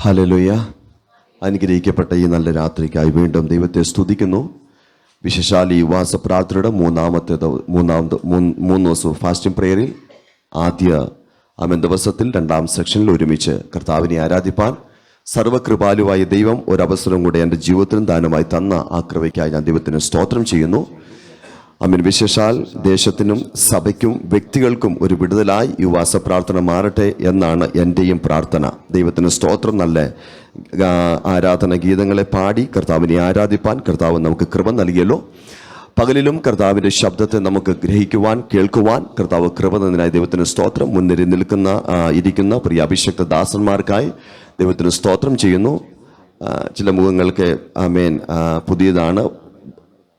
Hallelujah. അനുഗ്രഹിക്കപ്പെട്ട ഈ നല്ല രാത്രിക്കായി വീണ്ടും ദൈവത്തെ സ്തുതിക്കുന്നു. വിശേഷാൽ ഈ ഉപവാസ പ്രാർത്ഥനയുടെ മൂന്ന് ദിവസവും ഫാസ്റ്റിംഗ് പ്രേയറിൽ ആദ്യ ദിവസത്തിൽ രണ്ടാം സെക്ഷനിൽ ഒരുമിച്ച് കർത്താവിനെ ആരാധിപ്പാൻ സർവകൃപാലുവായ ദൈവം ഒരവസരം കൂടെ എൻ്റെ ജീവിതത്തിനും ദാനമായി തന്ന ആ കൃപയ്ക്കായി ഞാൻ ദൈവത്തിന് സ്തോത്രം ചെയ്യുന്നു. വിശേഷാൽ ദേശത്തിനും സഭയ്ക്കും വ്യക്തികൾക്കും ഒരു വിടുതലായി ഈ ഉപവാസ പ്രാർത്ഥന മാറട്ടെ എന്നാണ് എൻ്റെയും പ്രാർത്ഥന. ദൈവത്തിന് സ്തോത്രം. നല്ല ആരാധന ഗീതങ്ങളെ പാടി കർത്താവിനെ ആരാധിപ്പാൻ കർത്താവ് നമുക്ക് കൃപ നൽകിയല്ലോ. പകലിലും കർത്താവിൻ്റെ ശബ്ദത്തെ നമുക്ക് ഗ്രഹിക്കുവാൻ കേൾക്കുവാൻ കർത്താവ് കൃപ തന്നതിനായി ദൈവത്തിന് സ്തോത്രം. മുൻനിരയിൽ ഇരിക്കുന്ന പ്രിയ അഭിഷക്ത ദാസന്മാർക്കായി ദൈവത്തിന് സ്തോത്രം ചെയ്യുന്നു. ചില മുഖങ്ങൾക്ക് ആമേൻ പുതിയതാണ്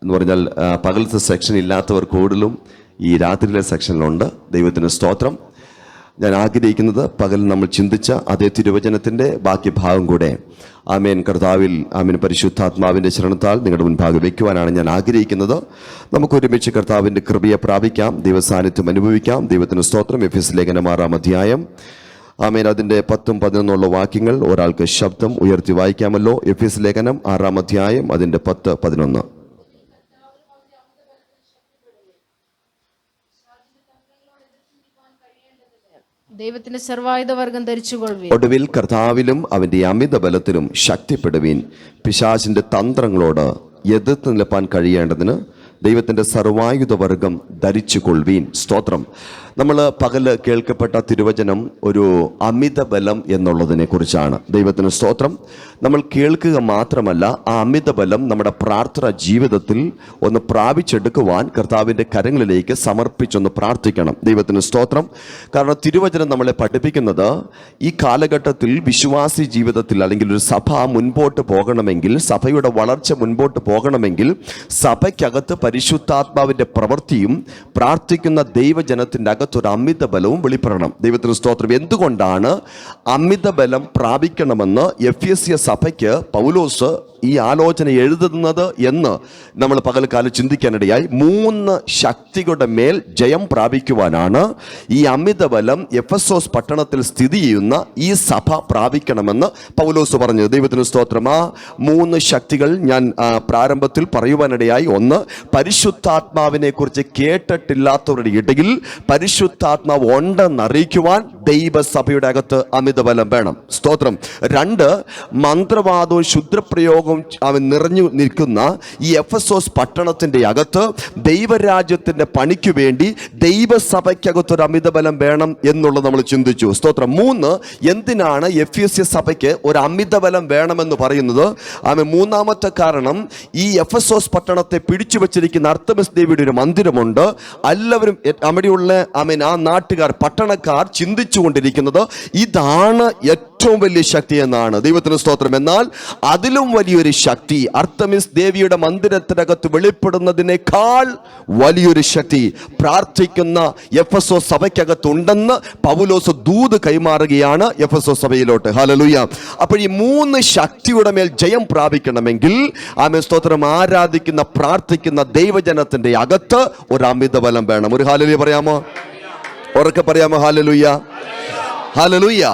എന്ന് പറഞ്ഞാൽ പകലത്തെ സെക്ഷൻ ഇല്ലാത്തവർ കൂടുതലും ഈ രാത്രിയിലെ സെക്ഷനിലുണ്ട്. ദൈവത്തിന് സ്തോത്രം. ഞാൻ ആഗ്രഹിക്കുന്നത് പകൽ നമ്മൾ ചിന്തിച്ച അതേ തിരുവചനത്തിൻ്റെ ബാക്കി ഭാഗം കൂടെ ആമേൻ കർത്താവിൽ ആമേൻ പരിശുദ്ധാത്മാവിൻ്റെ ശരണത്താൽ നിങ്ങളുടെ മുൻപാകെ വയ്ക്കുവാനാണ് ഞാൻ ആഗ്രഹിക്കുന്നത്. നമുക്ക് ഒരുമിച്ച് കർത്താവിൻ്റെ കൃപയെ പ്രാപിക്കാം, ദൈവസാന്നിധ്യം അനുഭവിക്കാം. ദൈവത്തിന് സ്തോത്രം. എഫെസ്യ ലേഖനം 6-ാം അധ്യായം ആമേൻ അതിൻ്റെ 10-11 വാക്യങ്ങൾ ഒരാൾക്ക് ശബ്ദം ഉയർത്തി വായിക്കാമല്ലോ. എഫെസ്യ ലേഖനം 6-ാം അധ്യായം അതിൻ്റെ 10-11. ദൈവത്തിന്റെ സർവായുധവർഗം ധരിച്ചുകൊള്ളുവിൻ. ഒടുവിൽ കർത്താവിലും അവന്റെ അമിത ബലത്തിലും ശക്തിപ്പെടുവീൻ. പിശാചിന്റെ തന്ത്രങ്ങളോട് എതിർത്ത് നിൽപ്പാൻ കഴിയേണ്ടതിന് ദൈവത്തിന്റെ സർവായുധവർഗം ധരിച്ചുകൊള്ളുവീൻ. സ്തോത്രം. നമ്മൾ പകല് കേൾക്കപ്പെട്ട തിരുവചനം ഒരു അമിത ബലം എന്നുള്ളതിനെ കുറിച്ചാണ്. ദൈവത്തിന് സ്തോത്രം. നമ്മൾ കേൾക്കുക മാത്രമല്ല, ആ അമിത ബലം നമ്മുടെ പ്രാർത്ഥന ജീവിതത്തിൽ ഒന്ന് പ്രാപിച്ചെടുക്കുവാൻ കർത്താവിൻ്റെ കരങ്ങളിലേക്ക് സമർപ്പിച്ചൊന്ന് പ്രാർത്ഥിക്കണം. ദൈവത്തിന് സ്തോത്രം. കാരണം തിരുവചനം നമ്മളെ പഠിപ്പിക്കുന്നത് ഈ കാലഘട്ടത്തിൽ വിശ്വാസി ജീവിതത്തിൽ അല്ലെങ്കിൽ ഒരു സഭ മുൻപോട്ട് പോകണമെങ്കിൽ, സഭയുടെ വളർച്ച മുൻപോട്ട് പോകണമെങ്കിൽ സഭയ്ക്കകത്ത് പരിശുദ്ധാത്മാവിൻ്റെ പ്രവൃത്തിയും പ്രാർത്ഥിക്കുന്ന ദൈവജനത്തിൻ്റെ അകത്തൊരു അമിത ബലവും വെളിപ്പെടണം. ദൈവത്തിന് സ്തോത്രം. എന്തുകൊണ്ടാണ് അമിത ബലം പ്രാപിക്കണമെന്ന് എഫെസ്യ സഭയ്ക്ക് പൗലോസ് ഈ ആലോചന എഴുതുന്നത് എന്ന് നമ്മൾ പകൽക്കാലം ചിന്തിക്കാനിടയായി. 3 ശക്തികളുടെ മേൽ ജയം പ്രാപിക്കുവാനാണ് ഈ അമിതബലം എഫെസോസ് പട്ടണത്തിൽ സ്ഥിതി ചെയ്യുന്ന ഈ സഭ പ്രാപിക്കണമെന്ന് പൗലോസ് പറഞ്ഞു. ദൈവത്തിന് സ്തോത്രം. ആ 3 ശക്തികൾ ഞാൻ പ്രാരംഭത്തിൽ പറയുവാനിടയായി. ഒന്ന്, പരിശുദ്ധാത്മാവിനെ കുറിച്ച് കേട്ടിട്ടില്ലാത്തവരുടെ ഇടയിൽ പരിശുദ്ധാത്മാവ് ഉണ്ടെന്നറിയിക്കുവാൻ ദൈവസഭയുടെ അകത്ത് അമിതബലം വേണം. സ്തോത്രം. 2, മന്ത്രവാദവും ശുദ്രപ്രയോഗവും അവൻ നിറഞ്ഞു നിൽക്കുന്ന ഈ എഫെസോസ് പട്ടണത്തിന്റെ അകത്ത് ദൈവരാജ്യത്തിന്റെ പണിക്ക് വേണ്ടി ദൈവസഭയ്ക്കകത്തൊരു അമിതബലം വേണം എന്നുള്ളത് നമ്മൾ ചിന്തിച്ചു. സ്തോത്രം. 3, എന്തിനാണ് എഫെസ്യ സഭയ്ക്ക് ഒരു അമിതബലം വേണമെന്ന് പറയുന്നത്? മൂന്നാമത്തെ കാരണം, ഈ എഫെസോസ് പട്ടണത്തെ പിടിച്ചു വച്ചിരിക്കുന്ന അർത്തമിസ് ദേവിയുടെ ഒരു മന്ദിരമുണ്ട്. എല്ലാവരും അവിടെയുള്ള ആ നാട്ടുകാർ, പട്ടണക്കാർ ചിന്തിച്ചു കൊണ്ടിരിക്കുന്നത് ഇതാണ് ഏറ്റവും വലിയ ശക്തി എന്നാണ്. ദൈവത്തിന് സ്തോത്രം. എന്നാൽ അതിലും വലിയൊരു ശക്തി, അർത്തമിസ് ദേവിയുടെ മന്ദിരത്തിനകത്ത് വെളിപ്പെടുന്നതിനേക്കാൾ വലിയൊരു ശക്തി പ്രാർത്ഥിക്കുന്ന എഫെസോസ് സഭയ്ക്കകത്തുണ്ടെന്ന് പൗലോസ് ദൂത് കൈമാറുകയാണ് എഫെസോസ് സഭയിലോട്ട്. ഹല്ലേലൂയ. അപ്പോൾ ഈ 3 ശക്തിയുടെ മേൽ ജയം പ്രാപിക്കണമെങ്കിൽ സ്തോത്രം ആരാധിക്കുന്ന പ്രാർത്ഥിക്കുന്ന ദൈവജനത്തിന്റെ അകത്ത് ഒരു അമിതബലം വേണം. ഒരു ഹല്ലേലൂയ പറയാമോ? ഉറക്കെ പറയാമോ? Hallelujah, hallelujah.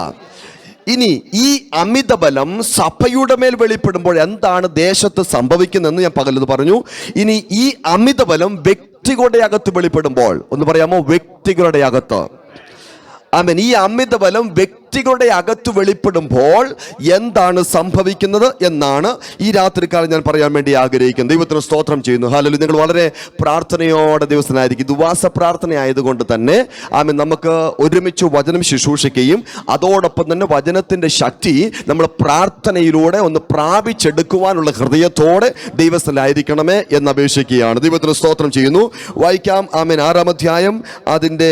ഇനി ഈ അമിതബലം സഭയുടെ മേൽ വെളിപ്പെടുമ്പോൾ എന്താണ് ദേശത്ത് സംഭവിക്കുന്നതെന്ന് ഞാൻ പകലത് പറഞ്ഞു. ഇനി ഈ അമിതബലം വ്യക്തികളുടെ അകത്ത് വെളിപ്പെടുമ്പോൾ ഒന്ന് പറയാമോ? വ്യക്തികളുടെ അകത്ത്. ആമേൻ. ഈ അമിതബലം വ്യക്തികളുടെ അകത്ത് വെളിപ്പെടുമ്പോൾ എന്താണ് സംഭവിക്കുന്നത് എന്നാണ് ഈ രാത്രിക്കാലം ഞാൻ പറയാൻ വേണ്ടി ആഗ്രഹിക്കുന്നത്. ദൈവത്തിന് സ്തോത്രം ചെയ്യുന്നു. ഹല്ലേലൂയ. നിങ്ങൾ വളരെ പ്രാർത്ഥനയോടെ ദിവസമായിരിക്കും. ഉപവാസ പ്രാർത്ഥന ആയതുകൊണ്ട് തന്നെ നമുക്ക് ഒരുമിച്ച് വചനം ശുശ്രൂഷിക്കുകയും അതോടൊപ്പം തന്നെ വചനത്തിൻ്റെ ശക്തി നമ്മൾ പ്രാർത്ഥനയിലൂടെ ഒന്ന് പ്രാപിച്ചെടുക്കുവാനുള്ള ഹൃദയത്തോടെ ദൈവസ്ഥലായിരിക്കണമേ എന്ന് അപേക്ഷിക്കുകയാണ്. ദൈവത്തിന് സ്തോത്രം ചെയ്യുന്നു. വായിക്കാം. ആമേൻ. 6-ാം അധ്യായം അതിൻ്റെ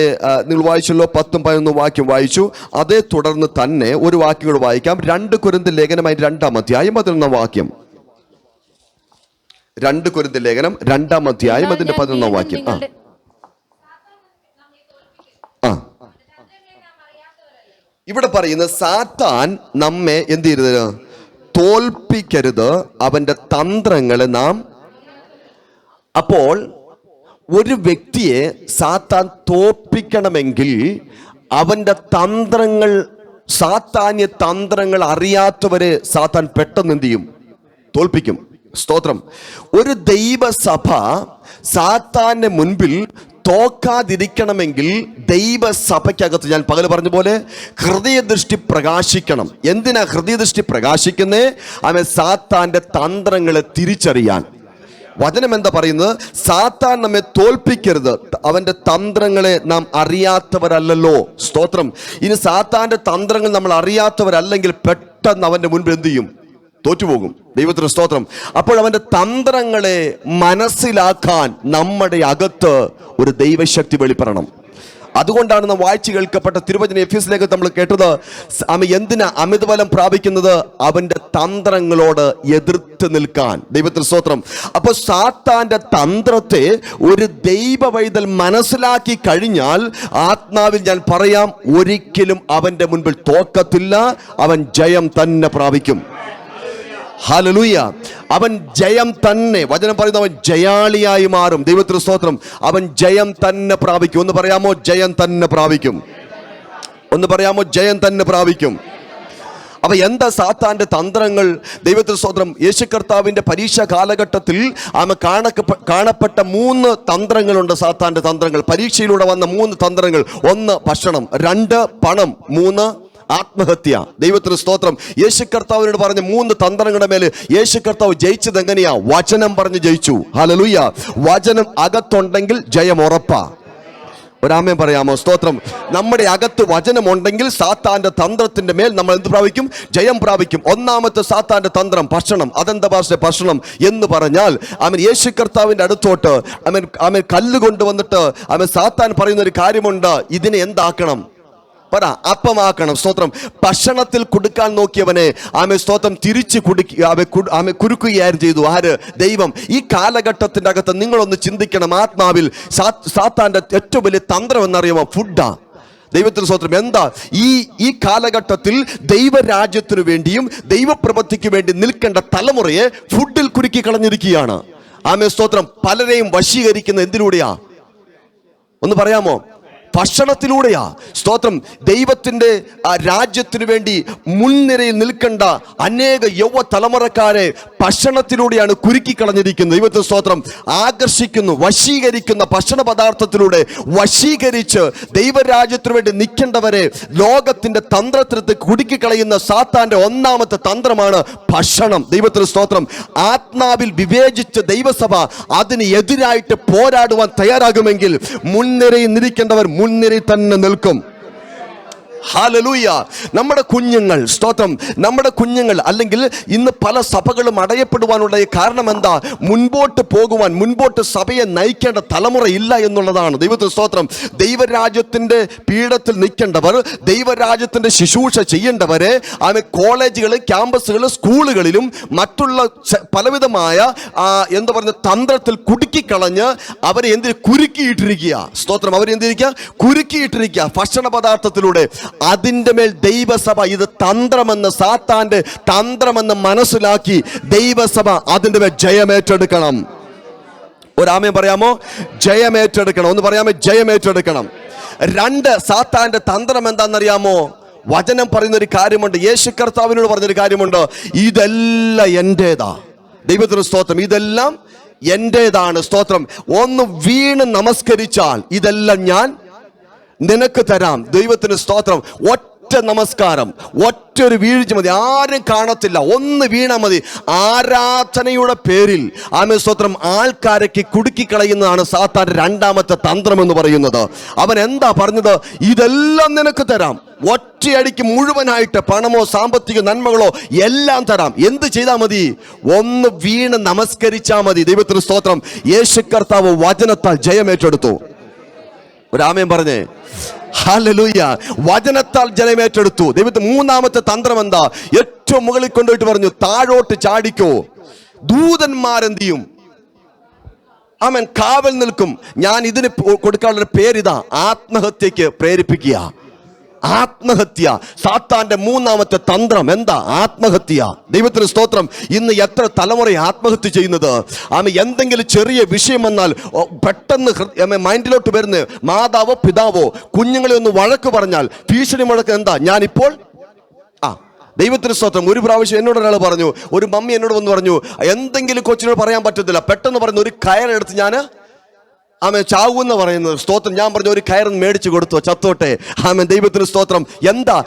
നിങ്ങൾ വായിച്ചല്ലോ, 10-11 വാക്യം വായിച്ചു. അതേ തുടർന്ന് തന്നെ ഒരു വാക്യം കൂടെ വായിക്കാം. 2 കൊരിന്ത്യർ ലേഖനം 2-ാം അധ്യായം 11-ാം വാക്യം. 2 കൊരിന്ത്യർ ലേഖനം 2-ാം അധ്യായം അതിന്റെ 11-ാം വാക്യം. ഇവിടെ പറയുന്നത് സാത്താൻ നമ്മെ എന്ത് ചെയ്യരുത്? തോൽപ്പിക്കരുത്. അവന്റെ തന്ത്രങ്ങളെ നാം. അപ്പോൾ ഒരു വ്യക്തിയെ സാത്താൻ തോൽപ്പിക്കണമെങ്കിൽ അവന്റെ തന്ത്രങ്ങൾ സാത്താന്യ തന്ത്രങ്ങൾ അറിയാത്തവരെ സാത്താൻ പെട്ടെന്ന് എന്ത് ചെയ്യും? തോൽപ്പിക്കും. സ്തോത്രം. ഒരു ദൈവസഭ സാത്താന്റെ മുൻപിൽ തോക്കാതിരിക്കണമെങ്കിൽ ദൈവസഭയ്ക്കകത്ത്, ഞാൻ പകൽ പറഞ്ഞ പോലെ, ഹൃദയദൃഷ്ടി പ്രകാശിക്കണം. എന്തിനാ ഹൃദയദൃഷ്ടി പ്രകാശിക്കുന്നേ? അവൻ സാത്താന്റെ തന്ത്രങ്ങളെ തിരിച്ചറിയാൻ. വചനം എന്താ പറയുന്നത്? സാത്താൻ നമ്മെ തോൽപ്പിക്കരുത്, അവന്റെ തന്ത്രങ്ങളെ നാം അറിയാത്തവരല്ലോ. സ്തോത്രം. ഇനി സാത്താന്റെ തന്ത്രങ്ങൾ നമ്മൾ അറിയാത്തവരല്ലെങ്കിൽ പെട്ടെന്ന് അവന്റെ മുൻപിൽ എന്ത് ചെയ്യും? തോറ്റുപോകും. ദൈവത്തിന് സ്തോത്രം. അപ്പോൾ അവന്റെ തന്ത്രങ്ങളെ മനസ്സിലാക്കാൻ നമ്മുടെ അകത്ത് ഒരു ദൈവശക്തി വെളിപ്പെടണം. അതുകൊണ്ടാണ് നാം വായിച്ചു കേൾക്കപ്പെട്ട തിരുവചന എഫേസ്യരിലേക്ക് നമ്മൾ കേട്ടത്, എന്തിനാ അമിതബലം പ്രാപിക്കുന്നത്? അവന്റെ തന്ത്രങ്ങളോട് എതിർത്ത് നിൽക്കാൻ. ദൈവത്തിന് സ്തോത്രം. അപ്പോൾ സാത്താന്റെ തന്ത്രത്തെ ഒരു ദൈവവൈതൽ മനസ്സിലാക്കി കഴിഞ്ഞാൽ, ആത്മാവിൽ ഞാൻ പറയാം, ഒരിക്കലും അവന്റെ മുൻപിൽ തോക്കത്തില്ല. അവൻ ജയം തന്നെ പ്രാപിക്കും. ഹല്ലേലൂയ. അവൻ ജയം തന്നെ, വചനം പറയുന്നു, അവൻ ജയാളിയായി മാറും. ദൈവത്തിന് സ്തോത്രം. അവൻ ജയം തന്നെ പ്രാപിക്കും. ഒന്ന് പറയാമോ? ജയം തന്നെ പ്രാപിക്കും. ഒന്ന് പറയാമോ? ജയം തന്നെ പ്രാപിക്കും. അപ്പൊ എന്താ സാത്താന്റെ തന്ത്രങ്ങൾ? ദൈവത്തിന് സ്തോത്രം. യേശു കർത്താവിന്റെ പരീക്ഷാ കാലഘട്ടത്തിൽ കാണപ്പെട്ട 3 തന്ത്രങ്ങളുണ്ട്. സാത്താന്റെ തന്ത്രങ്ങൾ, പരീക്ഷയിലൂടെ വന്ന 3 തന്ത്രങ്ങൾ. 1 ഭക്ഷണം, 2 പണം, 3 ആത്മഹത്യ. ദൈവത്തിന് സ്തോത്രം. യേശു കർത്താവിനോട് പറഞ്ഞ 3 തന്ത്രങ്ങളുടെ മേലെ യേശു കർത്താവ് ജയിച്ചത് എങ്ങനെയാ? വചനം പറഞ്ഞ് ജയിച്ചു. ഹല്ലേലൂയ. വചനം അകത്തുണ്ടെങ്കിൽ ജയം ഉറപ്പാ. ഒരാമേൻ പറയാമോ? സ്തോത്രം. നമ്മുടെ അകത്ത് വചനമുണ്ടെങ്കിൽ സാത്താന്റെ തന്ത്രത്തിന്റെ മേൽ നമ്മൾ എന്ത് പ്രാപിക്കും? ജയം പ്രാപിക്കും. 1-ാമത്തെ സാത്താന്റെ തന്ത്രം ഭക്ഷണം. അതെന്താ ഭാഷ ഭക്ഷണം എന്ന് പറഞ്ഞാൽ, യേശു കർത്താവിന്റെ അടുത്തോട്ട് കല്ല് കൊണ്ടുവന്നിട്ട് സാത്താൻ പറയുന്ന ഒരു കാര്യമുണ്ട്, ഇതിനെ എന്താക്കണം? പറ, അപ്പമാക്കണം. സ്തോത്രം. ഭക്ഷണത്തിൽ കൊടുക്കാൻ നോക്കിയവനെ സ്തോത്രം തിരിച്ച് കുരുക്കുകയായിരുന്നു ചെയ്തു. ആര്? ദൈവം. ഈ കാലഘട്ടത്തിന്റെ അകത്ത് നിങ്ങളൊന്ന് ചിന്തിക്കണം. ആത്മാവിൽ സാത്താന്റെ ഏറ്റവും വലിയ തന്ത്രം എന്നറിയാമോ? ഫുഡാ. ദൈവത്തിന് സ്തോത്രം. എന്താ ഈ കാലഘട്ടത്തിൽ ദൈവരാജ്യത്തിനു വേണ്ടിയും ദൈവപ്രവൃത്തിക്ക് വേണ്ടി നിൽക്കേണ്ട തലമുറയെ ഫുഡിൽ കുരുക്കി കളഞ്ഞിരിക്കുകയാണ്. സ്തോത്രം. പലരെയും വശീകരിക്കുന്ന എന്തിലൂടെയാ? ഒന്ന് പറയാമോ? ഭക്ഷണത്തിലൂടെയാ. സ്തോത്രം. ദൈവത്തിന്റെ രാജ്യത്തിനു വേണ്ടി മുൻനിരയിൽ നിൽക്കേണ്ട അനേക യുവ തലമുറക്കാരെ ഭക്ഷണത്തിലൂടെയാണ് കുരുക്കി കളഞ്ഞിരിക്കുന്നത്. ദൈവത്തിന്റെ സ്തോത്രം. ആകർഷിക്കുന്നു, വശീകരിക്കുന്ന ഭക്ഷണ പദാർത്ഥത്തിലൂടെ വശീകരിച്ച് ദൈവരാജ്യത്തിനു വേണ്ടി നിൽക്കേണ്ടവരെ ലോകത്തിന്റെ തന്ത്രത്തിൽ കുടുക്കി കളയുന്ന സാത്താന്റെ 1-ാമത്തെ തന്ത്രമാണ് ഭക്ഷണം. ദൈവത്തിന്റെ സ്തോത്രം. ആത്മാവിൽ വിവേചിച്ച ദൈവസഭ അതിന് എതിരായിട്ട് പോരാടുവാൻ തയ്യാറാകുമെങ്കിൽ മുൻനിരയിൽ നിൽക്കേണ്ടവർ മുൻനിരയിൽ തന്നെ നിൽക്കും. ഹല്ലേലൂയ. നമ്മുടെ കുഞ്ഞുങ്ങൾ, സ്തോത്രം, നമ്മുടെ കുഞ്ഞുങ്ങൾ, അല്ലെങ്കിൽ ഇന്ന് പല സഭകളും അടയപ്പെടുവാനുള്ള കാരണം എന്താ? മുൻപോട്ട് പോകുവാൻ, മുൻപോട്ട് സഭയെ നയിക്കേണ്ട തലമുറ ഇല്ല എന്നുള്ളതാണ്. ദൈവത്തിന്റെ സ്തോത്രം. ദൈവരാജ്യത്തിന്റെ പീഠത്തിൽ നിൽക്കേണ്ടവർ, ദൈവരാജ്യത്തിന്റെ ശുശ്രൂഷ ചെയ്യേണ്ടവരെ കോളേജുകളിൽ, ക്യാമ്പസുകളിൽ, സ്കൂളുകളിലും മറ്റുള്ള പലവിധമായ തന്ത്രത്തിൽ കുടുക്കിക്കളഞ്ഞ് അവരെ കുരുക്കിയിട്ടിരിക്കുക. സ്തോത്രം. അവരെന്തിരിക്കുക? കുരുക്കിയിട്ടിരിക്കുക ഭക്ഷണ പദാർത്ഥത്തിലൂടെ. അതിന്റെ മേൽ ദൈവസഭ ഇത് തന്ത്രമെന്ന്, സാത്താന്റെ തന്ത്രമെന്ന് മനസ്സിലാക്കി ദൈവസഭ അതിന്റെ മേൽ ജയമേറ്റെടുക്കണം. ഒരാമേൻ പറയാമോ? ജയമേറ്റെടുക്കണം. ഒന്ന് പറയാമോ? ജയമേറ്റെടുക്കണം. 2, സാത്താന്റെ തന്ത്രം എന്താണെന്നറിയാമോ? വചനം പറയുന്ന ഒരു കാര്യമുണ്ട്. യേശു കർത്താവിനോട് പറഞ്ഞൊരു കാര്യമുണ്ട്, ഇതെല്ലാം എന്റേതാ. ദൈവത്തിന് സ്തോത്രം. ഇതെല്ലാം എന്റേതാണ്. സ്തോത്രം. ഒന്ന് വീണ് നമസ്കരിച്ചാൽ ഇതെല്ലാം ഞാൻ നിനക്ക് തരാം. ദൈവത്തിന് സ്തോത്രം. ഒറ്റ നമസ്കാരം, ഒറ്റൊരു വീഴ്ച മതി, ആരും കാണത്തില്ല, ഒന്ന് വീണ മതി. ആരാധനയുടെ പേരിൽ സ്തോത്രം ആൾക്കാരൊക്കെ കുടുക്കിക്കളയുന്നതാണ് സാത്താന്റെ 2-ാമത്തെ തന്ത്രം എന്ന് പറയുന്നത്. അവൻ എന്താ പറഞ്ഞത്? ഇതെല്ലാം നിനക്ക് തരാം, ഒറ്റയടിക്ക് മുഴുവനായിട്ട് പണമോ സാമ്പത്തിക നന്മകളോ എല്ലാം തരാം. എന്ത് ചെയ്താൽ മതി? ഒന്ന് വീണ് നമസ്കരിച്ചാൽ മതി. ദൈവത്തിന് സ്തോത്രം. യേശു കർത്താവ് വചനത്താൽ ജയമേറ്റെടുത്തു. ഒരാമേൻ പറഞ്ഞേ. ഹല്ലേലൂയ. വചനത്താൽ ജയമേറ്റെടുത്തു. ദൈവത്തെ 3-ാമത്തെ തന്ത്രം എന്താ? ഏറ്റവും മുകളിൽ കൊണ്ടുപോയിട്ട് പറഞ്ഞു, താഴോട്ട് ചാടിക്കോ. ദൂതന്മാരെന്ത് ചെയ്യും? കാവൽ നിൽക്കും. ഞാൻ ഇതിന് കൊടുക്കാനുള്ള പേരിതാ, ആത്മഹത്യക്ക് പ്രേരിപ്പിക്കുക. ആത്മഹത്യ. സാത്താന്റെ 3-ാമത്തെ തന്ത്രം എന്താ? ആത്മഹത്യ. ദൈവത്തിന് സ്തോത്രം. ഇന്ന് എത്ര തലമുറ ആത്മഹത്യ ചെയ്യുന്നത്? എന്തെങ്കിലും ചെറിയ വിഷയം വന്നാൽ പെട്ടെന്ന് മൈൻഡിലോട്ട് വരുന്ന മാതാവോ പിതാവോ കുഞ്ഞുങ്ങളെ ഒന്ന് വഴക്ക് പറഞ്ഞാൽ ഭീഷണി മുഴക്കം എന്താ? ഞാനിപ്പോൾ ദൈവത്തിന് സ്തോത്രം. ഒരു പ്രാവശ്യം എന്നോട് ഒരാൾ പറഞ്ഞു, ഒരു മമ്മി എന്നോട് വന്ന് പറഞ്ഞു, എന്തെങ്കിലും കൊച്ചിനോട് പറയാൻ പറ്റത്തില്ല, പെട്ടെന്ന് പറഞ്ഞു ഒരു കയറെടുത്ത് ഞാൻ ചാവൂന്ന് പറയുന്നത്. സ്തോത്രം. ഞാൻ പറഞ്ഞു ഒരു കയറൊന്ന് മേടിച്ചു കൊടുത്തു, ചത്തോട്ടെ. ദൈവത്തിന് സ്തോത്രം. എന്താ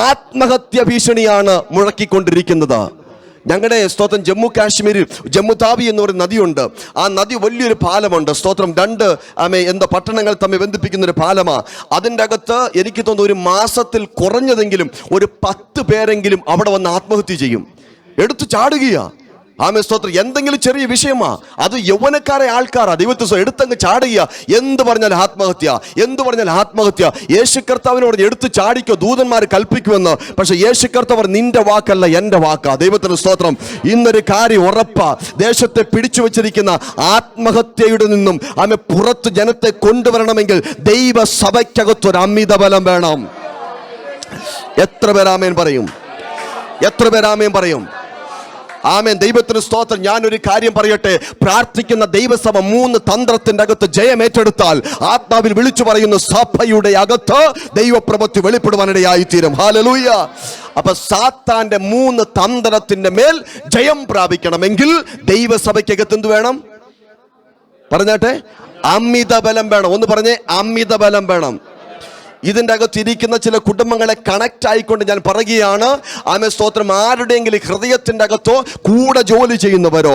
ആത്മഹത്യ ഭീഷണിയാണ് മുഴക്കിക്കൊണ്ടിരിക്കുന്നത്. ഞങ്ങളുടെ സ്തോത്രം ജമ്മു കാശ്മീരിൽ ജമ്മു താവി എന്ന് പറയുന്ന നദിയുണ്ട്. ആ നദി വലിയൊരു പാലമുണ്ട്. സ്തോത്രം. രണ്ട് പട്ടണങ്ങൾ തമ്മിൽ ബന്ധിപ്പിക്കുന്ന ഒരു പാലമാണ്. അതിൻ്റെ അകത്ത് എനിക്ക് തോന്നുന്നു ഒരു മാസത്തിൽ കുറഞ്ഞതെങ്കിലും ഒരു 10 പേരെങ്കിലും അവിടെ വന്ന് ആത്മഹത്യ ചെയ്യും, എടുത്തു ചാടുകയാ. സ്തോത്രം. എന്തെങ്കിലും ചെറിയ വിഷയമാ, അത് യൗവനക്കാരെ ആൾക്കാരാ. ദൈവത്തെ എടുത്തങ്ങ് ചാടുക. എന്ത് പറഞ്ഞാൽ ആത്മഹത്യ, എന്ത് പറഞ്ഞാൽ ആത്മഹത്യ. യേശു കർത്താവിനോട് എടുത്ത് ചാടിക്കോ, ദൂതന്മാർ കൽപ്പിക്കുമെന്ന്. പക്ഷെ യേശു കർത്താവ് നിന്റെ വാക്കല്ല എൻ്റെ വാക്കാ. ദൈവത്തിന് സ്തോത്രം. ഇന്നൊരു കാര്യം ഉറപ്പാ, ദേശത്തെ പിടിച്ചു വച്ചിരിക്കുന്ന ആത്മഹത്യയുടെ നിന്നും പുറത്ത് ജനത്തെ കൊണ്ടുവരണമെങ്കിൽ ദൈവസഭയ്ക്കകത്തൊരു അമിത ബലം വേണം. എത്ര പേരാമേൻ പറയും? എത്ര പേരാമേൻ പറയും? ആമേൻ. ദൈവത്തിന് സ്തോത്രം. ഞാനൊരു കാര്യം പറയട്ടെ, പ്രാർത്ഥിക്കുന്ന ദൈവസഭ 3 തന്ത്രത്തിന്റെ അകത്ത് ജയമേറ്റെടുത്താൽ ആത്മാവിൽ വിളിച്ചു പറയുന്ന സഭയുടെ അകത്ത് ദൈവപ്രവൃത്തി വെളിപ്പെടുവാനിടയായിത്തീരും. ഹല്ലേലൂയ. അപ്പൊ സാത്താന്റെ 3 തന്ത്രത്തിന്റെ മേൽ ജയം പ്രാപിക്കണമെങ്കിൽ ദൈവസഭയ്ക്കകത്ത് എന്ത് വേണം? പറഞ്ഞാട്ടെ, അമിത ബലം വേണം. ഒന്ന് പറഞ്ഞേ, അമിത ബലം വേണം. ഇതിൻ്റെ അകത്ത് ഇരിക്കുന്ന ചില കുടുംബങ്ങളെ കണക്ട് ആയിക്കൊണ്ട് ഞാൻ പറയുകയാണ്. സ്തോത്രം. ആരുടെയെങ്കിലും ഹൃദയത്തിൻ്റെ അകത്തോ കൂടെ ജോലി ചെയ്യുന്നവരോ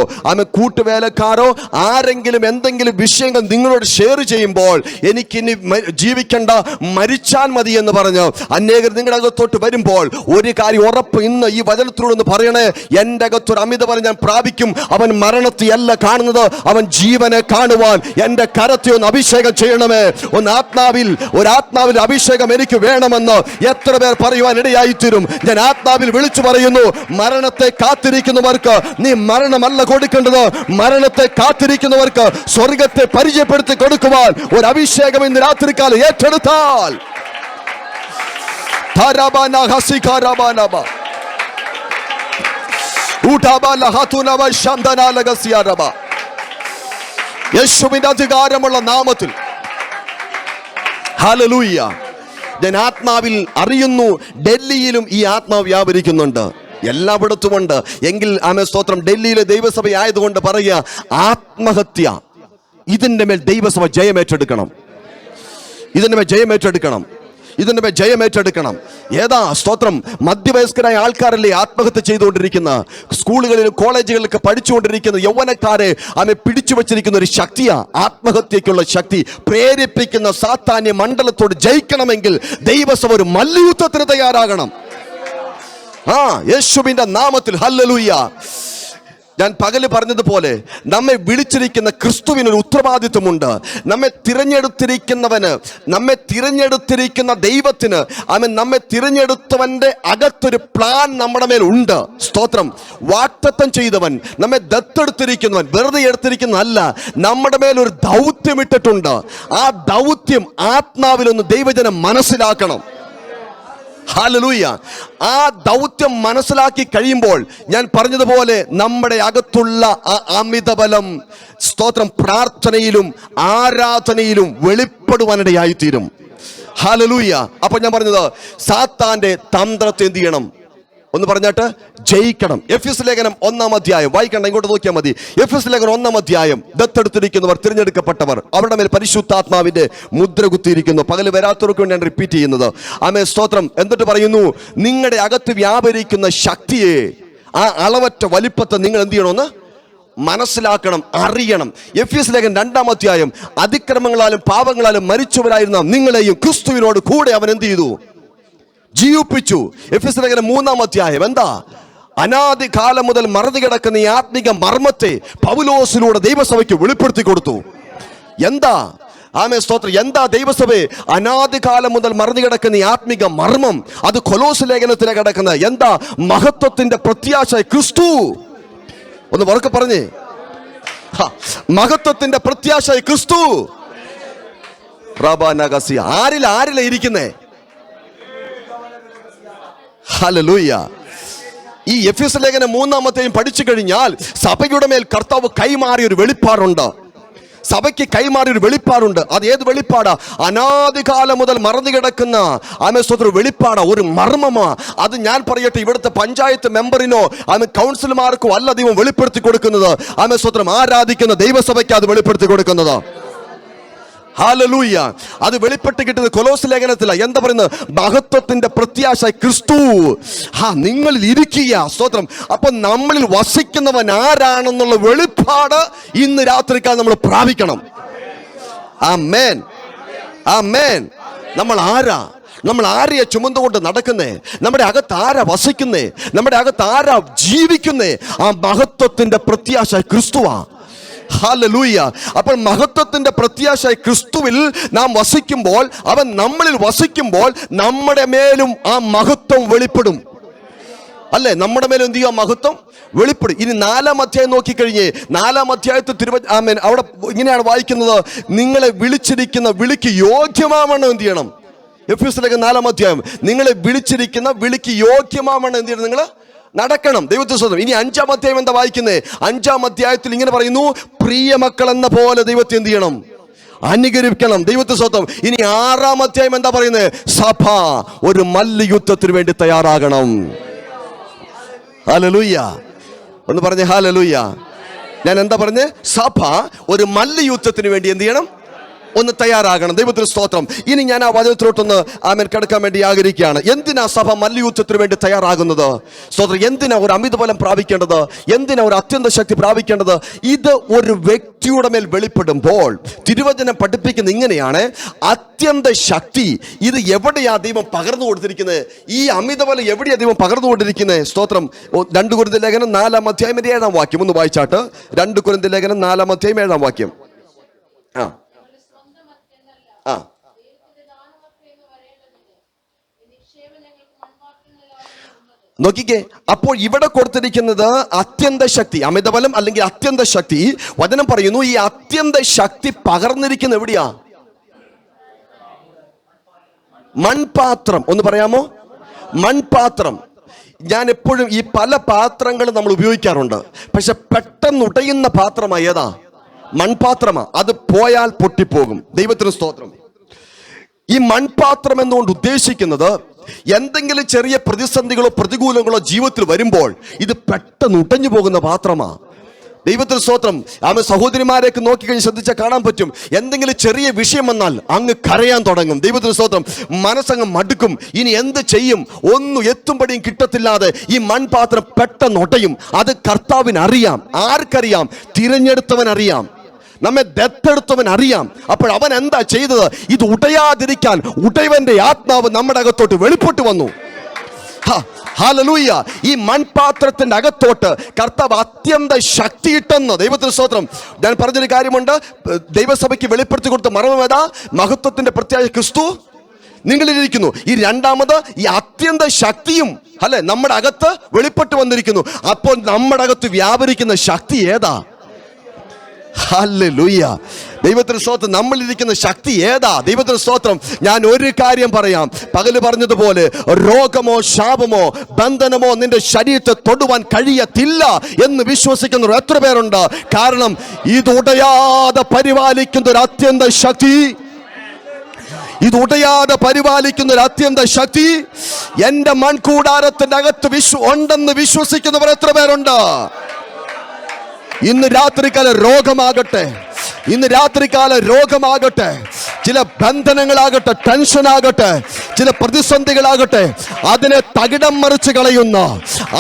കൂട്ടുവേലക്കാരോ ആരെങ്കിലും എന്തെങ്കിലും വിഷയങ്ങൾ നിങ്ങളോട് ഷെയർ ചെയ്യുമ്പോൾ എനിക്കിനി ജീവിക്കണ്ട, മരിച്ചാൽ മതി എന്ന് പറഞ്ഞ് അനേകർ നിങ്ങളുടെ അകത്തോട്ട് വരുമ്പോൾ ഒരു കാര്യം ഉറപ്പ്, ഇന്ന് ഈ വചനത്തിലൂടെ പറയണേ, എൻ്റെ അകത്തൊരു അമിത ബലം ഞാൻ പ്രാപിക്കും. അവൻ മരണത്തെയല്ല കാണുന്നത്, അവൻ ജീവനെ കാണുവാൻ എൻ്റെ കരത്തെ ഒന്ന് അഭിഷേകം ചെയ്യണമേ. ഒന്ന് ആത്മാവിൽ, ഒരു ആത്മാവിൽ അഭിഷേകം എനിക്ക് വേണമെന്ന് എത്ര പേർ പറയുവാൻ ഇടയായിത്തീരും. ഞാൻ ആത്മാവിൽ വിളിച്ചു പറയുന്നു, മരണത്തെ കാത്തിരിക്കുന്നവർക്ക് നീ മരണമല്ല കൊടുക്കേണ്ടത്, മരണത്തെ കാത്തിരിക്കുന്നവർക്ക് സ്വർഗത്തെ പരിചയപ്പെടുത്തി കൊടുക്കുവാൻ ഒരു അഭിഷേകം ഇന്ന് രാത്രികാലം ഏറ്റെടുത്താൽ യേശുവിന്റെ അധികാരമുള്ള നാമത്തിൽ ഹല്ലേലൂയ. ഞാൻ ആത്മാവിൽ അറിയുന്നു, ഡൽഹിയിലും ഈ ആത്മാവ് വ്യാപരിക്കുന്നുണ്ട്, എല്ലായിടത്തുമുണ്ട്. എങ്കിൽ സ്തോത്രം. ഡൽഹിയിലെ ദൈവസഭ ആയതുകൊണ്ട് പറയുക, ആത്മഹത്യ ഇതിൻ്റെ മേൽ ദൈവസഭ ജയമേറ്റെടുക്കണം. ഇതിൻ്റെ മേൽ ജയമേറ്റെടുക്കണം. ഇതിൻ്റെ മേൽ ജയമേറ്റെടുക്കണം. ഏതാ സ്തോത്രം? മധ്യവയസ്കരായ ആൾക്കാരല്ലേ ആത്മഹത്യ ചെയ്തുകൊണ്ടിരിക്കുന്ന, സ്കൂളുകളിലും കോളേജുകളിലൊക്കെ പഠിച്ചുകൊണ്ടിരിക്കുന്ന യൗവനക്കാരെ പിടിച്ചു വച്ചിരിക്കുന്ന ഒരു ശക്തിയാ ആത്മഹത്യക്കുള്ള ശക്തി. പ്രേരിപ്പിക്കുന്ന സാത്താന്യ മണ്ഡലത്തോട് ജയിക്കണമെങ്കിൽ ദൈവസഭ ഒരു മല്ലയുദ്ധത്തിന് തയ്യാറാകണം. യേശുവിന്റെ നാമത്തിൽ ഹല്ലേലൂയ. ഞാൻ പകല് പറഞ്ഞതുപോലെ നമ്മെ വിളിച്ചിരിക്കുന്ന ക്രിസ്തുവിനൊരു ഉത്തരവാദിത്വമുണ്ട്. നമ്മെ തിരഞ്ഞെടുത്തിരിക്കുന്നവന്, നമ്മെ തിരഞ്ഞെടുത്തിരിക്കുന്ന ദൈവത്തിന്, നമ്മെ തിരഞ്ഞെടുത്തവന്റെ അകത്തൊരു പ്ലാൻ നമ്മുടെ മേൽ ഉണ്ട്. സ്തോത്രം. വാഗ്ദത്തം ചെയ്തവൻ, നമ്മെ ദത്തെടുത്തിരിക്കുന്നവൻ വെറുതെ എടുത്തിരിക്കുന്നതല്ല, നമ്മുടെ മേലൊരു ദൗത്യം ഇട്ടിട്ടുണ്ട്. ആ ദൗത്യം ആത്മാവിലൊന്ന് ദൈവജനം മനസ്സിലാക്കണം. ഹല്ലേലൂയ. ആ ദൗത്യം മനസ്സിലാക്കി കഴിയുമ്പോൾ ഞാൻ പറഞ്ഞതുപോലെ നമ്മുടെ അകത്തുള്ള ആ അമിതബലം സ്തോത്രം പ്രാർത്ഥനയിലും ആരാധനയിലും വെളിപ്പെടുവാനിടയായിത്തീരും. ഹല്ലേലൂയ. അപ്പോൾ ഞാൻ പറഞ്ഞത്, സാത്താന്റെ തന്ത്രത്തെ എന്ത് ചെയ്യണം? ഒന്ന് പറഞ്ഞിട്ട് ജയിക്കണം. എഫെസ്യ ലേഖനം 1-ാം അധ്യായം വായിക്കണ്ട, ഇങ്ങോട്ട് നോക്കിയാൽ മതി. എഫെസ്യ ലേഖനം 1-ാം അധ്യായം. ദത്തെടുത്തിരിക്കുന്നവർ, തിരഞ്ഞെടുക്കപ്പെട്ടവർ, അവരുടെ മേൽ പരിശുദ്ധാത്മാവിന്റെ മുദ്ര കുത്തിയിരിക്കുന്നു. പകല് വരാത്തവർക്ക് വേണ്ടി ഞാൻ റിപ്പീറ്റ് ചെയ്യുന്നത്. സ്തോത്രം. എന്നിട്ട് പറയുന്നു, നിങ്ങളുടെ അകത്ത് വ്യാപരിക്കുന്ന ശക്തിയെ, ആ അളവറ്റ വലിപ്പത്തെ നിങ്ങൾ എന്ത് ചെയ്യണമെന്ന് മനസ്സിലാക്കണം, അറിയണം. എഫെസ്യ ലേഖനം 2-ാം അധ്യായം. അതിക്രമങ്ങളാലും പാപങ്ങളാലും മരിച്ചവരായിരുന്ന നിങ്ങളെയും ക്രിസ്തുവിനോട് കൂടെ അവൻ എന്ത് ചെയ്തു? ജീവിപ്പിച്ചു. എഫെസ്യ ലേഖനം 3-ാം അധ്യായം. എന്താ? അനാദി കാലം മുതൽ മറന്നു കിടക്കുന്ന ഈ ആത്മിക മർമ്മത്തെ പൗലോസിലൂടെ ദൈവസഭയ്ക്ക് വെളിപ്പെടുത്തി കൊടുത്തു. എന്താ? സ്തോത്രം. എന്താ ദൈവസഭയെ അനാദി കാലം മുതൽ മറന്നു കിടക്കുന്ന ഈ ആത്മിക മർമ്മം? അത് കൊലോസ് ലേഖനത്തിലെ കിടക്കുന്ന എന്താ? മഹത്വത്തിന്റെ പ്രത്യാശ ക്രിസ്തു. ഒന്ന് ഉറക്കെ പറഞ്ഞേ, മഹത്വത്തിന്റെ പ്രത്യാശ ക്രിസ്തു. ആരില ഇരിക്കുന്നേ? ഹല്ലേലൂയ. ഈ എഫെസ്യ ലേഖനം 3-ാമത്തെയും പഠിച്ചു കഴിഞ്ഞാൽ സഭയുടെ മേൽ കർത്താവ് കൈമാറിയ ഒരു വെളിപ്പാടുണ്ട്. സഭയ്ക്ക് കൈമാറിയ ഒരു വെളിപ്പാടുണ്ട്. അത് ഏത് വെളിപ്പാടാ? അനാദികാലം മുതൽ മറന്നു കിടക്കുന്ന ആമേൻ വെളിപ്പാടാ, ഒരു മർമ്മമാ. അത് ഞാൻ പറയട്ടെ, ഇവിടുത്തെ പഞ്ചായത്ത് മെമ്പറിനോ കൗൺസിലർമാർക്കോ അല്ല ദൈവം വെളിപ്പെടുത്തി കൊടുക്കുന്നത്. ആമേൻ ആരാധിക്കുന്ന ദൈവസഭയ്ക്ക് അത് വെളിപ്പെടുത്തി കൊടുക്കുന്നത്. ഹല്ലേലൂയ. അത് വെളിപ്പെട്ട് കിട്ടുന്നത് കൊലോസ് ലേഖനത്തിലാണ്. എന്താ പറയുന്നത്? മഹത്വത്തിന്റെ പ്രത്യാശ ക്രിസ്തു നിങ്ങളിൽ ഇരിക്കുക. സ്തോത്രം. അപ്പൊ നമ്മളിൽ വസിക്കുന്നവൻ ആരാണെന്നുള്ള വെളിപ്പാട് ഇന്ന് രാത്രിക്കാൽ നമ്മൾ പ്രാപിക്കണം. ആമേൻ, ആമേൻ. നമ്മൾ ആരാ? നമ്മൾ ആരെയാ ചുമന്നുകൊണ്ട് നടക്കുന്നേ? നമ്മുടെ അകത്ത് ആരാ വസിക്കുന്നേ? നമ്മുടെ അകത്ത് ആരാ ജീവിക്കുന്നേ? ആ മഹത്വത്തിന്റെ പ്രത്യാശ ക്രിസ്തുവാ. ഹല്ലേലൂയ. അപ്പോൾ മഹത്വത്തിന്റെ പ്രത്യാശ ക്രിസ്തുവിൽ നാം വസിക്കുമ്പോൾ, അവൻ നമ്മളിൽ വസിക്കുമ്പോൾ നമ്മുടെ മേലും ആ മഹത്വം വെളിപ്പെടും. അല്ലേ? നമ്മുടെ മേലും എന്ത് ചെയ്യുക? മഹത്വം വെളിപ്പെടും. ഇനി 4-ാം അധ്യായം നോക്കിക്കഴിഞ്ഞേ, 4-ാം അധ്യായത്തിൽ ആമേൻ അവിടെ ഇങ്ങനെയാണ് വായിക്കുന്നത്: നിങ്ങളെ വിളിച്ചിരിക്കുന്ന വിളിക്ക് യോഗ്യമാവണം എന്ത് ചെയ്യണം? എഫെസ്യർക്ക് 4-ാം അധ്യായം. നിങ്ങളെ വിളിച്ചിരിക്കുന്ന വിളിക്ക് യോഗ്യമാവണം എന്ത് ചെയ്യണം? നിങ്ങൾ നടക്കണം. ദൈവത്തെ സ്വന്തം. ഇനി 5-ാം അധ്യായം എന്താ വായിക്കുന്നത്? 5-ാം അധ്യായത്തിൽ ഇങ്ങനെ പറയുന്നു: പ്രിയ മക്കൾ എന്ന പോലെ ദൈവത്തെ എന്ത് ചെയ്യണം? അനുകരിക്കണം. ദൈവത്തെ സ്വന്തം. ഇനി 6-ാം അധ്യായം എന്താ പറയുന്നത്? സഭ ഒരു മല്ലയുദ്ധത്തിന് വേണ്ടി തയ്യാറാകണം. ഹല്ലേലൂയ. ഒന്ന് പറഞ്ഞേ ഹല്ലേലൂയ. ഞാൻ എന്താ പറഞ്ഞേ? സഭ ഒരു മല്ലയുദ്ധത്തിന് വേണ്ടി എന്ത് ചെയ്യണം? ഒന്ന് തയ്യാറാകണം. ദൈവത്തിന് സ്തോത്രം. ഇനി ഞാൻ ആ വചനത്തിലോട്ടൊന്ന് ആമേൻ കിടക്കാൻ വേണ്ടി ആഗ്രഹിക്കുകയാണ്. എന്തിനാ സഭ മല്ലയുദ്ധത്തിന് വേണ്ടി തയ്യാറാകുന്നത്? സ്തോത്രം. എന്തിനാ ഒരു അമിതബലം പ്രാപിക്കേണ്ടത്? എന്തിനാ ഒരു അത്യന്ത ശക്തി പ്രാപിക്കേണ്ടത്? ഇത് ഒരു വ്യക്തിയുടെ മേൽ വെളിപ്പെടുമ്പോൾ തിരുവചനം പഠിപ്പിക്കുന്നത് ഇങ്ങനെയാണ്: അത്യന്ത ശക്തി ഇത് എവിടെയാ ദൈവം പകർന്നു കൊടുത്തിരിക്കുന്നത്? ഈ അമിതബലം എവിടെയാ ദൈവം പകർന്നു കൊണ്ടിരിക്കുന്നത്? സ്തോത്രം. 2 കൊരിന്ത്യർ ലേഖനം 4-ാം അധ്യായം 7-ാം വാക്യം ഒന്ന് വായിച്ചാട്ട്. 2 കൊരിന്ത്യർ ലേഖനം 4-ാം അധ്യായം 7-ാം വാക്യം. നോക്കിക്കേ. അപ്പോൾ ഇവിടെ കൊടുത്തിരിക്കുന്നത് അത്യന്ത ശക്തി, അമിതബലം അല്ലെങ്കിൽ അത്യന്ത ശക്തി. വചനം പറയുന്നു ഈ അത്യന്ത ശക്തി പകർന്നിരിക്കുന്ന എവിടെയാ? മൺപാത്രം. ഒന്ന് പറയാമോ? മൺപാത്രം. ഞാൻ എപ്പോഴും ഈ പല പാത്രങ്ങളും നമ്മൾ ഉപയോഗിക്കാറുണ്ട്. പക്ഷെ പെട്ടെന്ന് ഉടയുന്ന പാത്രമാ ഏതാ? മൺപാത്രമാ. അത് പോയാൽ പൊട്ടിപ്പോകും. ദൈവത്തിന് സ്തോത്രം. ഈ മൺപാത്രം എന്നുകൊണ്ട് ഉദ്ദേശിക്കുന്നത് എന്തെങ്കിലും ചെറിയ പ്രതിസന്ധികളോ പ്രതികൂലങ്ങളോ ജീവിതത്തിൽ വരുമ്പോൾ ഇത് പെട്ടെന്ന് ഉടഞ്ഞു പോകുന്ന പാത്രമാ. ദൈവത്തിന് സ്തോത്രം. സഹോദരിമാരെയൊക്കെ നോക്കിക്കഴിഞ്ഞ് ശ്രദ്ധിച്ചാൽ കാണാൻ പറ്റും. എന്തെങ്കിലും ചെറിയ വിഷയം വന്നാൽ അങ്ങ് കരയാൻ തുടങ്ങും. ദൈവത്തിന് സ്തോത്രം. മനസ്സങ്ങ് മടുക്കും. ഇനി എന്ത് ചെയ്യും? ഒന്നും എത്തുമ്പടിയും കിട്ടത്തില്ലാതെ ഈ മൺപാത്രം പെട്ടെന്ന് ഉടയും. അത് കർത്താവിന് അറിയാം. ആർക്കറിയാം? തിരഞ്ഞെടുത്തവൻ അറിയാം. നമ്മെ ദത്തെടുത്തവൻ അറിയാം. അപ്പോൾ അവൻ എന്താ ചെയ്തത്? ഇത് ഉടയാതിരിക്കാൻ ഉടയവന്റെ ആത്മാവ് നമ്മുടെ അകത്തോട്ട് വെളിപ്പെട്ടു വന്നു. ഹല്ലേലൂയ. ഈ മൺപാത്രത്തിന്റെ അകത്തോട്ട് കർത്താവ് അത്യന്ത ശക്തിയിട്ടെന്ന്. ദൈവത്തിന് സ്തോത്രം. ഞാൻ പറഞ്ഞൊരു കാര്യമുണ്ട്. ദൈവസഭയ്ക്ക് വെളിപ്പെടുത്തി കൊടുത്ത മർമ്മമേതാ? മഹത്വത്തിന്റെ പ്രത്യാശ ക്രിസ്തു നിങ്ങളിലിരിക്കുന്നു. ഈ രണ്ടാമത് ഈ അത്യന്ത ശക്തിയും അല്ലെ നമ്മുടെ അകത്ത് വെളിപ്പെട്ടു വന്നിരിക്കുന്നു. അപ്പോൾ നമ്മുടെ അകത്ത് വ്യാപരിക്കുന്ന ശക്തി ഏതാ? ഹല്ലേലൂയ. ദൈവത്തിന് സ്തോത്രം. നമ്മളിരിക്കുന്ന ശക്തി ഏതാ? ദൈവത്തിന് സ്തോത്രം. ഞാൻ ഒരു കാര്യം പറയാം. പകല് പറഞ്ഞതുപോലെ രോഗമോ ശാപമോ ബന്ധനമോ നിന്റെ ശരീരത്തെ തൊടുവാൻ കഴിയത്തില്ല എന്ന് വിശ്വസിക്കുന്നവർ എത്ര പേരുണ്ട്? കാരണം ഇത് ഉടയാതെ പരിപാലിക്കുന്ന ഒരു അത്യന്ത ശക്തി, ഇത് ഉടയാതെ പരിപാലിക്കുന്ന ഒരു അത്യന്ത ശക്തി എന്റെ മൺകൂടാരത്തിന്റെ അകത്ത് ഉണ്ടെന്ന് വിശ്വസിക്കുന്നവർ എത്ര പേരുണ്ട്? ഇന്ന് രാത്രികാല രോഗമാകട്ടെ, ഇന്ന് രാത്രികാല രോഗമാകട്ടെ, ചില ബന്ധനങ്ങളാകട്ടെ, ടെൻഷനാകട്ടെ, ചില പ്രതിസന്ധികളാകട്ടെ, അതിനെ തകിടം മറിച്ച് കളയുന്ന,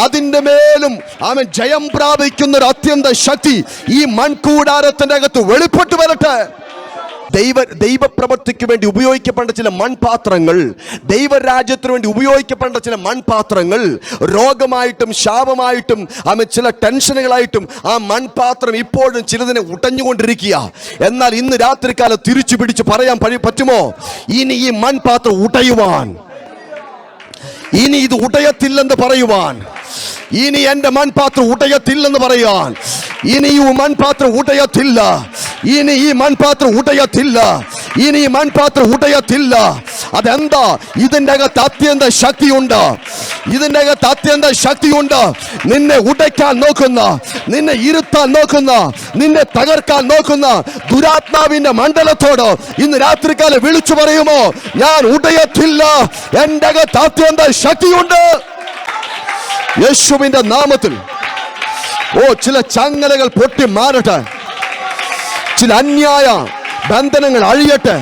അതിൻ്റെ മേലും അവൻ ജയം പ്രാപിക്കുന്ന ഒരു അത്യന്ത ശക്തി ഈ മൺകൂടാരത്തിന്റെ അകത്ത് വെളിപ്പെട്ടു വരട്ടെ. ദൈവപ്രവൃത്തിക്ക് വേണ്ടി ഉപയോഗിക്കപ്പെട്ട ചില മൺപാത്രങ്ങൾ, ദൈവരാജ്യത്തിന് വേണ്ടി ഉപയോഗിക്കപ്പെട്ട ചില മൺപാത്രങ്ങൾ രോഗമായിട്ടും ശാപമായിട്ടും ചില ടെൻഷനുകളായിട്ടും ആ മൺപാത്രം ഇപ്പോഴും ചിലതിനെ ഉടഞ്ഞുകൊണ്ടിരിക്കുക. എന്നാൽ ഇന്ന് രാത്രികാലം തിരിച്ചു പിടിച്ച് പറയാൻ പറ്റുമോ? ഇനി ഈ മൺപാത്രം ഉടയുവാൻ, ഇനി ഇത് ഉടയത്തില്ലെന്ന് പറയുവാൻ, ഇനി എന്റെ മൺപാത്രം ഉടയത്തില്ലെന്ന് പറയാൻ, ഇനി ഈ മൺപാത്രം ഉടയത്തില്ല, ഇനി ഈ മൺപാത്രം ഉടയത്തില്ല, ഇനി ഈ മൺപാത്രം ഉടയത്തില്ല. അതെന്താ? ഇതിൻ്റെ അകത്ത് അത്യന്ത ശക്തിയുണ്ട്. ഇതിൻ്റെ അകത്ത് അത്യന്ത ശക്തിയുണ്ട്. നിന്നെ ഉടയ്ക്കാൻ നോക്കുന്ന, നിന്നെ ഇരുത്താൻ നോക്കുന്ന, നിന്നെ തകർക്കാൻ നോക്കുന്ന ദുരാത്മാവിന്റെ മണ്ഡലത്തോട് ഇന്ന് രാത്രികാലം വിളിച്ചു പറയുമോ, ഞാൻ ഉടയത്തില്ല, എൻ്റെ അകത്ത് അത്യന്ത ശക്തിയുണ്ട് യേശുവിന്റെ നാമത്തിൽ. ചില ചങ്ങലകൾ പൊട്ടി മാറട്ടെ, ചില അന്യായ ബന്ധനങ്ങൾ അഴിയട്ടെ,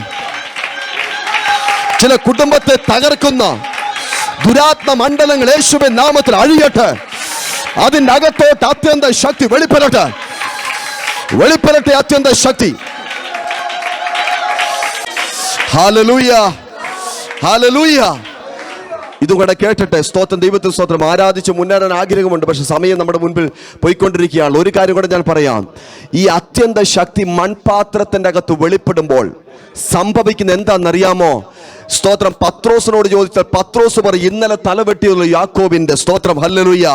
ചില കുടുംബത്തെ തകർക്കുന്ന ദുരാത്മ മണ്ഡലങ്ങൾ യേശുവിന്റെ നാമത്തിൽ അഴിയട്ടെ. അതിന്റെ അകത്തോട്ട് അത്യന്ത ശക്തി വെളിപ്പെടട്ടെ, വെളിപ്പെടട്ടെ അത്യന്ത ശക്തി. Hallelujah, hallelujah. ഇതും കൂടെ കേട്ടിട്ട് സ്തോത്രം, ദൈവത്തിന് സ്തോത്രം. ആരാധിച്ച് മുന്നേറാൻ ആഗ്രഹമുണ്ട്, പക്ഷെ സമയം നമ്മുടെ മുൻപിൽ പോയിക്കൊണ്ടിരിക്കുകയാണ്. ഒരു കാര്യം കൂടെ ഞാൻ പറയാം. ഈ അത്യന്ത ശക്തി മൺപാത്രത്തിന്റെ അകത്ത് വെളിപ്പെടുമ്പോൾ സംഭവിക്കുന്ന എന്താണെന്നറിയാമോ? സ്തോത്രം, പത്രോസിനോട് ചോദിച്ചാൽ പത്രോസ് പറയും, ഇന്നലെ തലവെട്ടിയുള്ള യാക്കോബിന്റെ. സ്തോത്രം, ഹല്ലേലൂയ.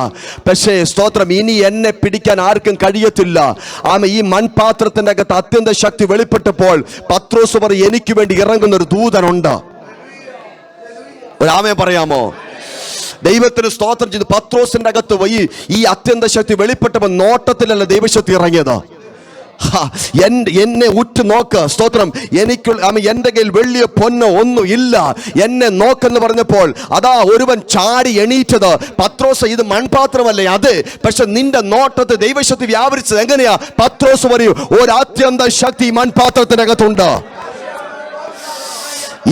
പക്ഷേ സ്തോത്രം, ഇനി എന്നെ പിടിക്കാൻ ആർക്കും കഴിയത്തില്ല. ഈ മൺപാത്രത്തിന്റെ അകത്ത് അത്യന്ത ശക്തി വെളിപ്പെട്ടപ്പോൾ പത്രോസ് പറയും, എനിക്ക് വേണ്ടി ഇറങ്ങുന്ന ഒരു ദൂതനുണ്ട്. ഒരാമേ പറയാമോ? ദൈവത്തിന് സ്തോത്രം ചെയ്ത് പത്രോസിന്റെ അകത്ത് ഈ അത്യന്ത ശക്തി വെളിപ്പെട്ടപ്പോൾ നോട്ടത്തിലല്ല ദൈവശക്തി ഇറങ്ങിയത്. എന്നെ ഉറ്റു നോക്ക്. സ്തോത്രം, എന്റെ കയ്യിൽ വെള്ളിയ പൊന്നോ ഒന്നും ഇല്ല, എന്നെ നോക്കെന്ന് പറഞ്ഞപ്പോൾ അതാ ഒരുവൻ ചാടി എണീറ്റത്. പത്രോസ്, ഇത് മൺപാത്രമല്ലേ? അത്. പക്ഷെ നിന്റെ നോട്ടത്തെ ദൈവശക്തി വ്യാപരിച്ചത് എങ്ങനെയാ? പത്രോസ് പറയൂ, ഒരു അത്യന്ത ശക്തി മൺപാത്രത്തിനകത്തുണ്ട്.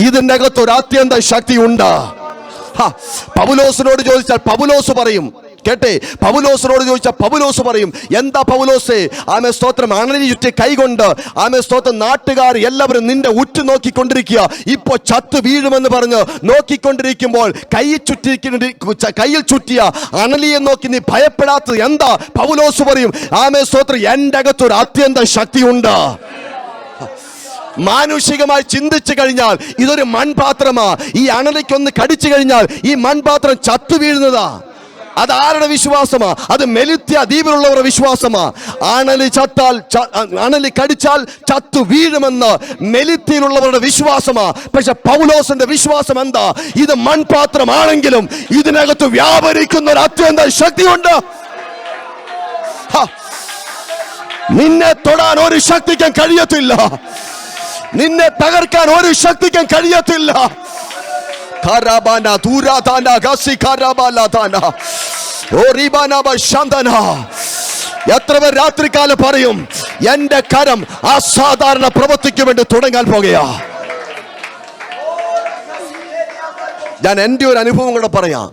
ഇതിന്റെ അകത്ത് ഒരു അത്യന്ത ശക്തി ഉണ്ട്. പൗലോസിനോട് ചോദിച്ചാൽ പൗലോസ് പറയും, കേട്ടെ, പൗലോസിനോട് ചോദിച്ചാൽ പൗലോസ് പറയും, എന്താ പൗലോസേ? ആമേ സ്തോത്രം, അണലി ചുറ്റി കൈകൊണ്ട് ആമേ സ്തോത്രം നാട്ടുകാർ എല്ലാവരും നിന്റെ ഉറ്റു നോക്കിക്കൊണ്ടിരിക്കുക. ഇപ്പോ ചത്തു വീഴുമെന്ന് പറഞ്ഞ് നോക്കിക്കൊണ്ടിരിക്കുമ്പോൾ കയ്യിൽ ചുറ്റിയ അണലിയെ നോക്കി നീ ഭയപ്പെടാത്തത് എന്താ? പൗലോസ് പറയും, ആമേ സ്തോത്രം, എൻ്റെ അകത്തൊരു അത്യന്ത ശക്തിയുണ്ട്. മാനുഷികമായി ചിന്തിച്ചു കഴിഞ്ഞാൽ ഇതൊരു മൺപാത്രമാ. ഈ അണലിക്കൊന്ന് കടിച്ചു കഴിഞ്ഞാൽ ഈ മൺപാത്രം ചത്തു വീഴുന്നതാ. അത് ആരുടെ വിശ്വാസമാ? അത് മെലിത്യ ദ്വീപിലുള്ളവരുടെ വിശ്വാസമാ. അണലി കടിച്ചാൽ ചത്തു വീഴുമെന്ന് മെലിത്യയിലുള്ളവരുടെ വിശ്വാസമാ. പക്ഷെ പൗലോസിന്റെ വിശ്വാസം എന്താ? ഇത് മൺപാത്രമാണെങ്കിലും ഇതിനകത്ത് വ്യാപരിക്കുന്ന ഒരു അത്യന്ത ശക്തിയുണ്ട്. നിന്നെ തൊടാൻ ഒരു ശക്തിക്കും കഴിയത്തില്ല, നിന്നെ തകർക്കാൻ ഒരു ശക്തിക്കും കഴിയത്തില്ല. എത്ര പേർ രാത്രികാലം പറയും, എന്റെ കരം അസാധാരണ പ്രവൃത്തിക്ക് വേണ്ടി തുടങ്ങാൻ പോകുകയാ. ഞാൻ എൻ്റെ ഒരു അനുഭവം കൂടെ പറയാം.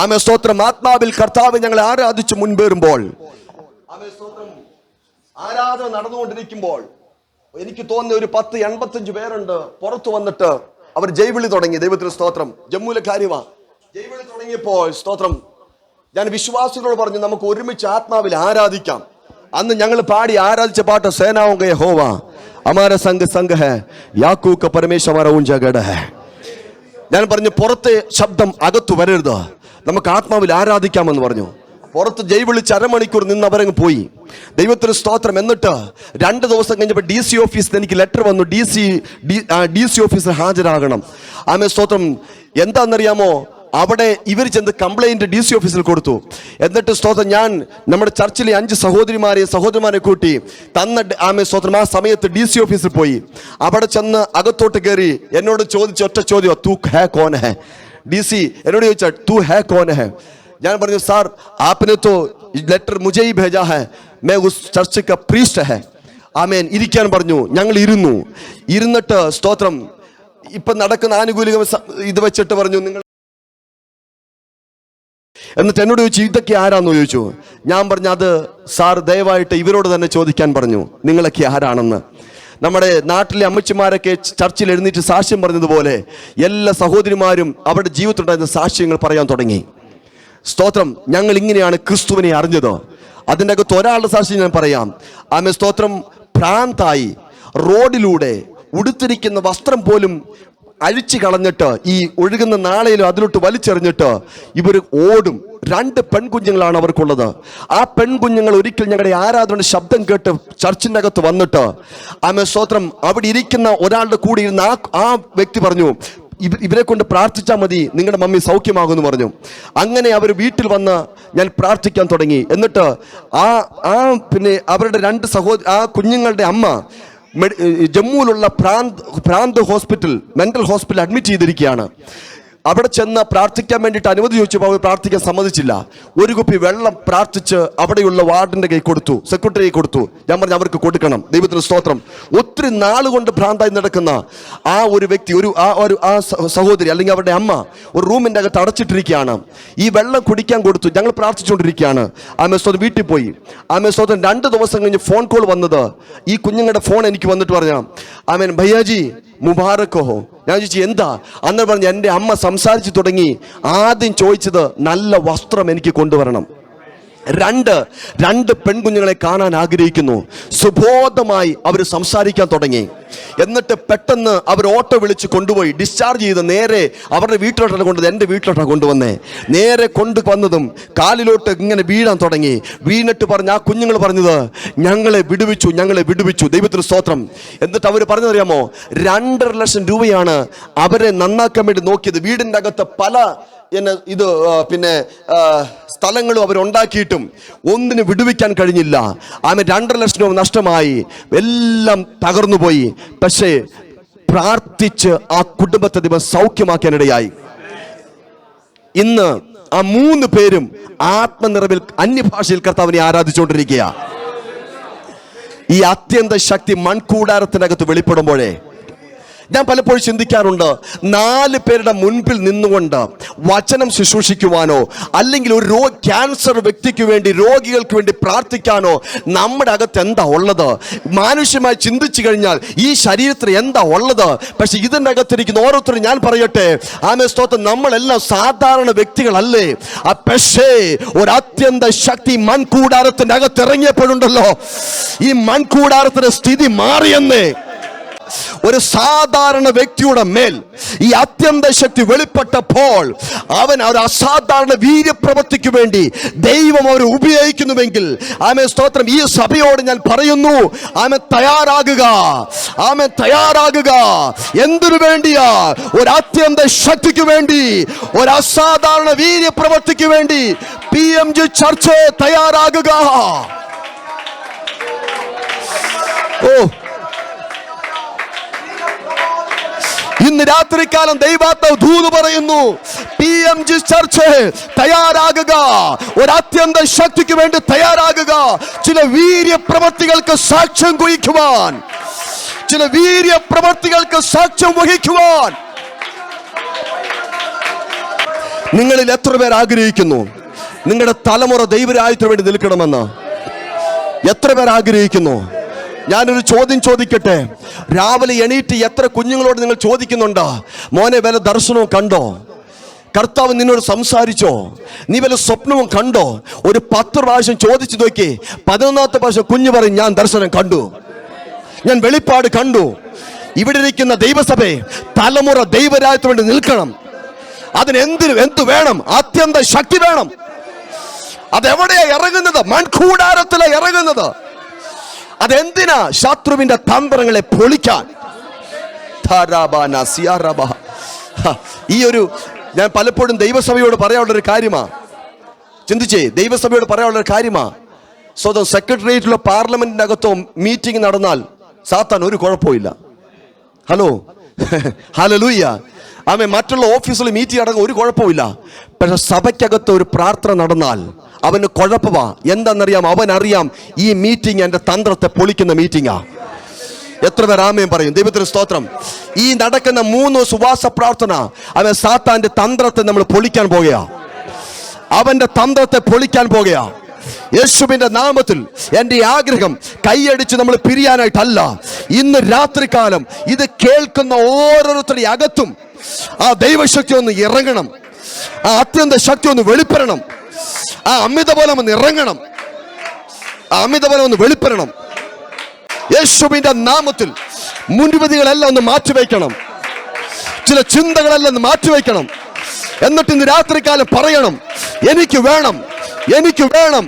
ആമേ സ്തോത്രം, ആത്മാവിൽ കർത്താവ് ഞങ്ങളെ ആരാധിച്ച് മുൻപേറുമ്പോൾ, ആമേ സ്തോത്രം, ആരാധന നടന്നുകൊണ്ടിരിക്കുമ്പോൾ എനിക്ക് തോന്നുന്ന ഒരു 10-85 പേരുണ്ട് പുറത്തു വന്നിട്ട് അവർ ജൈവിളി തുടങ്ങി. ദൈവത്തിന് സ്തോത്രം. ജമ്മുവിലെ കാര്യമാ. ജൈവിളി തുടങ്ങിയപ്പോൾ സ്തോത്രം, ഞാൻ വിശ്വാസികളോട് പറഞ്ഞു, നമുക്ക് ഒരുമിച്ച് ആത്മാവിൽ ആരാധിക്കാം. അന്ന് ഞങ്ങൾ പാടി ആരാധിച്ച പാട്ട് സേനാവുക യഹോവ അമാര സംഘ സംഘ ഹേ യാക്കൂക്ക പരമേശ്വര ഊഞ്ചകട ഹേ. ഞാൻ പറഞ്ഞു, പുറത്തെ ശബ്ദം അകത്തു വരരുത്, നമുക്ക് ആത്മാവിൽ ആരാധിക്കാമെന്ന് പറഞ്ഞു. പുറത്ത് ജൈവിളിച്ച് അരമണിക്കൂർ നിന്ന് അവരങ്ങ് പോയി. ദൈവത്തിന് സ്തോത്രം. എന്നിട്ട് 2 ദിവസം കഴിഞ്ഞപ്പോൾ DC ഓഫീസിൽ എനിക്ക് ലെറ്റർ വന്നു, DC ഓഫീസിൽ ഹാജരാകണം. ആമേ സ്തോത്രം. എന്താണെന്നറിയാമോ? അവിടെ ഇവർ ചെന്ന് കംപ്ലൈന്റ് DC ഓഫീസിൽ കൊടുത്തു. എന്നിട്ട് സ്തോത്രം, ഞാൻ നമ്മുടെ ചർച്ചിലെ 5 സഹോദരിമാരെ കൂട്ടി ആമേ സ്തോത്രം ആ സമയത്ത് DC ഓഫീസിൽ പോയി. അവിടെ ചെന്ന് അകത്തോട്ട് കയറി എന്നോട് ചോദിച്ച ഒറ്റ ചോദ്യം, തൂ ഹേ കോൻ ഹേ? DC എന്നോട് ചോദിച്ചാൽ, തൂ ഹേ കോൻ ഹേ? ഞാൻ പറഞ്ഞു, സാർ आपने तो ലെറ്റർ മുझे ही भेजा है, मैं उस चर्च का प्रीस्ट है. ആമേൻ. ഇരിക്കാൻ പറഞ്ഞു. ഞങ്ങൾ ഇരുന്നിട്ട് സ്തോത്രം, ഇപ്പം നടക്കുന്ന ആനുകൂലിക ഇത് വെച്ചിട്ട് പറഞ്ഞു, നിങ്ങൾ. എന്നിട്ട് എന്നോട് ചോദിച്ചു, ഇതൊക്കെ ആരാന്ന് ചോദിച്ചു. ഞാൻ പറഞ്ഞു, അത് സാർ ദയവായിട്ട് ഇവരോട് തന്നെ ചോദിക്കാൻ പറഞ്ഞു, നിങ്ങളൊക്കെ ആരാണെന്ന്. നമ്മുടെ നാട്ടിലെ അമ്മച്ചിമാരൊക്കെ ചർച്ചിൽ എഴുന്നേറ്റ് സാക്ഷ്യം പറഞ്ഞതുപോലെ എല്ലാ സഹോദരിമാരും അവരുടെ ജീവിതത്തിലുണ്ടായിരുന്ന സാക്ഷ്യങ്ങൾ പറയാൻ തുടങ്ങി. സ്തോത്രം. ഞങ്ങൾ ഇങ്ങനെയാണ് ക്രിസ്തുവിനെ അറിഞ്ഞത്. അതിൻ്റെ അകത്ത് ഒരാളുടെ സാക്ഷ്യം ഞാൻ പറയാം. ആമേ സ്തോത്രം. ഭ്രാന്തായി റോഡിലൂടെ ഉടുത്തിരിക്കുന്ന വസ്ത്രം പോലും അഴിച്ചു കളഞ്ഞിട്ട് ഈ ഒഴുകുന്ന നാളയിലും അതിലോട്ട് വലിച്ചെറിഞ്ഞിട്ട് ഇവർ ഓടും. 2 പെൺകുഞ്ഞുങ്ങളാണ് അവർക്കുള്ളത്. ആ പെൺകുഞ്ഞുങ്ങൾ ഒരിക്കൽ ഞങ്ങളുടെ ആരാധന ശബ്ദം കേട്ട് ചർച്ചിൻ്റെ അകത്ത് വന്നിട്ട് ആമേൻ സ്തോത്രം, അവിടെ ഇരിക്കുന്ന ഒരാളുടെ കൂടെ ഇരുന്ന് ആ വ്യക്തി പറഞ്ഞു, ഇവരെ കൊണ്ട് പ്രാർത്ഥിച്ചാൽ മതി, നിങ്ങളുടെ മമ്മി സൗഖ്യമാകുമെന്ന് പറഞ്ഞു. അങ്ങനെ അവർ വീട്ടിൽ വന്ന് ഞാൻ പ്രാർത്ഥിക്കാൻ തുടങ്ങി. എന്നിട്ട് പിന്നെ അവരുടെ 2 ആ കുഞ്ഞുങ്ങളുടെ അമ്മ ജമ്മുവിലുള്ള പ്രാന്ത് ഹോസ്പിറ്റൽ, മെന്റൽ ഹോസ്പിറ്റൽ അഡ്മിറ്റ് ചെയ്തിരിക്കുകയാണ്. അവിടെ ചെന്ന് പ്രാർത്ഥിക്കാൻ വേണ്ടിയിട്ട് അനുമതി ചോദിച്ചപ്പോൾ അവർ പ്രാർത്ഥിക്കാൻ സമ്മതിച്ചില്ല. ഒരു കുപ്പി വെള്ളം പ്രാർത്ഥിച്ച് അവിടെയുള്ള വാർഡിന്റെ കൈ കൊടുത്തു, സെക്രട്ടറി കൊടുത്തു. ഞാൻ പറഞ്ഞു അവർക്ക് കൊടുക്കണം. ദൈവത്തിന് സ്തോത്രം. ഒത്തിരി നാളുകൊണ്ട് ഭ്രാന്തായി നടക്കുന്ന ആ ഒരു വ്യക്തി, ആ സഹോദരി അല്ലെങ്കിൽ അവരുടെ അമ്മ ഒരു റൂമിന്റെ അകത്ത് അടച്ചിട്ടിരിക്കുകയാണ്. ഈ വെള്ളം കുടിക്കാൻ കൊടുത്തു. ഞങ്ങൾ പ്രാർത്ഥിച്ചുകൊണ്ടിരിക്കുകയാണ്. ആമേ സ്തോത്രം വീട്ടിൽ പോയി. ആമേ സ്തോത്രം 2 ദിവസം കഴിഞ്ഞ് ഫോൺ കോൾ വന്നത്, ഈ കുഞ്ഞുങ്ങളുടെ ഫോൺ എനിക്ക് വന്നിട്ട് പറഞ്ഞ, ആമേൻ ഭയ്യാജി മുബാറക്കോ. ഞാൻ ചോദിച്ചു എന്താ? അന്ന് പറഞ്ഞു എൻ്റെ അമ്മ സംസാരിച്ചു തുടങ്ങി. ആദ്യം ചോദിച്ചത് നല്ല വസ്ത്രം എനിക്ക് കൊണ്ടുവരണം. 2 പെൺകുഞ്ഞുങ്ങളെ കാണാൻ ആഗ്രഹിക്കുന്നു. സുബോധമായി അവർ സംസാരിക്കാൻ തുടങ്ങി. എന്നിട്ട് പെട്ടെന്ന് അവർ ഓട്ടോ വിളിച്ച് കൊണ്ടുപോയി ഡിസ്ചാർജ് ചെയ്ത് നേരെ അവരുടെ വീട്ടിലോട്ടാണ് കൊണ്ടുവന്നത്. എൻ്റെ വീട്ടിലോട്ടാണ് കൊണ്ടുവന്നേ. നേരെ കൊണ്ടുവന്നതും കാലിലോട്ട് ഇങ്ങനെ വീഴാൻ തുടങ്ങി. വീണിട്ട് പറഞ്ഞ് ആ കുഞ്ഞുങ്ങൾ പറഞ്ഞത്, ഞങ്ങളെ വിടുവിച്ചു. ദൈവത്തിന് സ്തോത്രം. എന്നിട്ട് അവർ പറഞ്ഞതറിയാമോ, 2.5 ലക്ഷം രൂപയാണ് അവരെ നന്നാക്കാൻ വേണ്ടി നോക്കിയത്. വീടിൻ്റെ അകത്ത് പല സ്ഥലങ്ങളും അവരുണ്ടാക്കിയിട്ടും ഒന്നിന് വിടുവിക്കാൻ കഴിഞ്ഞില്ല. ആമേ 2.5 ലക്ഷം രൂപ നഷ്ടമായി, എല്ലാം തകർന്നുപോയി. പക്ഷേ പ്രാർത്ഥിച്ച് ആ കുടുംബത്തെ ദൈവം സൗഖ്യമാക്കാനിടയായി. ഇന്ന് ആ 3 പേരും ആത്മനിറവിൽ അന്യഭാഷയിൽ കർത്താവിനെ ആരാധിച്ചുകൊണ്ടിരിക്കുക. ഈ അത്യന്ത ശക്തി മൺകൂടാരത്തിനകത്ത് വെളിപ്പെടുമ്പോഴേ ഞാൻ പലപ്പോഴും ചിന്തിക്കാറുണ്ട്, 4 പേരുടെ മുൻപിൽ നിന്നുകൊണ്ട് വചനം ശുശ്രൂഷിക്കുവാനോ അല്ലെങ്കിൽ ഒരു ക്യാൻസർ വ്യക്തിക്ക് വേണ്ടി, രോഗികൾക്ക് വേണ്ടി പ്രാർത്ഥിക്കാനോ നമ്മുടെ അകത്ത് എന്താ ഉള്ളത്? മാനുഷ്യമായി ചിന്തിച്ചു കഴിഞ്ഞാൽ ഈ ശരീരത്തിൽ എന്താ ഉള്ളത്? പക്ഷെ ഇതിൻ്റെ അകത്തിരിക്കുന്ന ഓരോരുത്തരും ഞാൻ പറയട്ടെ, ആമേ സ്തോത്രം, നമ്മളെല്ലാം സാധാരണ വ്യക്തികളല്ലേ. പക്ഷേ ഒരു അത്യന്ത ശക്തി മൺകൂടാരത്തിൻ്റെ അകത്ത് ഇറങ്ങിയപ്പോഴുണ്ടല്ലോ, ഈ മൺകൂടാരത്തിന്റെ സ്ഥിതി മാറിയെന്നേ. ഒരു സാധാരണ വ്യക്തിയുടെ മേൽ ഈ അത്യന്ത ശക്തി വെളിപ്പെട്ടപ്പോൾ അവൻ ഒരു അസാധാരണ വീര്യപ്രവൃത്തിക്ക് വേണ്ടി ദൈവം അവരെ ഉപയോഗിക്കുന്നുവെങ്കിൽ, ആമേ സ്തോത്രം, ഈ സഭയോട് ഞാൻ പറയുന്നു, ആമേ തയ്യാറാകുക. എന്തിനു വേണ്ടിയാ? ഒരു അത്യന്ത ശക്തിക്ക് വേണ്ടി, ഒരു അസാധാരണ വീര്യപ്രവൃത്തിക്ക് വേണ്ടി PMG ചർച്ച് തയ്യാറാകുക. ഇന്ന് രാത്രികാലം ദൈവാത്മാവ് ദൂത് പറയുന്നു, PMG ചർച്ച് തയ്യാറാകുക. ഒരു അത്യന്ത ശക്തിക്ക് വേണ്ടി തയ്യാറാകുക. ചില വീര്യപ്രവൃത്തികൾക്ക് സാക്ഷ്യം കുറിക്കുവാൻ, ചില വീര്യപ്രവൃത്തികൾക്ക് സാക്ഷ്യം വഹിക്കുവാൻ നിങ്ങളിൽ എത്ര പേർ ആഗ്രഹിക്കുന്നു നിങ്ങളുടെ തലമുറ ദൈവരാജ്യത്തിന് വേണ്ടി നിൽക്കണമെന്ന്? എത്ര പേർ ആഗ്രഹിക്കുന്നു? ഞാനൊരു ചോദ്യം ചോദിക്കട്ടെ. രാവിലെ എണീറ്റ് എത്ര കുഞ്ഞുങ്ങളോട് നിങ്ങൾ ചോദിക്കുന്നുണ്ട്, മോനെ വല്ല ദർശനവും കണ്ടോ? കർത്താവ് നിന്നോട് സംസാരിച്ചോ? നീ വല്ല സ്വപ്നവും കണ്ടോ? ഒരു 10 പ്രാവശ്യം ചോദിച്ചു നോക്കി. 11ാമത്തെ പ്രാവശ്യം കുഞ്ഞു പറയും, ഞാൻ ദർശനം കണ്ടു, ഞാൻ വെളിപ്പാട് കണ്ടു. ഇവിടെ ഇരിക്കുന്ന ദൈവസഭയെ തലമുറ ദൈവരാജ്യത്തിന് വേണ്ടി നിൽക്കണം. അതിന് എന്ത് വേണം? അത്യന്ത ശക്തി വേണം. അതെവിടെയാ ഇറങ്ങുന്നത്? മൺകൂടാരത്തിലാ ഇറങ്ങുന്നത്. അതെന്തിനാ? ശത്രുവിന്റെ തന്ത്രങ്ങളെ പൊളിക്കാൻ. ഈ ഞാൻ പലപ്പോഴും ദൈവസഭയോട് പറയാനുള്ളൊരു കാര്യമാ. ചിന്തിച്ചേ, ദൈവസഭയോട് പറയാനുള്ളൊരു കാര്യമാ. സ്വന്തം സെക്രട്ടേറിയറ്റിലോ പാർലമെന്റിന്റെ അകത്തോ മീറ്റിംഗ് നടന്നാൽ സാത്താൻ ഒരു കുഴപ്പമില്ല. ഹല്ലേലൂയ. ആമേ, മറ്റുള്ള ഓഫീസിൽ മീറ്റിംഗ് നടക്കാൻ ഒരു കുഴപ്പമില്ല. പക്ഷെ സഭയ്ക്കകത്ത് ഒരു പ്രാർത്ഥന നടന്നാൽ അവന് കുഴപ്പമാ. എന്താണെന്നറിയാം? അവനറിയാം ഈ മീറ്റിംഗ് എൻ്റെ തന്ത്രത്തെ പൊളിക്കുന്ന മീറ്റിംഗാ. എത്ര പേർ ആമേൻ പറയും? ദൈവത്തിന് സ്തോത്രം. ഈ നടക്കുന്ന 3 സുവാസ പ്രാർത്ഥന അവൻ സാത്താന്റെ തന്ത്രത്തെ നമ്മൾ പൊളിക്കാൻ പോകുക. അവന്റെ തന്ത്രത്തെ പൊളിക്കാൻ പോകുക. യേശുവിന്റെ നാമത്തിൽ എൻ്റെ ആഗ്രഹം കൈയടിച്ച് നമ്മൾ പിരിയാനായിട്ടല്ല. ഇന്ന് രാത്രികാലം ഇത് കേൾക്കുന്ന ഓരോരുത്തരുടെ അകത്തും ആ ദൈവശക്തി ഒന്ന് ഇറങ്ങണം. ആ അത്യന്ത ശക്തി ഒന്ന് വെളിപ്പെടണം. ആ അമിതബലം ഒന്ന് ഇറങ്ങണം. ആ അമിതബലം ഒന്ന് വെളിപ്പെടണം. യേശുവിന്റെ നാമത്തിൽ മുൻവിധികളെല്ലാം ഒന്ന് മാറ്റിവെക്കണം. ചില ചിന്തകളെല്ലാം മാറ്റിവെക്കണം. എന്നിട്ട് ഇന്ന് രാത്രികാലം പറയണം, എനിക്ക് വേണം, എനിക്ക് വേണം,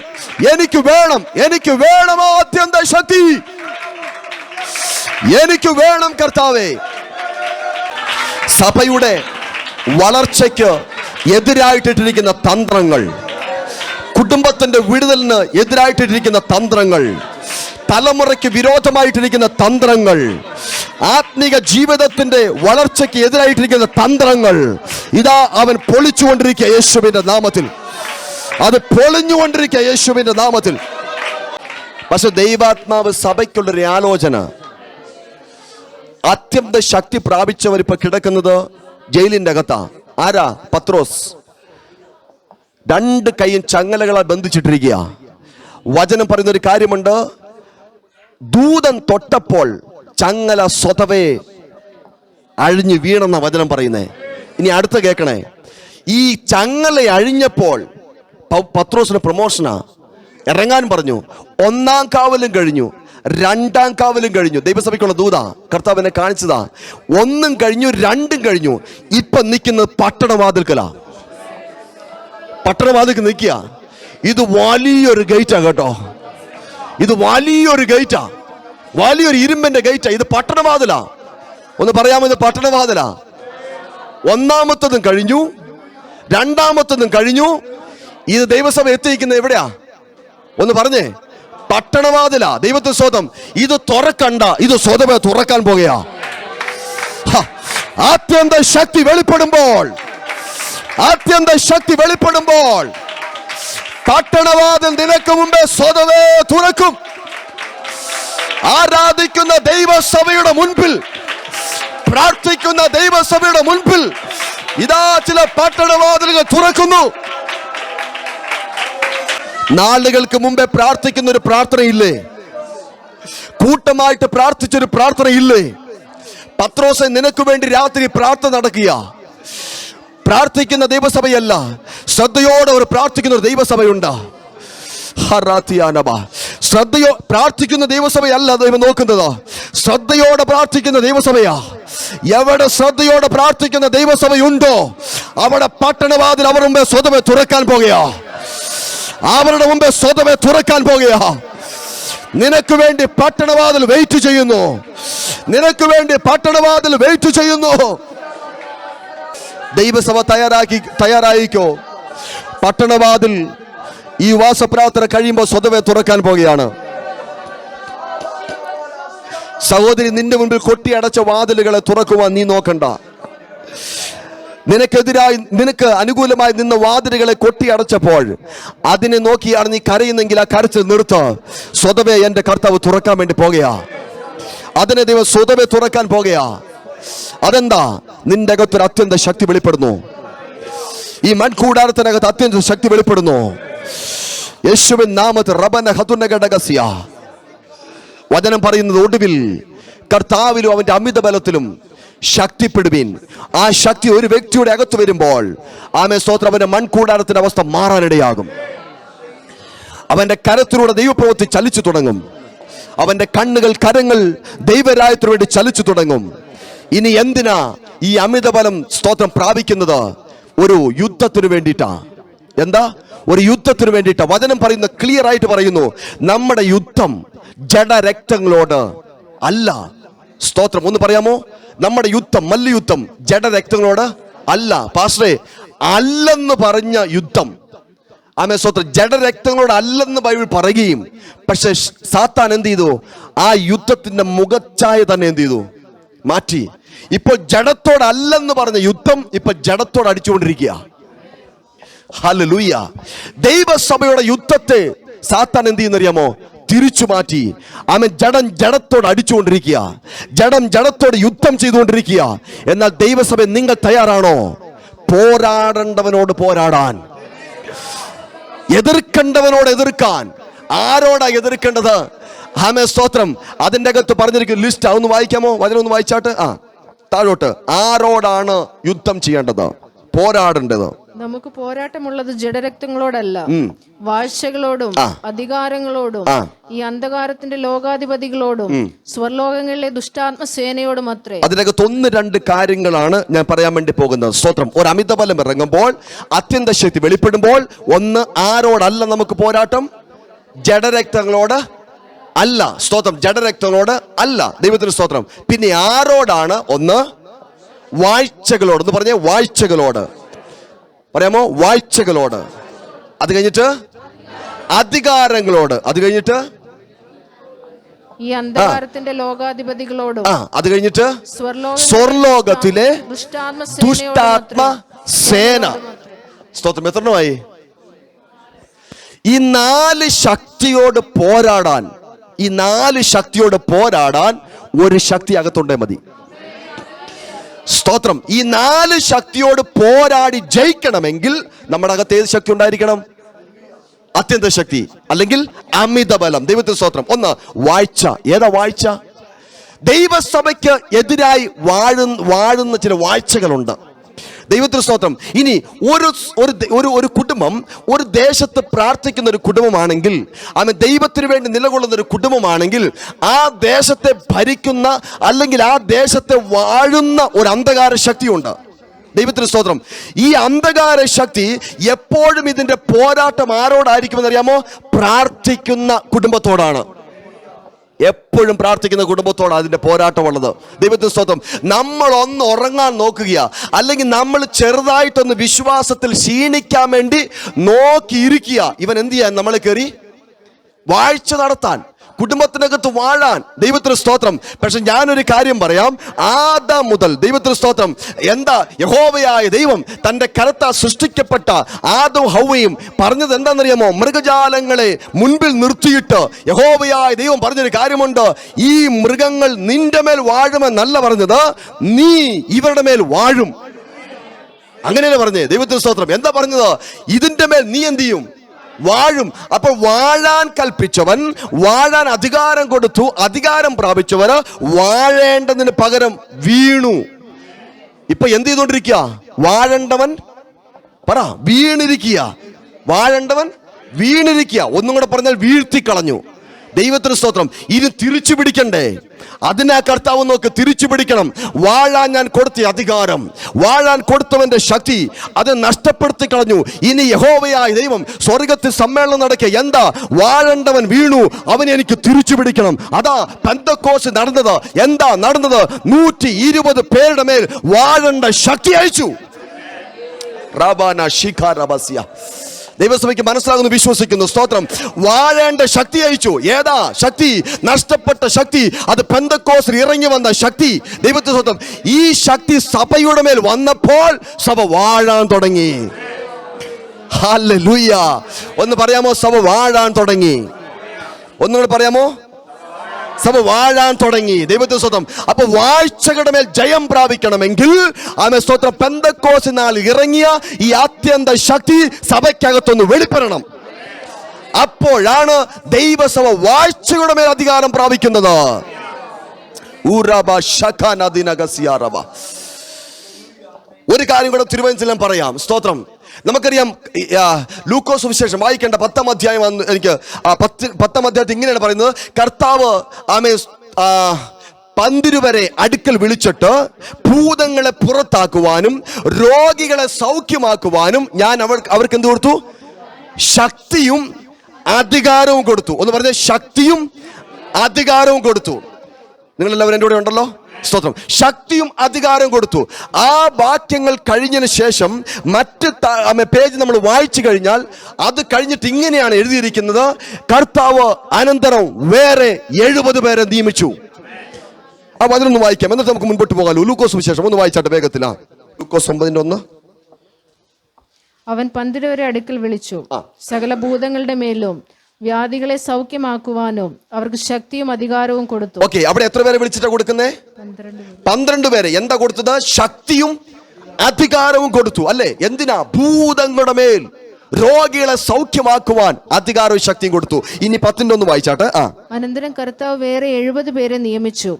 എനിക്ക് വേണം, എനിക്ക് വേണം ആദ്യന്ത ശക്തി, എനിക്ക് വേണം കർത്താവേ. സഭയുടെ വളർച്ചയ്ക്ക് എതിരായിട്ടിട്ടിരിക്കുന്ന തന്ത്രങ്ങൾ, കുടുംബത്തിന്റെ വിടുതലിന് എതിരായിട്ടിരിക്കുന്ന തന്ത്രങ്ങൾ, തലമുറയ്ക്ക് വിരോധമായിട്ടിരിക്കുന്ന തന്ത്രങ്ങൾ, ആത്മീക ജീവിതത്തിന്റെ വളർച്ചയ്ക്ക് എതിരായിട്ടിരിക്കുന്ന തന്ത്രങ്ങൾ, ഇതാ അവൻ പൊളിച്ചുകൊണ്ടിരിക്കുക യേശുവിന്റെ നാമത്തിൽ. അത് പൊളിഞ്ഞുകൊണ്ടിരിക്കുക യേശുവിന്റെ നാമത്തിൽ. പക്ഷെ ദൈവാത്മാവ് സഭയ്ക്കുള്ളൊരു ആലോചന, അത്യന്ത ശക്തി പ്രാപിച്ചവർ ഇപ്പൊ കിടക്കുന്നത് ജയിലിന്റെ അകത്താ. ആരാ? പത്രോസ്. 2 കൈയും ചങ്ങലകളാൽ ബന്ധിച്ചിട്ടിരിക്കുക. വചനം പറയുന്ന ഒരു കാര്യമുണ്ട്, ദൂതൻ തൊട്ടപ്പോൾ ചങ്ങല സ്വതവേ അഴിഞ്ഞു വീണെന്ന വചനം പറയുന്നേ. ഇനി അടുത്ത കേൾക്കണേ, ഈ ചങ്ങല അഴിഞ്ഞപ്പോൾ പത്രോസിന് പ്രമോഷനാ. ഇറങ്ങാൻ പറഞ്ഞു. 1-ാം കാവലും കഴിഞ്ഞു, 2-ാം കാവലും കഴിഞ്ഞു. ദൈവസഭയ്ക്കുള്ള ദൂതാ, കർത്താവിനെ കാണിച്ചതാ. 1 കഴിഞ്ഞു, 2 കഴിഞ്ഞു. ഇപ്പൊ നിൽക്കുന്നത് പട്ടണവാതിൽക്കലാ. പട്ടണവാതിൽക്ക് നിൽക്കുക. ഇത് വലിയൊരു ഗേറ്റാ കേട്ടോ. ഇത് വലിയൊരു ഗേറ്റാ, വലിയൊരു ഇരുമ്പിന്റെ ഗേറ്റാ. ഇത് പട്ടണവാതിലാ. ഒന്ന് പറയാമോ? ഇത് പട്ടണവാതിലാ. 1-ാമത്തതും കഴിഞ്ഞു, 2-ാമത്തതും കഴിഞ്ഞു. ഇത് ദൈവസഭ എത്തിയിരിക്കുന്നത് എവിടെയാ? ഒന്ന് പറഞ്ഞേ. പട്ടണവാതിലാ. ദൈവത്തിന് സ്വതം. ഇത് തുറക്കണ്ട, ഇത് സ്വതമേ തുറക്കാൻ പോകുകയാ. ആത്യന്ത ശക്തി വെളിപ്പെടുമ്പോൾ, ആത്യന്ത ശക്തി വെളിപ്പെടുമ്പോൾ പട്ടണവാതിൽ നിനക്ക് മുമ്പേ സ്വതവേ തുറക്കും. ആരാധിക്കുന്ന ദൈവസഭയുടെ മുൻപിൽ, പ്രാർത്ഥിക്കുന്ന ദൈവസഭയുടെ മുൻപിൽ ഇതാ ചില പട്ടണവാതിലുകൾ തുറക്കുന്നു. നാളുകൾക്ക് മുമ്പേ പ്രാർത്ഥിക്കുന്ന ഒരു പ്രാർത്ഥനയില്ലേ? കൂട്ടമായിട്ട് പ്രാർത്ഥിച്ചൊരു പ്രാർത്ഥനയില്ലേ? പത്രോസേ, നിനക്ക് വേണ്ടി രാത്രി പ്രാർത്ഥന നടക്കുക. പ്രാർത്ഥിക്കുന്ന ദൈവസഭയല്ല, ശ്രദ്ധയോടെ ഒരു പ്രാർത്ഥിക്കുന്ന ഒരു ദൈവസഭയുണ്ട്. ശ്രദ്ധയോ പ്രാർത്ഥിക്കുന്ന ദൈവസഭയല്ല ദൈവം നോക്കുന്നത്, ശ്രദ്ധയോടെ പ്രാർത്ഥിക്കുന്ന ദൈവസഭയാ. എവിടെ ശ്രദ്ധയോടെ പ്രാർത്ഥിക്കുന്ന ദൈവസഭയുണ്ടോ അവിടെ പട്ടണവാതിൽ അവർ മുമ്പേ സ്വതമേ തുറക്കാൻ പോകുകയാ. അവരുടെ മുമ്പേ സ്വതമേ തുറക്കാൻ പോകുകയാ. നിനക്ക് വേണ്ടി പട്ടണവാതിൽ വെയിറ്റ് ചെയ്യുന്നു. നിനക്ക് വേണ്ടി പട്ടണവാതിൽ വെയിറ്റ് ചെയ്യുന്നു. ദൈവസഭ തയ്യാറായിക്കോ. പട്ടണവാതിൽ ഈ വാസപ്രാർത്ഥന കഴിയുമ്പോൾ സ്വതവേ തുറക്കാൻ പോകുകയാണ്. സഹോദരി, നിന്റെ മുൻപിൽ കൊട്ടിയടച്ച വാതിലുകളെ തുറക്കുവാൻ നീ നോക്കണ്ട. നിനക്കെതിരായി, നിനക്ക് അനുകൂലമായി നിന്ന വാതിലുകളെ കൊട്ടിയടച്ചപ്പോൾ അതിനെ നോക്കിയാണ് നീ കരയുന്നെങ്കിൽ ആ കരച്ചിൽ നിർത്ത്. സ്വതവേ എന്റെ കർത്താവ് തുറക്കാൻ വേണ്ടി പോകുകയാ. അതിനെ ദൈവം സ്വതവേ തുറക്കാൻ പോകുകയാ. അതെന്താ? നിന്റെ അകത്തൊരു അത്യന്ത ശക്തി വെളിപ്പെടുന്നു. ഈ മൺകൂടാരത്തിനകത്ത് അത്യന്ത ശക്തി വെളിപ്പെടുന്നു. യേശുവിൻ നാമത്തിൽ റബന ഹതുനഗഡഗസ്യ. വചനം പറയുന്നത്, ഒടുവിൽ കർത്താവിലും അവന്റെ അമിത ബലത്തിലും ശക്തിപ്പെടുവീൻ. ആ ശക്തി ഒരു വ്യക്തിയുടെ അകത്ത് വരുമ്പോൾ ആമേ സ്തോത്രം, അവന്റെ മൺകൂടാരത്തിന്റെ അവസ്ഥ മാറാനിടയാകും. അവന്റെ കരത്തിലൂടെ ദൈവപ്രവൃത്തി ചലിച്ചു തുടങ്ങും. അവന്റെ കണ്ണുകൾ, കരങ്ങൾ ദൈവരായത്തിനു വേണ്ടി ചലിച്ചു തുടങ്ങും. ഇനി എന്തിനാ ഈ അമിതബലം സ്തോത്രം പ്രാപിക്കുന്നത്? ഒരു യുദ്ധത്തിന് വേണ്ടിയിട്ടാ. എന്താ? ഒരു യുദ്ധത്തിന് വേണ്ടിയിട്ടാ. വചനം പറയുന്ന ക്ലിയർ ആയിട്ട് പറയുന്നു, നമ്മുടെ യുദ്ധം ജഡരക്തങ്ങളോട് അല്ല. സ്തോത്രം. ഒന്ന് പറയാമോ? നമ്മുടെ യുദ്ധം, മല്ലയുദ്ധം ജഡരക്തങ്ങളോട് അല്ല. പാസ്റ്ററെ, അല്ലെന്ന് പറഞ്ഞ യുദ്ധം, ആമേ സ്തോത്രം, ജഡരക്തങ്ങളോട് അല്ലെന്ന് ബൈബിൾ പറയുകയും, പക്ഷെ സാത്താൻ എന്ത് ചെയ്തു? ആ യുദ്ധത്തിന്റെ മുഖച്ഛായ തന്നെ എന്ത് ചെയ്തു? മാറ്റി. ഇപ്പോൾ ജഡത്തോടല്ലെന്ന് പറഞ്ഞ യുദ്ധം ഇപ്പൊ ജഡത്തോട് അടിച്ചുകൊണ്ടിരിക്കുക. ഹല്ലേലൂയ. ദൈവസഭയുടെ യുദ്ധത്തെ സാത്താൻ എന്ത് ചെയ്യുന്നറിയാമോ? തിരിച്ചു മാറ്റി. അവൻ ജഡത്തോട് അടിച്ചുകൊണ്ടിരിക്കുക, ജഡത്തോട് യുദ്ധം ചെയ്തുകൊണ്ടിരിക്കുക. എന്നാൽ ദൈവസഭ, നിങ്ങൾ തയ്യാറാണോ പോരാടേണ്ടവനോട് പോരാടാൻ, എതിർക്കേണ്ടവനോട് എതിർക്കാൻ? ആരോടാ എതിർക്കേണ്ടത്? ആമേ സ്തോത്രം. അതിൻ്റെ അകത്ത് പറഞ്ഞിരിക്കുന്ന ലിസ്റ്റ് ഒന്ന് വായിക്കാമോ? വചനം ഒന്ന് വായിച്ചാട്ട് താഴോട്ട്. ആരോടാണ് യുദ്ധം ചെയ്യേണ്ടത്, പോരാടേണ്ടത്? നമുക്ക് പോരാട്ടമുള്ളത് ജഡരക്തങ്ങളോടല്ല, വാഴ്ചകളോടും അധികാരങ്ങളോടും ഈ അന്ധകാരത്തിന്റെ ലോകാധിപതികളോടും സ്വർലോകങ്ങളിലെ ദുഷ്ടാത്മസേനയോടും അത്രേ. അതിനകത്ത് 1-2 കാര്യങ്ങളാണ് ഞാൻ പറയാൻ വേണ്ടി പോകുന്നത്. സ്തോത്രം. ഒരു അമിതബലം ഇറങ്ങുമ്പോൾ, അത്യന്ത ശക്തി വെളിപ്പെടുമ്പോൾ, ഒന്ന് ആരോടല്ല നമുക്ക് പോരാട്ടം? ജഡരക്തങ്ങളോട് അല്ല. സ്തോത്രം. ജഡരക്തങ്ങളോട് അല്ല. ദൈവത്തിന് സ്തോത്രം. പിന്നെ ആരോടാണ്? ഒന്ന് വാഴ്ചകളോട്. എന്ന് പറഞ്ഞേ, വാഴ്ചകളോട്. പറയാമോ? വാഴ്ചകളോട്. അത് കഴിഞ്ഞിട്ട് അധികാരങ്ങളോട്. അത് കഴിഞ്ഞിട്ട് ഈ അന്ധകാരത്തിന്റെ ലോകാധിപതികളോടും. അത് കഴിഞ്ഞിട്ട് സ്വർലോകത്തിലെ ദുഷ്ടാത്മ സേന. സ്തോത്രം. എത്രണ്ണമായി? ഈ 4 ശക്തിയോട് പോരാടാൻ, ഈ 4 ശക്തിയോട് പോരാടാൻ ഒരു ശക്തി അകത്തുണ്ടേ മതി. സ്തോത്രം. ഈ 4 ശക്തിയോട് പോരാടി ജയിക്കണമെങ്കിൽ നമ്മുടെ അകത്ത് ഏത് ശക്തി ഉണ്ടായിരിക്കണം? അത്യന്ത ശക്തി, അല്ലെങ്കിൽ അമിത ബലം. ദൈവത്തിന് സ്തോത്രം. ഒന്ന് വാഴ്ച. ഏതാ വാഴ്ച? ദൈവസഭയ്ക്ക് എതിരായി വാഴുന്ന ചില വാഴ്ചകളുണ്ട്. ദൈവത്തിന് സ്തോത്രം. ഇനി ഒരു കുടുംബം ഒരു ദേശത്ത് പ്രാർത്ഥിക്കുന്ന ഒരു കുടുംബമാണെങ്കിൽ, അവൻ ദൈവത്തിന് വേണ്ടി നിലകൊള്ളുന്ന ഒരു കുടുംബമാണെങ്കിൽ, ആ ദേശത്തെ ഭരിക്കുന്ന അല്ലെങ്കിൽ ആ ദേശത്തെ വാഴുന്ന ഒരു അന്ധകാര ശക്തിയുണ്ട്. ദൈവത്തിന് സ്തോത്രം. ഈ അന്ധകാര ശക്തി എപ്പോഴും ഇതിന്റെ പോരാട്ടം ആരോടായിരിക്കുമെന്ന് അറിയാമോ? പ്രാർത്ഥിക്കുന്ന കുടുംബത്തോടാണ്. എപ്പോഴും പ്രാർത്ഥിക്കുന്ന കുടുംബത്തോടാണ് അതിന്റെ പോരാട്ടമുള്ളത്. ദൈവത്തിന് സ്തോത്രം. നമ്മൾ ഒന്ന് ഉറങ്ങാൻ നോക്കുകയാ, അല്ലെങ്കിൽ നമ്മൾ ചെറുതായിട്ടൊന്ന് വിശ്വാസത്തിൽ ക്ഷീണിക്കാൻ വേണ്ടി നോക്കിയിരിക്കുക, ഇവൻ എന്ത് ചെയ്യാൻ? നമ്മളെ കയറി വാഴ്ച നടത്താൻ, കുടുംബത്തിനകത്ത് വാഴാൻ. ദൈവത്തിന് സ്തോത്രം. പക്ഷെ ഞാനൊരു കാര്യം പറയാം. ആദാം മുതൽ, ദൈവത്തിന് സ്തോത്രം, എന്താ യഹോവയായ ദൈവം തന്റെ കരത്താൽ സൃഷ്ടിക്കപ്പെട്ട ആദവും ഹവ്വയും പറഞ്ഞത് എന്താണെന്നറിയാമോ? മൃഗജാലങ്ങളെ മുൻപിൽ നിർത്തിയിട്ട് യഹോവയായ ദൈവം പറഞ്ഞൊരു കാര്യമുണ്ട്. ഈ മൃഗങ്ങൾ നിന്റെ മേൽ വാഴുമെന്നല്ല പറഞ്ഞത്, നീ ഇവരുടെ മേൽ വാഴും. അങ്ങനെയല്ലേ പറഞ്ഞേ? ദൈവത്തിന് സ്തോത്രം. എന്താ പറഞ്ഞത്? ഇതിന്റെ മേൽ നീ എന്ത് ചെയ്യും? വാഴും. അപ്പോൾ വാഴാൻ കൽപ്പിച്ചവൻ, വാഴാൻ അധികാരം കൊടുത്തു, അധികാരം പ്രാപിച്ചവന് വാഴേണ്ടതിന് പകരം വീണു. ഇപ്പൊ എന്ത് ചെയ്തോണ്ടിരിക്കുക? വാഴേണ്ടവൻ പറ വീണിരിക്കുക. വാഴേണ്ടവൻ വീണിരിക്കുക. ഒന്നും കൂടെ പറഞ്ഞാൽ വീഴ്ത്തിക്കളഞ്ഞു. ദൈവത്തിന് സ്തോത്രം. ഇനി തിരിച്ചു പിടിക്കണ്ടേ? അതിനാ കർത്താവ് നോക്ക്, തിരിച്ചു പിടിക്കണം. വാഴാൻ ഞാൻ കൊടുത്ത അധികാരം, വാഴാൻ കൊടുത്തവന്റെ ശക്തി, അത് നഷ്ടപ്പെടുത്തി കളഞ്ഞു. ഇനി യഹോവയായ ദൈവം സ്വർഗത്തിൽ സമ്മേളനം നടക്കുക. എന്താ? വാഴേണ്ടവൻ വീണു, അവനെ എനിക്ക് തിരിച്ചു പിടിക്കണം. അതാ പെന്തക്കോസ്ത് നടന്നത്. എന്താ നടന്നത്? 120 പേരുടെ മേൽ വാഴേണ്ട ശക്തി അയച്ചു. റബാന ശിഖാ റബസിയ. ദൈവസഭയ്ക്ക് മനസ്സിലാകുന്നു, വിശ്വസിക്കുന്നു. സ്തോത്രം. വാഴേണ്ട ശക്തി അയച്ചു. ഏതാ ശക്തി? നഷ്ടപ്പെട്ട ശക്തി. അത് പെന്തക്കോസ്തിൽ ഇറങ്ങി വന്ന ശക്തി. ദൈവത്തിന്റെ സ്തോത്രം. ഈ ശക്തി സഭയുടെ മേൽ വന്നപ്പോൾ സഭ വാഴാൻ തുടങ്ങി. ഹല്ലേലൂയ. ഒന്ന് പറയാമോ? സഭ വാഴാൻ തുടങ്ങി. ഒന്നുകൂടെ പറയാമോ? സഭ വാഴാൻ തുടങ്ങി. ദൈവത്തിന്റെ സ്തോത്രം. അപ്പൊ വാഴ്ചകളുടെ മേൽ ജയം പ്രാപിക്കണമെങ്കിൽ ആമേൻ സ്തോത്രം, പെന്തക്കോസ്ത് നാളിൽ ഇറങ്ങിയ ഈ അത്യന്ത ശക്തി സഭയ്ക്കകത്തൊന്ന് വെളിപ്പെടണം. അപ്പോഴാണ് ദൈവസഭ വാഴ്ചകളുടെ മേൽ അധികാരം പ്രാപിക്കുന്നത്. ഒരു കാര്യം കൂടെ തിരുവചനത്തിൽ പറയാം. സ്തോത്രം. നമുക്കറിയാം, ലൂക്കോസ് സുവിശേഷം വായിക്കേണ്ട 10-ാം അധ്യായം. എനിക്ക് 10-ാം അധ്യായത്തിൽ ഇങ്ങനെയാണ് പറയുന്നത്. കർത്താവ് ആമേൻ 12 പേരെ അടുക്കൽ വിളിച്ചിട്ട് ഭൂതങ്ങളെ പുറത്താക്കുവാനും രോഗികളെ സൗഖ്യമാക്കുവാനും ഞാൻ അവർക്ക് എന്ത് കൊടുത്തു? ശക്തിയും അധികാരവും കൊടുത്തു. ഒന്ന് പറഞ്ഞ, ശക്തിയും അധികാരവും കൊടുത്തു. നിങ്ങളെല്ലാവരും എൻ്റെ കൂടെ ഉണ്ടല്ലോ? സ്തോത്രം. ശക്തിയും അധികാരവും കൊടുത്തു. ആ വാക്യങ്ങൾ കഴിഞ്ഞതിന് ശേഷം മറ്റ് പേജ് നമ്മൾ വായിച്ചു കഴിഞ്ഞാൽ അത് കഴിഞ്ഞിട്ട് ഇങ്ങനെയാണ് എഴുതിയിരിക്കുന്നത്. കർത്താവ് അനന്തരം വേറെ 70 പേരെ നിയമിച്ചു. അപ്പൊ അതിനൊന്ന് വായിക്കാം, എന്നിട്ട് നമുക്ക് മുൻപോട്ട് പോകാമല്ലോ. ലൂക്കോസ് വിശേഷം ഒന്ന് വായിച്ചാട്ടെ വേഗത്തിലാ. ലൂക്കോസ് 9:1. അവൻ 12 പേരെ അടുക്കൽ വിളിച്ചു, സകല ഭൂതങ്ങളുടെ മേലും വ്യാധികളെ സൗഖ്യമാക്കുവാനും അവർക്ക് ശക്തിയും അധികാരവും കൊടുത്തു. ഓക്കെ, അവിടെ എത്ര പേരെ വിളിച്ചിട്ടാ കൊടുക്കുന്നേ? 12 പേരെ. എന്താ കൊടുത്തത്? ശക്തിയും അധികാരവും കൊടുത്തു. അല്ലേ? എന്തിനാ? ഭൂതങ്ങളുടെ മേൽ രോഗികളെ സൗഖ്യമാക്കുവാൻ അധികാരവും ശക്തിയും കൊടുത്തു. ഇനി 10-1 വായിച്ചാട്ടെ. അനന്തരം കർത്താവ് വേറെ 70 പേരെ നിയമിച്ചു.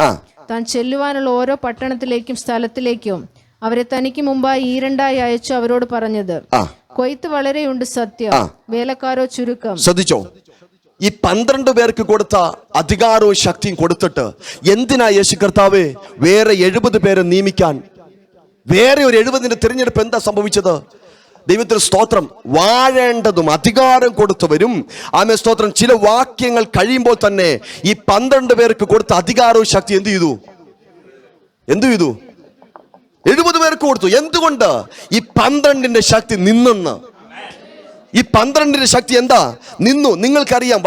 താൻ ചെല്ലുവാനുള്ള ഓരോ പട്ടണത്തിലേക്കും സ്ഥലത്തിലേക്കും അവരെ തനിക്ക് മുമ്പായി ഈരണ്ടായി അയച്ചു അവരോട് പറഞ്ഞത്, കൊയ്ത്ത് വളരെയുണ്ട് സത്യം, വേലക്കാരോ ചുരുക്കം. ശ്രദ്ധിച്ചോ, ഈ 12 പേർക്ക് കൊടുത്ത അധികാരവും ശക്തിയും കൊടുത്തിട്ട് എന്തിനാ യേശു കർത്താവേ വേറെ 70 പേരെ നിയമിക്കാൻ? വേറെ ഒരു 70-ന്റെ തിരഞ്ഞെടുപ്പ് എന്താ സംഭവിച്ചത്? ദൈവത്തിന് സ്തോത്രം. വാഴേണ്ടതും അധികാരം കൊടുത്തവരും ആമേൻ സ്തോത്രം ചില വാക്യങ്ങൾ കഴിയുമ്പോൾ തന്നെ ഈ 12 പേർക്ക് കൊടുത്ത അധികാരവും ശക്തി എന്ത് ചെയ്തു? 70 പേർക്ക് കൊടുത്തു. എന്തുകൊണ്ട്? ഈ 12-ന്റെ ശക്തി നിന്നെന്ന്. ഈ 12-ന്റെ ശക്തി എന്താ? നിന്നു. നിങ്ങൾക്കറിയാം,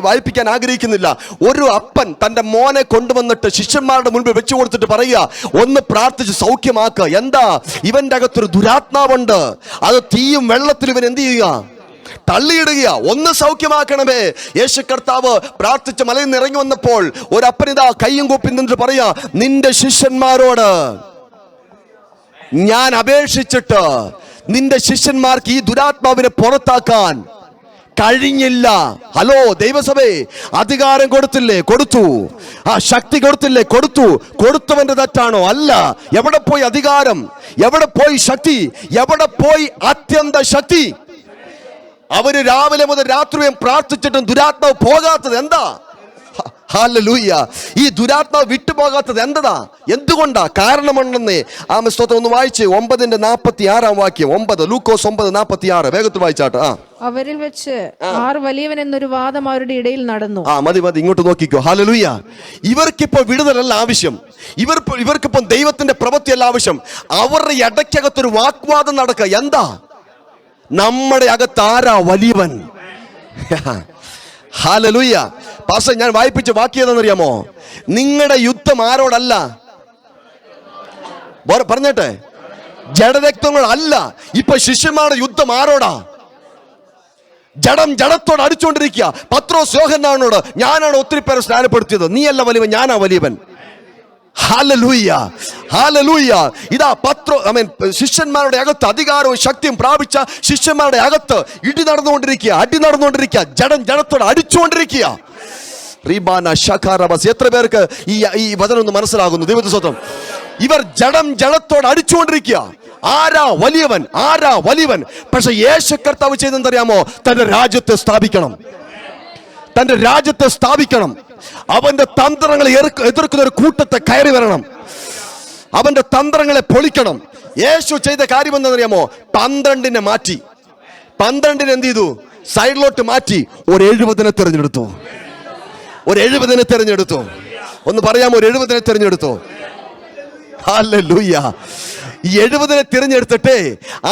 വായിപ്പിക്കാൻ ആഗ്രഹിക്കുന്നില്ല. ഒരു അപ്പൻ തന്റെ മോനെ കൊണ്ടുവന്നിട്ട് ശിഷ്യന്മാരുടെ മുൻപിൽ വെച്ചു കൊടുത്തിട്ട് പറയുക, ഒന്ന് പ്രാർത്ഥിച്ച് സൗഖ്യമാക്കുക. എന്താ? ഇവന്റെ അകത്തൊരു ദുരാത്മാവുണ്ട്, അത് തീയും വെള്ളത്തിലും ഇവൻ എന്ത് ചെയ്യുക? തള്ളിയിടുക. ഒന്ന് സൗഖ്യമാക്കണമേ. യേശു കർത്താവ് പ്രാർത്ഥിച്ച് മലയിൽ നിന്ന് ഇറങ്ങി വന്നപ്പോൾ ഒരു അപ്പനിതാ കയ്യും കൂപ്പി നിന്നിട്ട് പറയാ, നിന്റെ ശിഷ്യന്മാരോട് ഞാൻ അപേക്ഷിച്ചിട്ട് നിന്റെ ശിഷ്യന്മാർക്ക് ഈ ദുരാത്മാവിനെ പുറത്താക്കാൻ കഴിഞ്ഞില്ല. ഹലോ ദൈവസഭേ, അധികാരം കൊടുത്തില്ലേ? കൊടുത്തു. ആ ശക്തി കൊടുത്തില്ലേ? കൊടുത്തു. കൊടുത്തവന്റെ തെറ്റാണോ? അല്ല. എവിടെ പോയി അധികാരം? എവിടെ പോയി ശക്തി? എവിടെ പോയി അത്യന്ത ശക്തി? അവര് രാവിലെ മുതൽ രാത്രിയും പ്രാർത്ഥിച്ചിട്ടും ദുരാത്മാവ് പോകാത്തത് എന്താ? ഹല്ലേലൂയ. ഈ ദുരാത്മാവ് വിട്ടുപോകാത്തത് എന്താ? എന്തുകൊണ്ടാ? കാരണമുണ്ടെന്നേ. ആമേൻ സ്തോത്രം. ഒന്ന് വായിച്ചേ 9:46 വാക്യം. 9 ലൂക്കോസ് 9:46 വേഗത്തിൽ വായിച്ചാട്ടെ. അവരിൽ വെച്ച് 6 വലിയവൻ എന്നൊരു വാദം അവരുടെ ഇടയിൽ നടന്നു. മതി ഇങ്ങോട്ട് നോക്കിക്കോ. ഹല്ലേലൂയ. ഇവർക്കിപ്പോ വിടുതലല്ല ആവശ്യം. ഇവർക്കിപ്പം ദൈവത്തിന്റെ പ്രവൃത്തിയല്ല ആവശ്യം. അവരുടെ ഇടയ്ക്കകത്തൊരു വാഗ്വാദം നടക്കുക. എന്താ? നമ്മുടെ അകത്ത് ആരാ വലിയവൻ? ഹല്ലേലൂയ. പാസ്റ്റർ, ഞാൻ വായിപ്പിച്ച വാക്യം ഏതാണെന്നറിയാമോ? നിങ്ങളുടെ യുദ്ധം ആരോടല്ല? പറഞ്ഞേട്ടെ, ജഡരക്തങ്ങളല്ല. ഇപ്പൊ ശിഷ്യന്മാരുടെ യുദ്ധം ആരോടാ? ജഡത്തോട് അടിച്ചുകൊണ്ടിരിക്കുക. പത്രോസ് യോഹന്നാനോട്, ഞാനാണ് ഒത്തിരി പേരെ സ്നാനപ്പെടുത്തിയത്, നീയല്ല വലിയവൻ, ഞാനാ വലിയവൻ. Hallelujah, hallelujah. ഇതാ ശിഷ്യന്മാരുടെ അകത്ത് അധികാരവും ശക്തിയും പ്രാപിച്ച ശിഷ്യന്മാരുടെ അകത്ത് അടി നടന്നുകൊണ്ടിരിക്കുക. ജഡത്തോട് അടിച്ചുകൊണ്ടിരിക്കുക. എത്ര പേർക്ക് ഈ വചനം ഒന്ന് മനസ്സിലാകുന്നു? ദൈവത്തിന്റെ സ്വന്തം. ഇവർ ജഡത്തോട് അടിച്ചുകൊണ്ടിരിക്കുക. ആരാ വലിയവൻ? ആരാ വലിയവൻ? പക്ഷെ യേശു കർത്താവ് ചെയ്തെന്തറിയാമോ? തന്റെ രാജ്യത്തെ സ്ഥാപിക്കണം. തന്റെ രാജ്യത്തെ സ്ഥാപിക്കണം. അവന്റെ തന്ത്രങ്ങളെ എതിർക്കുന്ന ഒരു കൂട്ടത്തെ കയറി വരണം. അവന്റെ തന്ത്രങ്ങളെ പൊളിക്കണം. യേശു ചെയ്ത കാര്യം എന്താണെന്നറിയാമോ? 12-നെ മാറ്റി. 12-നെ എന്ത് ചെയ്തു? സൈഡിലോട്ട് മാറ്റി. ഒരു 70-നെ തിരഞ്ഞെടുത്തു. ഒന്ന് പറയാമോ? ഒരു 70-നെ തിരഞ്ഞെടുത്തു. ഹല്ലേലൂയ. ഈ 70-നെ തിരഞ്ഞെടുത്തിട്ട്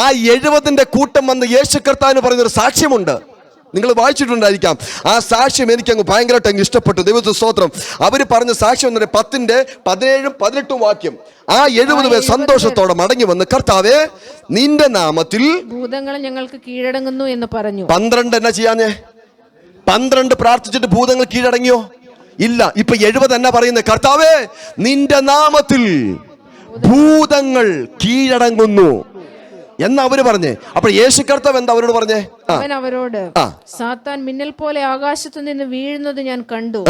ആ 70-ന്റെ കൂട്ടം വന്ന് യേശു കർത്താവിന് പറയുന്നൊരു സാക്ഷ്യമുണ്ട്. നിങ്ങൾ വായിച്ചിട്ടുണ്ടായിരിക്കാം. ആ സാക്ഷ്യം എനിക്ക് അങ്ങ് ഭയങ്കരമായിട്ട് ഇഷ്ടപ്പെട്ടു. ദൈവത്തിന്റെ സ്തോത്രം. അവർ പറഞ്ഞ സാക്ഷ്യം 10:17-18 വാക്യം. ആ 70 പേർ സന്തോഷത്തോടെ മടങ്ങി വന്ന്, കർത്താവേ, നിന്റെ നാമത്തിൽ ഭൂതങ്ങൾ ഞങ്ങൾക്ക് കീഴടങ്ങുന്നു എന്ന് പറഞ്ഞു. 12 എന്നാ ചെയ്യാഞ്ഞേ? 12 പ്രാർത്ഥിച്ചിട്ട് ഭൂതങ്ങൾ കീഴടങ്ങിയോ? ഇല്ല. ഇപ്പൊ 70 എന്നാ പറയുന്നത്? കർത്താവേ, നിന്റെ നാമത്തിൽ ഭൂതങ്ങൾ കീഴടങ്ങുന്നു എന്ന് അവര് പറഞ്ഞേ. അപ്പോൾ യേശു കർത്താവ് എന്താ അവരോട് പറഞ്ഞേ? അവൻ അവരോട്, സാത്താൻ മിന്നൽ പോലെ ആകാശത്തു നിന്ന് വീഴുന്നത് ഞാൻ കണ്ടു.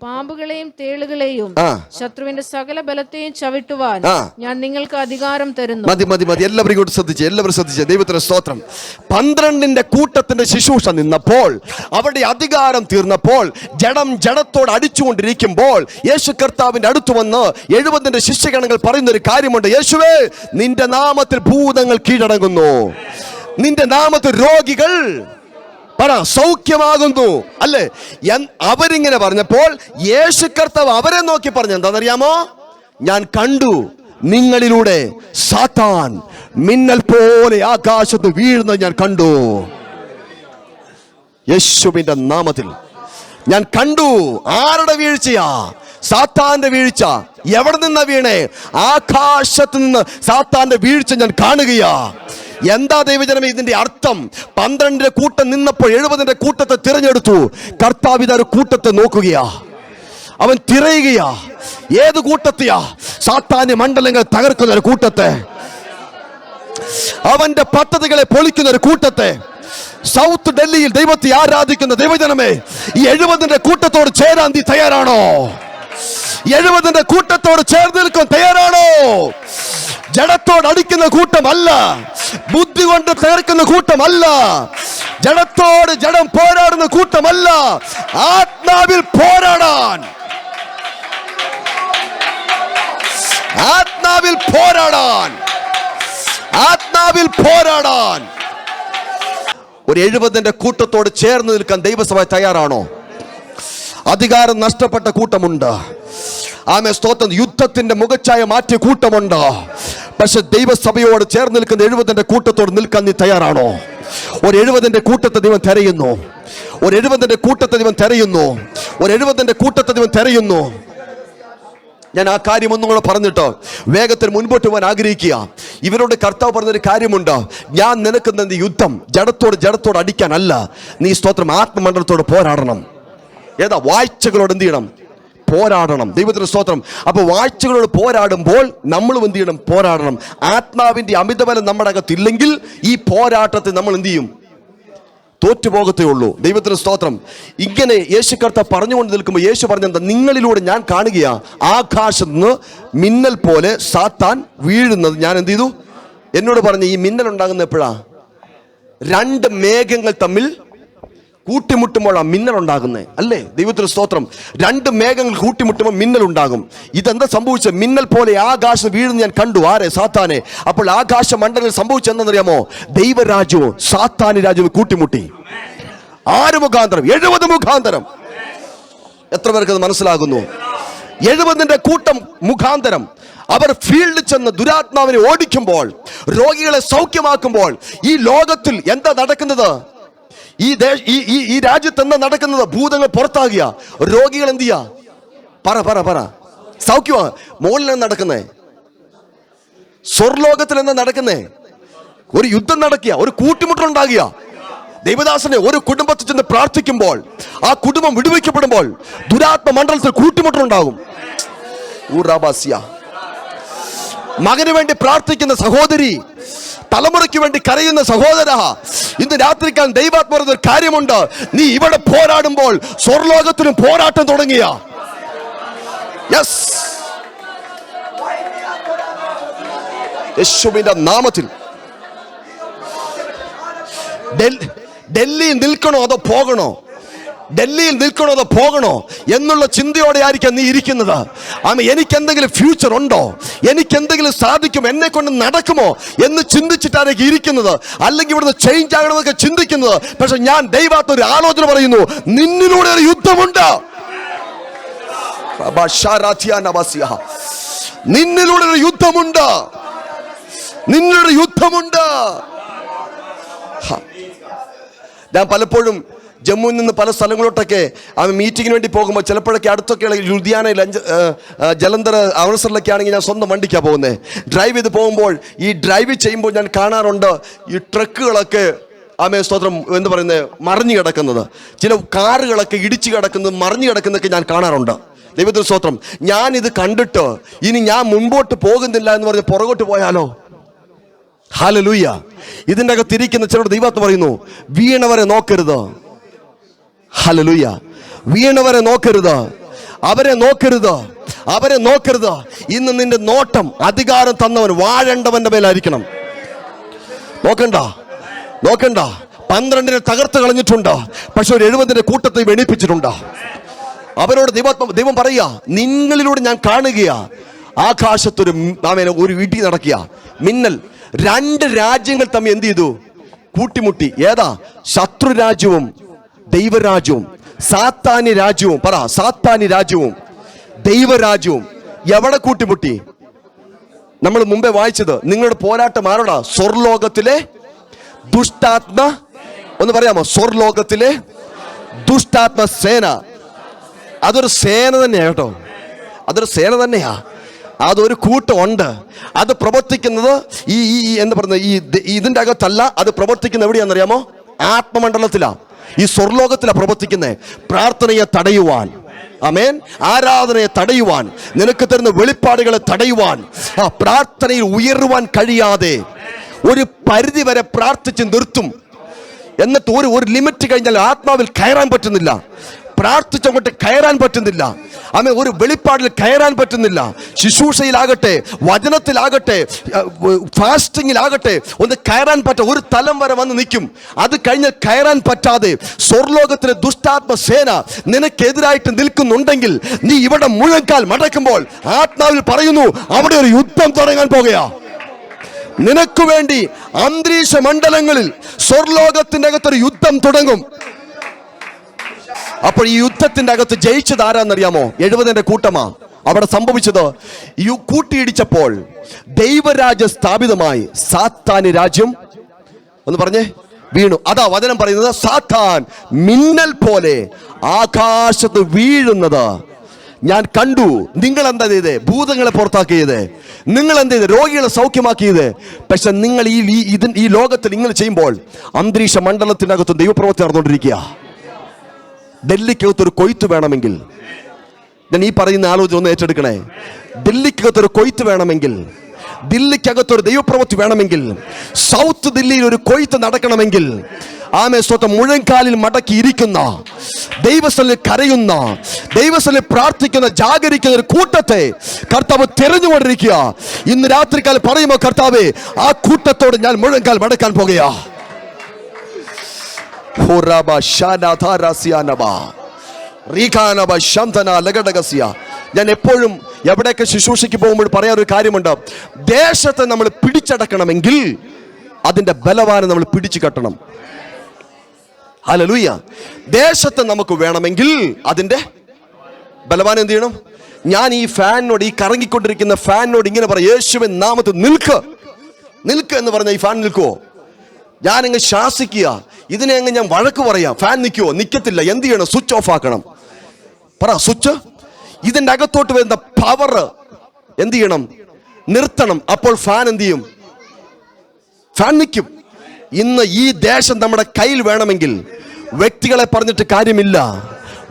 പാമ്പുകളെയും തേളുകളെയും ശത്രുവിന്റെ സകല ബലത്തെയും ചവിട്ടുവാൻ ഞാൻ നിങ്ങൾക്ക് അധികാരം തരുന്നു. മതി. എല്ലാവരും ശ്രദ്ധിച്ചേ. ദൈവത്തിന്റെ സ്തോത്രം. 12-ന്റെ കൂട്ടത്തിന്റെ ശുശ്രൂഷ നിന്നപ്പോൾ, അവരുടെ അധികാരം തീർന്നപ്പോൾ, ജഡത്തോട് അടിച്ചുകൊണ്ടിരിക്കുമ്പോൾ യേശു കർത്താവിന്റെ അടുത്ത് വന്ന് 70-ന്റെ ശിഷ്യഗണങ്ങൾ പറയുന്ന ഒരു കാര്യമുണ്ട്. യേശുവേ, നിന്റെ നാമത്തിൽ ഭൂതങ്ങൾ കീഴടങ്ങുന്നു. നിന്റെ നാമത്തിൽ രോഗികൾ സൗഖ്യമാകുന്നു. അല്ലേ? അവരിങ്ങനെ പറഞ്ഞപ്പോൾ യേശു കർത്താവ് അവരെ നോക്കി പറഞ്ഞു, എന്താണെന്നറിയാമോ? ഞാൻ കണ്ടു നിങ്ങളിലൂടെ സാത്താൻ മിന്നൽ പോലെ ആകാശത്ത് വീഴുന്നത് ഞാൻ കണ്ടു. യേശുവിന്റെ നാമത്തിൽ ഞാൻ കണ്ടു. ആരുടെ വീഴ്ചയാ? സാത്താന്റെ വീഴ്ച. എവിടെ നിന്നാ വീണേ? ആകാശത്ത് നിന്ന് സാത്താന്റെ വീഴ്ച ഞാൻ കാണുകയാ. എന്താ ദൈവജനമേ ഇതിന്റെ അർത്ഥം? 12-ന്റെ കൂട്ടം നിന്നപ്പോൾ 70-ന്റെ കൂട്ടത്തെ തിരഞ്ഞെടുത്തു. കർത്താവ് ഇതൊരു കൂട്ടത്തെ നോക്കുകയാ. അവൻ തിരയുകയാ. ഏത് കൂട്ടത്തെയാ? സാത്താന്യ മണ്ഡലങ്ങൾ തകർക്കുന്ന ഒരു കൂട്ടത്തെ, അവന്റെ പദ്ധതികളെ പൊളിക്കുന്ന ഒരു കൂട്ടത്തെ. സൗത്ത് ഡൽഹിയിൽ ദൈവത്തെ ആരാധിക്കുന്ന ദൈവജനമേ, ഈ 70-ന്റെ കൂട്ടത്തോട് ചേരാൻ നീ തയ്യാറാണോ? 70 കൂട്ടത്തോട് ചേർന്ന് നിൽക്കാൻ തയ്യാറാണോ? ജഡത്തോട് അടിക്കുന്ന കൂട്ടമല്ല, ബുദ്ധി കൊണ്ട് തീർക്കുന്ന കൂട്ടമല്ല, ജഡത്തോട് ജഡം പോരാടുന്ന കൂട്ടമല്ല, ആത്മാവിൽ പോരാടാൻ, ആത്മാവിൽ പോരാടാൻ, ആത്മാവിൽ പോരാടാൻ ഒരു 70 കൂട്ടത്തോട് ചേർന്ന് നിൽക്കാൻ ദൈവസഭ തയ്യാറാണോ? അധികാരം നഷ്ടപ്പെട്ട കൂട്ടമുണ്ട്. ആമേ സ്തോത്രം. യുദ്ധത്തിന്റെ മുഖച്ഛായ മാറ്റിയ കൂട്ടമുണ്ട്. പക്ഷെ ദൈവസഭയോട് ചേർന്ന് നിൽക്കുന്ന 70 കൂട്ടത്തോട് നിൽക്കാൻ നീ തയ്യാറാണോ? ഒരു 70 കൂട്ടത്തെ ദൈവം തിരയുന്നു. ഒരു 70 കൂട്ടത്തെ ദൈവം തിരയുന്നു. ഒരു 70 കൂട്ടത്തെ ദൈവം തിരയുന്നു. ഞാൻ ആ കാര്യം ഒന്നും കൂടെ പറഞ്ഞിട്ട് വേഗത്തിൽ മുൻപോട്ട് പോകാൻ ആഗ്രഹിക്കുക. ഇവരോട് കർത്താവ് പറഞ്ഞൊരു കാര്യമുണ്ട്. ഞാൻ നിനക്കുന്ന യുദ്ധം ജഡത്തോട് അടിക്കാനല്ല, നീ സ്തോത്രം ആത്മമണ്ഡലത്തോട് പോരാടണം. ഏതാ? വാഴ്ചകളോട് എന്ത് ചെയ്യണം? പോരാടണം. ദൈവത്തിന് സ്തോത്രം. അപ്പൊ വാഴ്ചകളോട് പോരാടുമ്പോൾ നമ്മളും എന്ത് ചെയ്യണം? പോരാടണം. ആത്മാവിന്റെ അമിതബലം നമ്മുടെ അകത്തില്ലെങ്കിൽ ഈ പോരാട്ടത്തിൽ നമ്മൾ എന്ത് ചെയ്യും? തോറ്റുപോകത്തേ ഉള്ളൂ. ദൈവത്തിന് സ്തോത്രം. ഇങ്ങനെ യേശു കർത്താവ് പറഞ്ഞുകൊണ്ട് നിൽക്കുമ്പോൾ യേശു പറഞ്ഞെന്താ? നിങ്ങളിലൂടെ ഞാൻ കാണുകയാ ആകാശത്ത് നിന്ന് മിന്നൽ പോലെ സാത്താൻ വീഴുന്നത് ഞാൻ എന്ത് ചെയ്തു? എന്നോട് പറഞ്ഞു ഈ മിന്നൽ ഉണ്ടാകുന്ന എപ്പോഴാ? 2 മേഘങ്ങൾ തമ്മിൽ കൂട്ടിമുട്ടുമ്പോഴാണ് മിന്നൽ ഉണ്ടാകുന്നത്, അല്ലേ? ദൈവത്തിന് സ്തോത്രം. 2 മേഘങ്ങൾ കൂട്ടിമുട്ടുമ്പോൾ മിന്നൽ ഉണ്ടാകും. ഇതെന്താ സംഭവിച്ചത്? മിന്നൽ പോലെ ആകാശം വീഴുന്ന ഞാൻ കണ്ടു. ആരെ? സാത്താനെ. അപ്പോൾ ആകാശ മണ്ഡലത്തിൽ സംഭവിച്ചെന്നറിയാമോ? ദൈവരാജ്യവും സാത്താനി രാജ്യവും കൂട്ടിമുട്ടി. ആര് മുഖാന്തരം? 70 മുഖാന്തരം. എത്ര പേർക്ക് അത് മനസ്സിലാകുന്നു? 70 കൂട്ടം മുഖാന്തരം അവർ ഫീൽഡിൽ ചെന്ന് ദുരാത്മാവിനെ ഓടിക്കുമ്പോൾ, രോഗികളെ സൗഖ്യമാക്കുമ്പോൾ, ഈ ലോകത്തിൽ എന്താ നടക്കുന്നത്? ഈ രാജ്യത്ത് എന്താ നടക്കുന്നത്? ഭൂതങ്ങൾ പുറത്താകിയ, രോഗികൾ എന്ത് ചെയ്യാ? പറ സൗഖ്യമാ. മുകളിൽ നടക്കുന്നേ, സ്വർലോകത്തിൽ എന്താ നടക്കുന്നേ? ഒരു യുദ്ധം നടക്കുക, ഒരു കൂട്ടിമുട്ടലുണ്ടാകിയ. ദൈവദാസനെ ഒരു കുടുംബത്തിൽ ചെന്ന് പ്രാർത്ഥിക്കുമ്പോൾ, ആ കുടുംബം വിടുവിക്കപ്പെടുമ്പോൾ ദുരാത്മ മണ്ഡലത്തിൽ കൂട്ടിമുട്ടലുണ്ടാകും. മകന് വേണ്ടി പ്രാർത്ഥിക്കുന്ന സഹോദരി, തലമുറയ്ക്ക് വേണ്ടി കരയുന്ന സഹോദര, ഇന്ന് രാത്രിക്കാൻ ദൈവാത്മ പറഞ്ഞ കാര്യമുണ്ട്. നീ ഇവിടെ പോരാടുമ്പോൾ സ്വർലോകത്തിനും പോരാട്ടം തുടങ്ങിയ. യെസ്, യേശുവിന്റെ നാമത്തിൽ. ഡൽഹിയിൽ നിൽക്കണോ അതോ പോകണോ? ഡൽഹിയിൽ നിൽക്കണോ അതോ പോകണോ എന്നുള്ള ചിന്തയോടെ ആയിരിക്കാം നീ ഇരിക്കുന്നത്. എനിക്ക് എന്തെങ്കിലും ഫ്യൂച്ചർ ഉണ്ടോ? എനിക്ക് എന്തെങ്കിലും സാധിക്കും? എന്നെ കൊണ്ട് നടക്കുമോ എന്ന് ചിന്തിച്ചിട്ടായിരിക്കും ഇരിക്കുന്നത്. അല്ലെങ്കിൽ ഇവിടുന്ന് ചേഞ്ച് ആകണമെന്നൊക്കെ ചിന്തിക്കുന്നത്. പക്ഷെ ഞാൻ ദൈവത്തെ ഒരു ആലോചന പറയുന്നു, നിന്നിലൂടെ ഒരു യുദ്ധമുണ്ട്. നിന്നിലൂടെ ഒരു യുദ്ധമുണ്ട്. നിന്നിലൂടെ യുദ്ധമുണ്ട്. ഞാൻ പലപ്പോഴും ജമ്മുവിൽ നിന്ന് പല സ്ഥലങ്ങളോട്ടൊക്കെ മീറ്റിങ്ങിന് വേണ്ടി പോകുമ്പോൾ ചിലപ്പോഴൊക്കെ അടുത്തൊക്കെയുള്ള ലുധിയാനയിൽ ജലന്ധർ അമൃത്സറിലൊക്കെ ആണെങ്കിൽ ഞാൻ സ്വന്തം വണ്ടിക്കാണ് പോകുന്നത്. ഡ്രൈവ് ചെയ്ത് പോകുമ്പോൾ ഈ ഡ്രൈവ് ചെയ്യുമ്പോൾ ഞാൻ കാണാറുണ്ട് ഈ ട്രക്കുകളൊക്കെ സ്തോത്രം എന്താ പറയുന്നത് മറിഞ്ഞു കിടക്കുന്നത്, ചില കാറുകളൊക്കെ ഇടിച്ചു കിടക്കുന്നത്, മറിഞ്ഞു കിടക്കുന്നതൊക്കെ ഞാൻ കാണാറുണ്ട്. ദൈവത്തിന് സ്തോത്രം. ഞാനിത് കണ്ടിട്ട് ഇനി ഞാൻ മുൻപോട്ട് പോകുന്നില്ല എന്ന് പറഞ്ഞ് പുറകോട്ട് പോയാലോ? ഹല്ലേലൂയ. ഇതിൻ്റെ അകത്തിരിക്കുന്ന ചിലർ ദൈവത്തെ പറയുന്നു, വീണവരെ നോക്കരുത്. ഹല്ലേലൂയ. വീണവരെ നോക്കരുത്, അവരെ നോക്കരുത്, അവരെ നോക്കരുത്. ഇന്ന് നിന്റെ നോട്ടം അധികാരം തന്നവൻ വാഴേണ്ടവന്റെ മേലായിരിക്കണം. നോക്കണ്ട, നോക്കണ്ട. 12 തകർത്ത് കളഞ്ഞിട്ടുണ്ട്, പക്ഷെ ഒരു 70 കൂട്ടത്തെ വെണിപ്പിച്ചിട്ടുണ്ട്. അവരോട് ദൈവം പറയുക, നിങ്ങളിലൂടെ ഞാൻ കാണുകയാ ആകാശത്തൊരു വീട്ടി നടക്കുക മിന്നൽ. 2 രാജ്യങ്ങൾ തമ്മിൽ എന്ത് ചെയ്തു? കൂട്ടിമുട്ടി. ഏതാ? ശത്രു രാജ്യവും ദൈവരാജ്യവും. സാത്താനി രാജ്യവും. പറ, സാത്താനി രാജ്യവും ദൈവരാജ്യവും എവിടെ കൂട്ടിമുട്ടി? നമ്മൾ മുമ്പേ വായിച്ചത്. നിങ്ങളുടെ പോരാട്ടം ആരോടാ? സ്വർലോകത്തിലെ ദുഷ്ടാത്മ, ഒന്ന് പറയാമോ? സ്വർലോകത്തിലെ ദുഷ്ടാത്മ സേന. അതൊരു സേന തന്നെയാ കേട്ടോ, അതൊരു സേന തന്നെയാ. അതൊരു കൂട്ടമുണ്ട്. അത് പ്രവർത്തിക്കുന്നത് ഈ എന്താ പറയുന്നത്, ഇതിൻ്റെ അകത്തല്ല. അത് പ്രവർത്തിക്കുന്ന എവിടെയാണെന്നറിയാമോ? ആത്മമണ്ഡലത്തിലാ, ഈ സ്വർലോകത്തിലാ പ്രവർത്തിക്കുന്നത്. പ്രാർത്ഥനയെ തടയുവാൻ, ആമേൻ, ആരാധനയെ തടയുവാൻ, നിനക്ക് തരുന്ന വെളിപ്പാടുകളെ തടയുവാൻ, പ്രാർത്ഥനയിൽ ഉയരുവാൻ കഴിയാതെ ഒരു പരിധി വരെ പ്രാർത്ഥിച്ച് നിർത്തും. എന്നിട്ട് ഒരു ലിമിറ്റ് കഴിഞ്ഞാൽ ആത്മാവിൽ കയറാൻ പറ്റുന്നില്ല. പ്രാർത്ഥിച്ചങ്ങോട്ട് കയറാൻ പറ്റുന്നില്ല. ആമേൻ, ഒരു വെളിപ്പാടിൽ കയറാൻ പറ്റുന്നില്ല. ശുശ്രൂഷയിലാകട്ടെ, വചനത്തിലാകട്ടെ, ഫാസ്റ്റിങ്ങിലാകട്ടെ ഒന്ന് കയറാൻ ഒരു തലം വരെ വന്ന് നിൽക്കും. അത് കഴിഞ്ഞ് കയറാൻ പറ്റാതെ സ്വർലോകത്തിലെ ദുഷ്ടാത്മ സേന നിനക്കെതിരായിട്ട് നിൽക്കുന്നുണ്ടെങ്കിൽ നീ ഇവിടെ മുഴങ്കാൽ മടക്കുമ്പോൾ ആത്മാവിൽ പറയുന്നു, അവിടെ ഒരു യുദ്ധം തുടങ്ങാൻ പോകുകയാ. നിനക്ക് വേണ്ടി അന്തരീക്ഷ മണ്ഡലങ്ങളിൽ സ്വർലോകത്തിന്റെ അകത്തൊരു യുദ്ധം തുടങ്ങും. അപ്പോൾ ഈ യുദ്ധത്തിന്റെ അകത്ത് ജയിച്ചത് ആരാന്നറിയാമോ? 70 കൂട്ടമാ. അവിടെ സംഭവിച്ചത്, ഈ കൂട്ടിയിടിച്ചപ്പോൾ ദൈവരാജ്യം സ്ഥാപിതമായി, സാത്താന് രാജ്യം ഒന്ന് പറഞ്ഞേ വീണു. അതാ വചനം പറയുന്നത്, സാത്താൻ മിന്നൽ പോലെ ആകാശത്ത് വീഴുന്നത് ഞാൻ കണ്ടു. നിങ്ങൾ എന്താ ചെയ്തേ? ഭൂതങ്ങളെ പുറത്താക്കിയത്. നിങ്ങൾ എന്ത് ചെയ്ത്? രോഗികളെ സൗഖ്യമാക്കിയത്. പക്ഷെ നിങ്ങൾ ഈ ലോകത്തിൽ നിങ്ങൾ ചെയ്യുമ്പോൾ അന്തരീക്ഷ മണ്ഡലത്തിനകത്ത് ദൈവപ്രവൃത്തി നടന്നുകൊണ്ടിരിക്കുക. ഡൽഹിക്കകത്തൊരു കൊയ്ത്ത് വേണമെങ്കിൽ, ഞാൻ ഈ പറയുന്ന ആലോചന ഒന്ന് ഏറ്റെടുക്കണേ. ഡൽഹിക്കകത്തൊരു കൊയ്ത്ത് വേണമെങ്കിൽ, ദില്ലിക്കകത്തൊരു ദൈവപ്രവൃത്തി വേണമെങ്കിൽ, സൗത്ത് ദില്ലിയിൽ ഒരു കൊയ്ത്ത് നടക്കണമെങ്കിൽ, ആമേ സ്വന്തം മുഴങ്കാലിൽ മടക്കി ഇരിക്കുന്ന, ദൈവസ്ഥലിൽ കരയുന്ന, ദൈവസ്ഥലിൽ പ്രാർത്ഥിക്കുന്ന, ജാഗരിക്കുന്ന ഒരു കൂട്ടത്തെ കർത്താവ് തിരഞ്ഞുകൊണ്ടിരിക്കുക. ഇന്ന് രാത്രിക്കാൽ പറയുമോ, കർത്താവേ, ആ കൂട്ടത്തോട് ഞാൻ മുഴങ്കാൽ മടക്കാൻ പോകുകയാ. ഞാൻ എപ്പോഴും എവിടെയൊക്കെ ശുശ്രൂഷയ്ക്ക് പോകുമ്പോൾ പറയാനൊരു കാര്യമുണ്ട്. ദേശത്തെ നമ്മൾ പിടിച്ചടക്കണമെങ്കിൽ അതിന്റെ ബലവാനെ നമ്മൾ പിടിച്ചു കെട്ടണം. ഹല്ലേലൂയ. ദേശത്തെ നമുക്ക് വേണമെങ്കിൽ അതിന്റെ ബലവാൻ എന്ത് ചെയ്യണം? ഞാൻ ഈ ഫാനിനോട്, ഈ കറങ്ങിക്കൊണ്ടിരിക്കുന്ന ഫാനിനോട് ഇങ്ങനെ പറയാം, യേശുവിൻ നാമത്തിൽ നിൽക്ക്, നിൽക്ക് എന്ന് പറഞ്ഞാൽ ഈ ഫാൻ നിൽക്കുവോ? ഞാനങ്ങ് ശാസിക്കുക, ഇതിനെ അങ്ങ് ഞാൻ വഴക്ക് പറയാം, ഫാൻ നിൽക്കുവോ? നിൽക്കത്തില്ല. എന്ത് ചെയ്യണം? സ്വിച്ച് ഓഫ് ആക്കണം. പറ, സ്വിച്ച്. ഇതിന്റെ അകത്തോട്ട് വരുന്ന പവർ എന്ത് ചെയ്യണം? നിർത്തണം. അപ്പോൾ ഫാൻ എന്ത് ചെയ്യും? ഫാൻ നിൽക്കും. ഇന്ന് ഈ ദേശം നമ്മുടെ കയ്യിൽ വേണമെങ്കിൽ വ്യക്തികളെ പറഞ്ഞിട്ട് കാര്യമില്ല,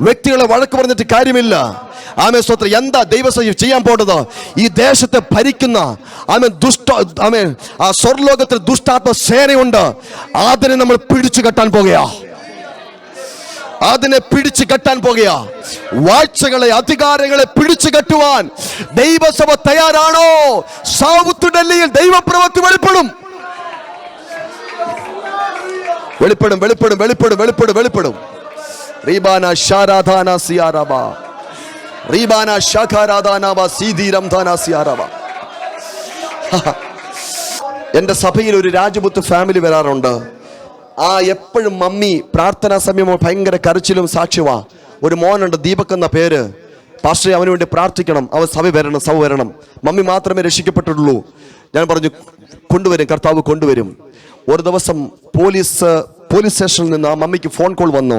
വ്യക്തികളെ വഴക്ക് പറഞ്ഞിട്ട് കാര്യമില്ല. ആമേ സ്തോത്രം. എന്താ ദൈവസേന ചെയ്യാൻ പോണത്? ഈ ദേശത്തെ ഭരിക്കുന്ന ആ സ്വർലോകത്തിൽ ദുഷ്ടാത്മ സേനയുണ്ട്. അതിനെ നമ്മൾ പിടിച്ചു കെട്ടാൻ പോകുകയാ. അതിനെ പിടിച്ചു കെട്ടാൻ പോകുകയാ. വാഴ്ചകളെ, അധികാരങ്ങളെ പിടിച്ചു കെട്ടുവാൻ ദൈവസഭ തയ്യാറാണോ? സൗത്ത് ഡൽഹിയിൽ ദൈവപ്രവൃത്തി വെളിപ്പെടും. വെളിപ്പെടും, വെളിപ്പെടും, വെളിപ്പെടും, വെളിപ്പെടും, വെളിപ്പെടും. റീബാന ഷാരാധാന സിയാറബ, റീബാന ഷഖാരാധാനബ സീദീരം ധാന സിയാറബ. എൻ്റെ സഭയിൽ ഒരു രാജപുത്ത് ഫാമിലി വരാറുണ്ട്. ആ എപ്പോഴും മമ്മി പ്രാർത്ഥനാ സമയം ഭയങ്കര കരച്ചിലും സാക്ഷ്യവാ. ഒരു മോനുണ്ട്, ദീപക് എന്ന പേര്. പാസ്റ്ററെ, അവന് വേണ്ടി പ്രാർത്ഥിക്കണം, അവൻ സഭ വരണം. മമ്മി മാത്രമേ രക്ഷിക്കപ്പെട്ടിട്ടുള്ളൂ. ഞാൻ പറഞ്ഞു, കൊണ്ടുവരും, കർത്താവ് കൊണ്ടുവരും. ഒരു ദിവസം പോലീസ് സ്റ്റേഷനിൽ നിന്ന് ആ മമ്മിക്ക് ഫോൺ കോൾ വന്നു.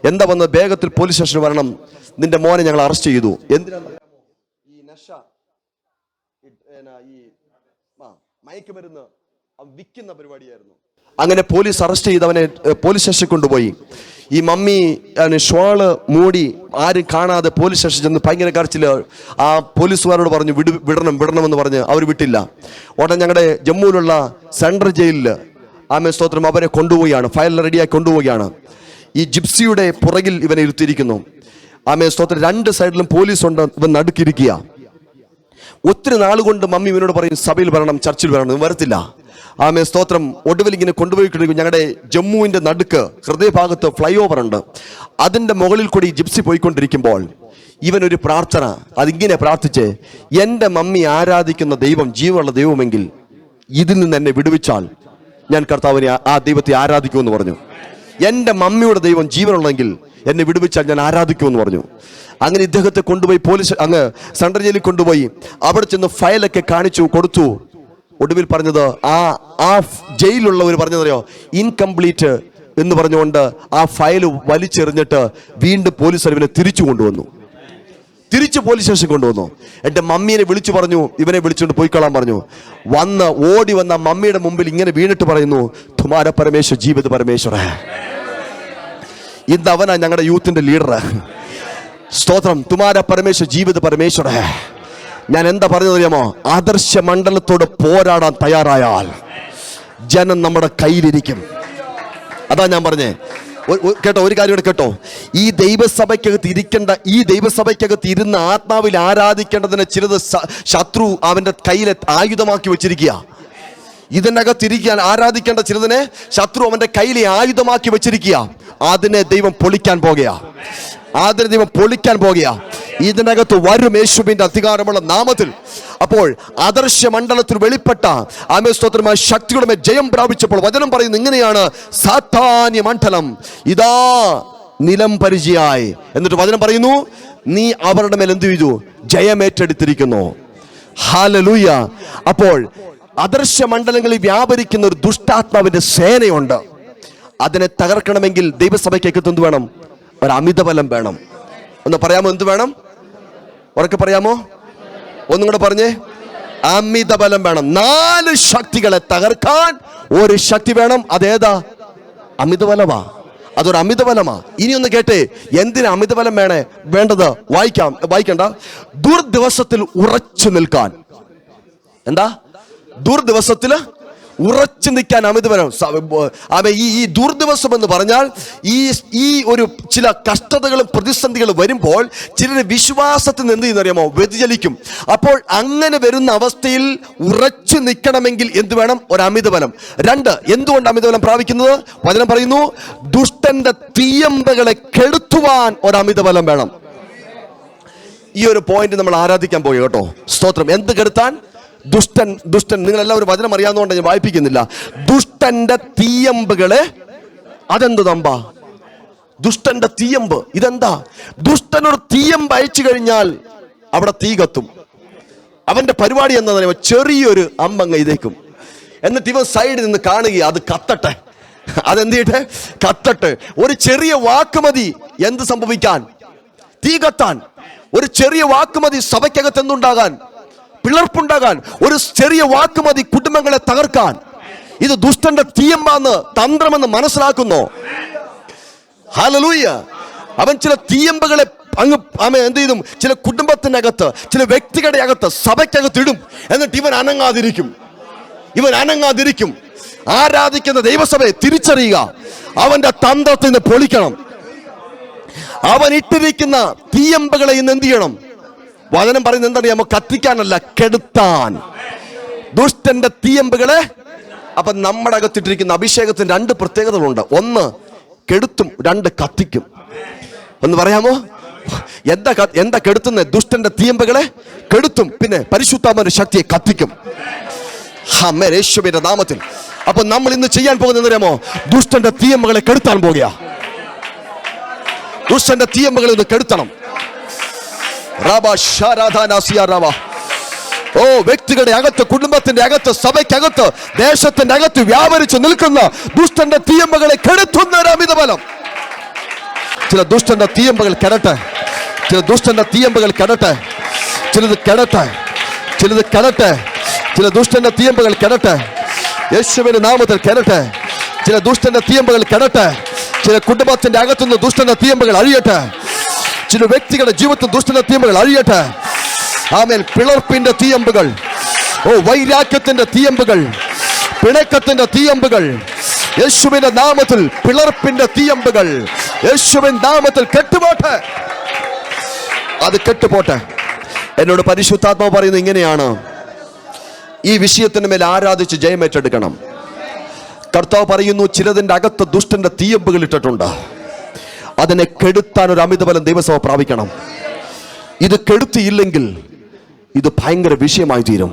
എന്താ വന്നത്? വേഗത്തിൽ പോലീസ് സ്റ്റേഷനിൽ വരണം, നിന്റെ മോനെ ഞങ്ങൾ അറസ്റ്റ് ചെയ്തു. എന്തിനാണ്? ഈ നശ, ഈ മയക്കുമരുന്ന് വിൽക്കുന്ന പരിപാടിയായിരുന്നു. അങ്ങനെ പോലീസ് അറസ്റ്റ് ചെയ്ത് അവനെ പോലീസ് സ്റ്റേഷനിൽ കൊണ്ടുപോയി. ഈ മമ്മി ഷോള് മൂടി ആരും കാണാതെ പോലീസ് സ്റ്റേഷനിൽ ചെന്ന് ഭയങ്കര കരച്ചില്. ആ പോലീസുകാരോട് പറഞ്ഞു, വിടണമെന്ന് പറഞ്ഞ് അവർ വിട്ടില്ല. ഉടനെ ഞങ്ങളുടെ ജമ്മുവിലുള്ള സെൻട്രൽ ജയിലിൽ ആമേ സ്തോത്രം അവരെ കൊണ്ടുപോവുകയാണ്, ഫയൽ റെഡിയാക്കി കൊണ്ടുപോവുകയാണ്. ഈ ജിപ്സിയുടെ പുറകിൽ ഇവനെ ഇരുത്തിയിരിക്കുന്നു. ആമേ സ്തോത്രം. 2 സൈഡിലും പോലീസ് ഉണ്ട്, ഇവൻ നടുക്കിരിക്കുക. ഒത്തിരി നാളുകൊണ്ട് മമ്മി ഇവനോട് പറയും, സഭയിൽ വരണം, ചർച്ചിൽ വരണം, വരത്തില്ല. ആമേ സ്തോത്രം. ഒടുവിൽ ഇങ്ങനെ കൊണ്ടുപോയിക്കൊണ്ടിരിക്കും. ഞങ്ങളുടെ ജമ്മുവിൻ്റെ നടുക്ക് ഹൃദയഭാഗത്ത് ഫ്ലൈ ഓവർ ഉണ്ട്. അതിൻ്റെ മുകളിൽ കൂടി ജിപ്സി പോയിക്കൊണ്ടിരിക്കുമ്പോൾ ഇവനൊരു പ്രാർത്ഥന, അതിങ്ങനെ പ്രാർത്ഥിച്ച്, എൻ്റെ മമ്മി ആരാധിക്കുന്ന ദൈവം ജീവനുള്ള ദൈവമെങ്കിൽ ഇതിൽ നിന്ന് എന്നെ വിടുവിച്ചാൽ ഞാൻ കർത്താവിനെ, ആ ദൈവത്തെ ആരാധിക്കുമെന്ന് പറഞ്ഞു. എൻ്റെ മമ്മിയുടെ ദൈവം ജീവനുള്ളെങ്കിൽ എന്നെ വിടുവിച്ചാൽ ഞാൻ ആരാധിക്കുമെന്ന് പറഞ്ഞു. അങ്ങനെ ഇദ്ദേഹത്തെ കൊണ്ടുപോയി പോലീസ് അങ്ങ് സെൻട്രൽ ജയിലിൽ കൊണ്ടുപോയി അവിടെ ചെന്ന് ഫയലൊക്കെ കാണിച്ചു കൊടുത്തു. ഒടുവിൽ പറഞ്ഞത്, ആ ജയിലുള്ളവർ പറഞ്ഞതറിയോ, ഇൻകംപ്ലീറ്റ് എന്ന് പറഞ്ഞുകൊണ്ട് ആ ഫയൽ വലിച്ചെറിഞ്ഞിട്ട് വീണ്ടും പോലീസ് ഇവനെ തിരിച്ചു കൊണ്ടുവന്നു. തിരിച്ച് പോലീസ് സ്റ്റേഷൻ കൊണ്ടുവന്നു. എൻ്റെ മമ്മീനെ വിളിച്ചു പറഞ്ഞു, ഇവനെ വിളിച്ചുകൊണ്ട് പോയിക്കൊള്ളാൻ പറഞ്ഞു. ഓടി വന്ന മമ്മിയുടെ മുമ്പിൽ ഇങ്ങനെ വീണിട്ട് പറയുന്നു, തുമാര പരമേശ്വർ ജീവിത പരമേശ്വര. ഇന്ന് അവനാ ഞങ്ങളുടെ യൂത്തിന്റെ ലീഡർ. സ്തോത്രം. തുമാര പരമേശ്വർ ജീവിത പരമേശ്വര. ഞാൻ എന്താ പറഞ്ഞതറിയാമോ? ആദർശ മണ്ഡലത്തോട് പോരാടാൻ തയ്യാറായാൽ ജനം നമ്മുടെ കയ്യിലിരിക്കും. അതാ ഞാൻ പറഞ്ഞേ, കേട്ടോ, ഒരു കാര്യം കൂടെ കേട്ടോ. ഈ ദൈവസഭയ്ക്കകത്ത് ഇരുന്ന് ആത്മാവിൽ ആരാധിക്കേണ്ടതിന് ചിലത് ശത്രു അവന്റെ കയ്യിലെ ആയുധമാക്കി വെച്ചിരിക്കുക. ഇതിനകത്തിരിക്കാൻ ആരാധിക്കേണ്ട ചിലതിനെ ശത്രു അവന്റെ കയ്യിലെ ആയുധമാക്കി വെച്ചിരിക്കുക. അതിനെ ദൈവം പൊളിക്കാൻ പോകുക. ഇതിനകത്ത് വരും യേശുവിന്റെ അധികാരമുള്ള നാമത്തിൽ. അപ്പോൾ അദർശ്യ മണ്ഡലത്തിൽ വെളിപ്പെട്ട ആമേൻ സ്തോത്രമായ ശക്തിയുടെ മേൽ ജയം പ്രാപിച്ചപ്പോൾ വചനം പറയുന്നു ഇങ്ങനെയാണ്, സാത്താന്യ മണ്ഡലം ഇതാ നിലം പരിചയായി. എന്നിട്ട് വചനം പറയുന്നു, നീ അവരുടെ മേൽ എന്ത് ചെയ്തു? ജയമേറ്റെടുത്തിരിക്കുന്നു. ഹല്ലേലൂയ. അപ്പോൾ അദർശ്യ മണ്ഡലങ്ങളിൽ വ്യാപരിക്കുന്ന ഒരു ദുഷ്ടാത്മാവിന്റെ സേനയുണ്ട്. അതിനെ തകർക്കണമെങ്കിൽ ദൈവസഭയ്ക്ക് എന്ത് വേണം? ഒരു അമിതബലം വേണം. ഒന്ന് പറയാമോ? എന്ത് വേണം? ഉറക്കെ പറയാമോ? ഒന്നും കൂടെ പറഞ്ഞേ. അമിതബലം വേണം. 4 ശക്തികളെ തകർക്കാൻ ഒരു ശക്തി വേണം. അതേതാ? അമിതബലമാ. അതൊരു അമിതബലമാ. ഇനി ഒന്ന് കേട്ടെ, എന്തിനാ അമിതബലം വേണ്ടത്? വായിക്കണ്ട. ദുർദിവസത്തിൽ ഉറച്ചു നിൽക്കാൻ. എന്താ? ദുർദിവസത്തില് ഉറച്ചു നിൽക്കാൻ അമിതബലം. ഈ ദുർദിവസം എന്ന് പറഞ്ഞാൽ ഈ ഒരു ചില കഷ്ടതകളും പ്രതിസന്ധികളും വരുമ്പോൾ ചിലരുടെ വിശ്വാസത്തിൽ നിന്ന് എന്ത് ചെയ്യുന്നറിയാമോ? വ്യതിചലിക്കും. അപ്പോൾ അങ്ങനെ വരുന്ന അവസ്ഥയിൽ ഉറച്ചു നിൽക്കണമെങ്കിൽ എന്ത് വേണം? ഒരു അമിതബലം. 2, എന്തുകൊണ്ട് അമിതബലം പ്രാപിക്കുന്നത്? വചനം പറയുന്നു, ദുഷ്ടന്റെ തീയമ്പകളെ കെടുത്തുവാൻ ഒരു അമിതബലം വേണം. ഈ ഒരു പോയിന്റ് നമ്മൾ ആരാധിക്കാൻ പോയി കേട്ടോ. സ്തോത്രം. എന്ത് കെടുത്താൻ? ദുഷ്ടൻ. നിങ്ങൾ എല്ലാവരും വചനം അറിയാവുന്നതുകൊണ്ട് ഞാൻ വായിപ്പിക്കുന്നില്ല. ദുഷ്ടന്റെ തീയമ്പുകളെ. അതെന്ത് തമ്പാ? ദുഷ്ടന്റെ തീയമ്പ്. ഇതെന്താ? ദുഷ്ടനൊരു തീയമ്പ് അയച്ചു കഴിഞ്ഞാൽ അവിടെ തീ കത്തും. അവന്റെ പരിപാടി എന്താ? ചെറിയൊരു അമ്പങ്ങ ഇതേക്കും. എന്നിട്ട് ഇവൻ സൈഡിൽ നിന്ന് കാണുക, അത് കത്തട്ടെ. അതെന്ത് ചെയ്യട്ടെ? കത്തട്ടെ. ഒരു ചെറിയ വാക്ക് മതി എന്ത് സംഭവിക്കാൻ? തീ കത്താൻ. ഒരു ചെറിയ വാക്ക് മതി സഭയ്ക്കകത്ത് എന്തുണ്ടാകാൻ? പിളർപ്പുണ്ടാകാൻ. ഒരു ചെറിയ വാക്ക് മതി കുടുംബങ്ങളെ തകർക്കാൻ. ഇത് ദുഷ്ടന്റെ തീയമ്പാന്ന് തന്ത്രമെന്ന് മനസ്സിലാക്കുന്നു. ഹല്ലേലൂയ. അവൻ ചില തീയമ്പുകളെ എന്ത് ചെയ്തും? ചില കുടുംബത്തിന്റെ അകത്ത്, ചില വ്യക്തികളുടെ അകത്ത്, സഭയ്ക്കകത്ത് ഇടും. എന്നിട്ട് ഇവൻ അനങ്ങാതിരിക്കും. ആരാധിക്കുന്ന ദൈവസഭയെ തിരിച്ചറിയുക. അവന്റെ തന്ത്രത്തിൽ നിന്ന് പൊളിക്കണം. അവൻ ഇട്ടിരിക്കുന്ന തീയമ്പുകളെ ഇന്ന് എന്ത് ചെയ്യണം? വചനം പറയുന്നത് എന്തറിയാമോ? കത്തിക്കാനല്ല, കെടുത്താൻ. ദുഷ്ടന്റെ തീയമ്പുകളെ. അപ്പൊ നമ്മുടെ അകത്തിട്ടിരിക്കുന്ന അഭിഷേകത്തിന് 2 പ്രത്യേകതകളുണ്ട്. 1 കെടുത്തും, 2 കത്തിക്കും. ഒന്ന് പറയാമോ? എന്താ കെടുത്തുന്നത്? ദുഷ്ടന്റെ തീയമ്പുകളെ കെടുത്തും, പിന്നെ പരിശുദ്ധാത്മാവിന്റെ ശക്തിയെ കത്തിക്കും. യേശുവിന്റെ നാമത്തിൽ. അപ്പൊ നമ്മൾ ഇന്ന് ചെയ്യാൻ പോകുന്നത് അറിയാമോ? ദുഷ്ടന്റെ തീയമ്പുകളെ കെടുത്താൻ പോകുക. ദുഷ്ടന്റെ തീയമ്പുകളെ ഒന്ന് കെടുത്തണം. വ്യക്തികളുടെ അകത്ത്, കുടുംബത്തിന്റെ അകത്ത്, സഭയ്ക്കകത്ത്, ദേശത്തിന്റെ അകത്ത് വ്യാപരിച്ചു നിൽക്കുന്ന ദുഷ്ടന്റെ തീയമ്പുകളെ കെടുത്തുന്ന ഒരു അമിതബലം. ചില ദുഷ്ടന്റെ തീയമ്പുകൾ കെടട്ടെ. ചിലത് കെടട്ടെ. ചില ദുഷ്ടന്റെ തീയമ്പുകൾ കെടട്ടെ. യേശുവിന്റെ നാമത്തിൽ കെടട്ടെ. ചില ദുഷ്ടന്റെ തീയമ്പുകൾ കെടട്ടെ. ചില കുടുംബത്തിന്റെ അകത്തുനിന്ന് ദുഷ്ടന്റെ തീയമ്പുകൾ അഴിയട്ടെ. ചില വ്യക്തികളുടെ ജീവിതത്തിൽ ദുഷ്ടന്റെ തീയമ്പുകൾ അഴിയട്ടെ. ആമേൻ. പിളർപ്പിന്റെ തീയമ്പുകൾ, വൈരാഗ്യത്തിന്റെ തീയമ്പുകൾ, പിണക്കത്തിന്റെ തീയമ്പുകൾ യേശുവിന്റെ നാമത്തിൽ, പിളർപ്പിന്റെ തീയമ്പുകൾ യേശുവിന്റെ നാമത്തിൽ കെട്ടുപോട്ടെ. അത് കെട്ടുപോട്ടെ. എന്നോട് പരിശുദ്ധാത്മാവ് പറയുന്നത് ഇങ്ങനെയാണ്, ഈ വിഷയത്തിന് മേൽ ആരാധിച്ച് ജയമേറ്റെടുക്കണം. കർത്താവ് പറയുന്നു, ചിലതിന്റെ അകത്ത് ദുഷ്ടന്റെ തീയമ്പുകൾ ഇട്ടിട്ടുണ്ട്. അതിനെ കെടുത്താൻ ഒരു അമിതബലം ദൈവസഭ പ്രാപിക്കണം. ഇത് കെടുത്തിയില്ലെങ്കിൽ ഇത് ഭയങ്കര വിഷയമായി തീരും.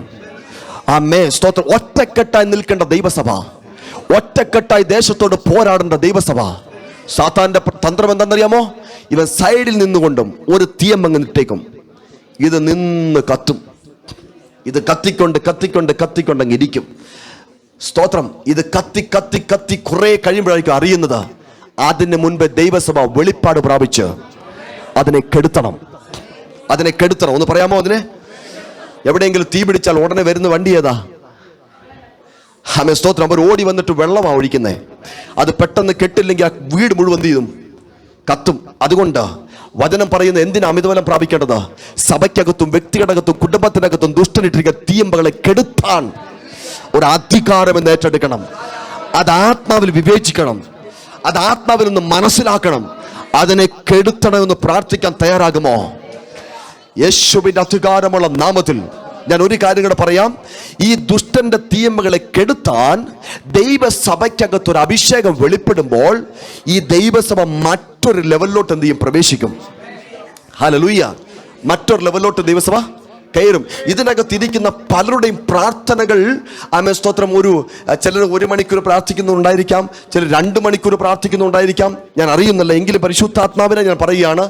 സ്തോത്രം. ഒറ്റക്കെട്ടായി നിൽക്കേണ്ട ദൈവസഭ, ഒറ്റക്കെട്ടായി ദേശത്തോട് പോരാടേണ്ട ദൈവസഭ. സാത്താന്റെ തന്ത്രം എന്താണെന്നറിയാമോ? ഇവൻ സൈഡിൽ നിന്നുകൊണ്ടും ഒരു തീയമ്പങ്ങ് ഇട്ടേക്കും. ഇത് നിന്ന് കത്തും. ഇത് കത്തിക്കൊണ്ട് ഇരിക്കും. സ്തോത്രം. ഇത് കത്തി കുറെ കഴിയുമ്പോഴായിരിക്കും അറിയുന്നത്. അതിന് മുൻപേ ദൈവസഭ വെളിപ്പാട് പ്രാപിച്ച് അതിനെ കെടുത്തണം. ഒന്ന് പറയാമോ? അതിനെ എവിടെയെങ്കിലും തീ പിടിച്ചാൽ ഉടനെ വരുന്ന വണ്ടി ഏതാ? സ്തോത്രം. അവർ ഓടി വന്നിട്ട് വെള്ളമാണ് ഒഴിക്കുന്നത്. അത് പെട്ടെന്ന് കെട്ടില്ലെങ്കിൽ ആ വീട് മുഴുവൻ തീരും, കത്തും. അതുകൊണ്ട് വചനം പറയുന്നത് എന്തിനാ അമിതബലം പ്രാപിക്കേണ്ടത്? സഭയ്ക്കകത്തും വ്യക്തികൾക്കകത്തും കുടുംബത്തിനകത്തും ദുഷ്ടനിട്ടിരിക്കുന്ന തീയമ്പുകളെ കെടുത്താൻ ഒരു അധികാരം എന്ന് ഏറ്റെടുക്കണം. അത് ആത്മാവിൽ വിവേചിക്കണം. അത് ആത്മാവിൽ നിന്ന് മനസ്സിലാക്കണം. അതിനെ കെടുത്തണമെന്ന് പ്രാർത്ഥിക്കാൻ തയ്യാറാകുമോ? യേശുവിന്റെ അധികാരമുള്ള നാമത്തിൽ ഞാൻ ഒരു കാര്യം കൂടെ പറയാം. ഈ ദുഷ്ടന്റെ തീയമ്പകളെ കെടുത്താൻ ദൈവസഭയ്ക്കകത്തൊരു അഭിഷേകം വെളിപ്പെടുമ്പോൾ ഈ ദൈവസഭ മറ്റൊരു ലെവലിലോട്ട് എന്ത് ചെയ്യും? പ്രവേശിക്കും. ഹല്ലേലൂയ. മറ്റൊരു ലെവലിലോട്ട് ദൈവസഭ കയറും. ഇതിനകത്ത് ഇരിക്കുന്ന പലരുടെയും പ്രാർത്ഥനകൾ ആമേൻ സ്തോത്രം, ചിലർ 1 മണിക്കൂർ പ്രാർത്ഥിക്കുന്നുണ്ടായിരിക്കാം, ചിലർ 2 മണിക്കൂർ പ്രാർത്ഥിക്കുന്നുണ്ടായിരിക്കാം, ഞാൻ അറിയുന്നില്ല. എങ്കിലും പരിശുദ്ധാത്മാവിനെ ഞാൻ പറയുകയാണ്,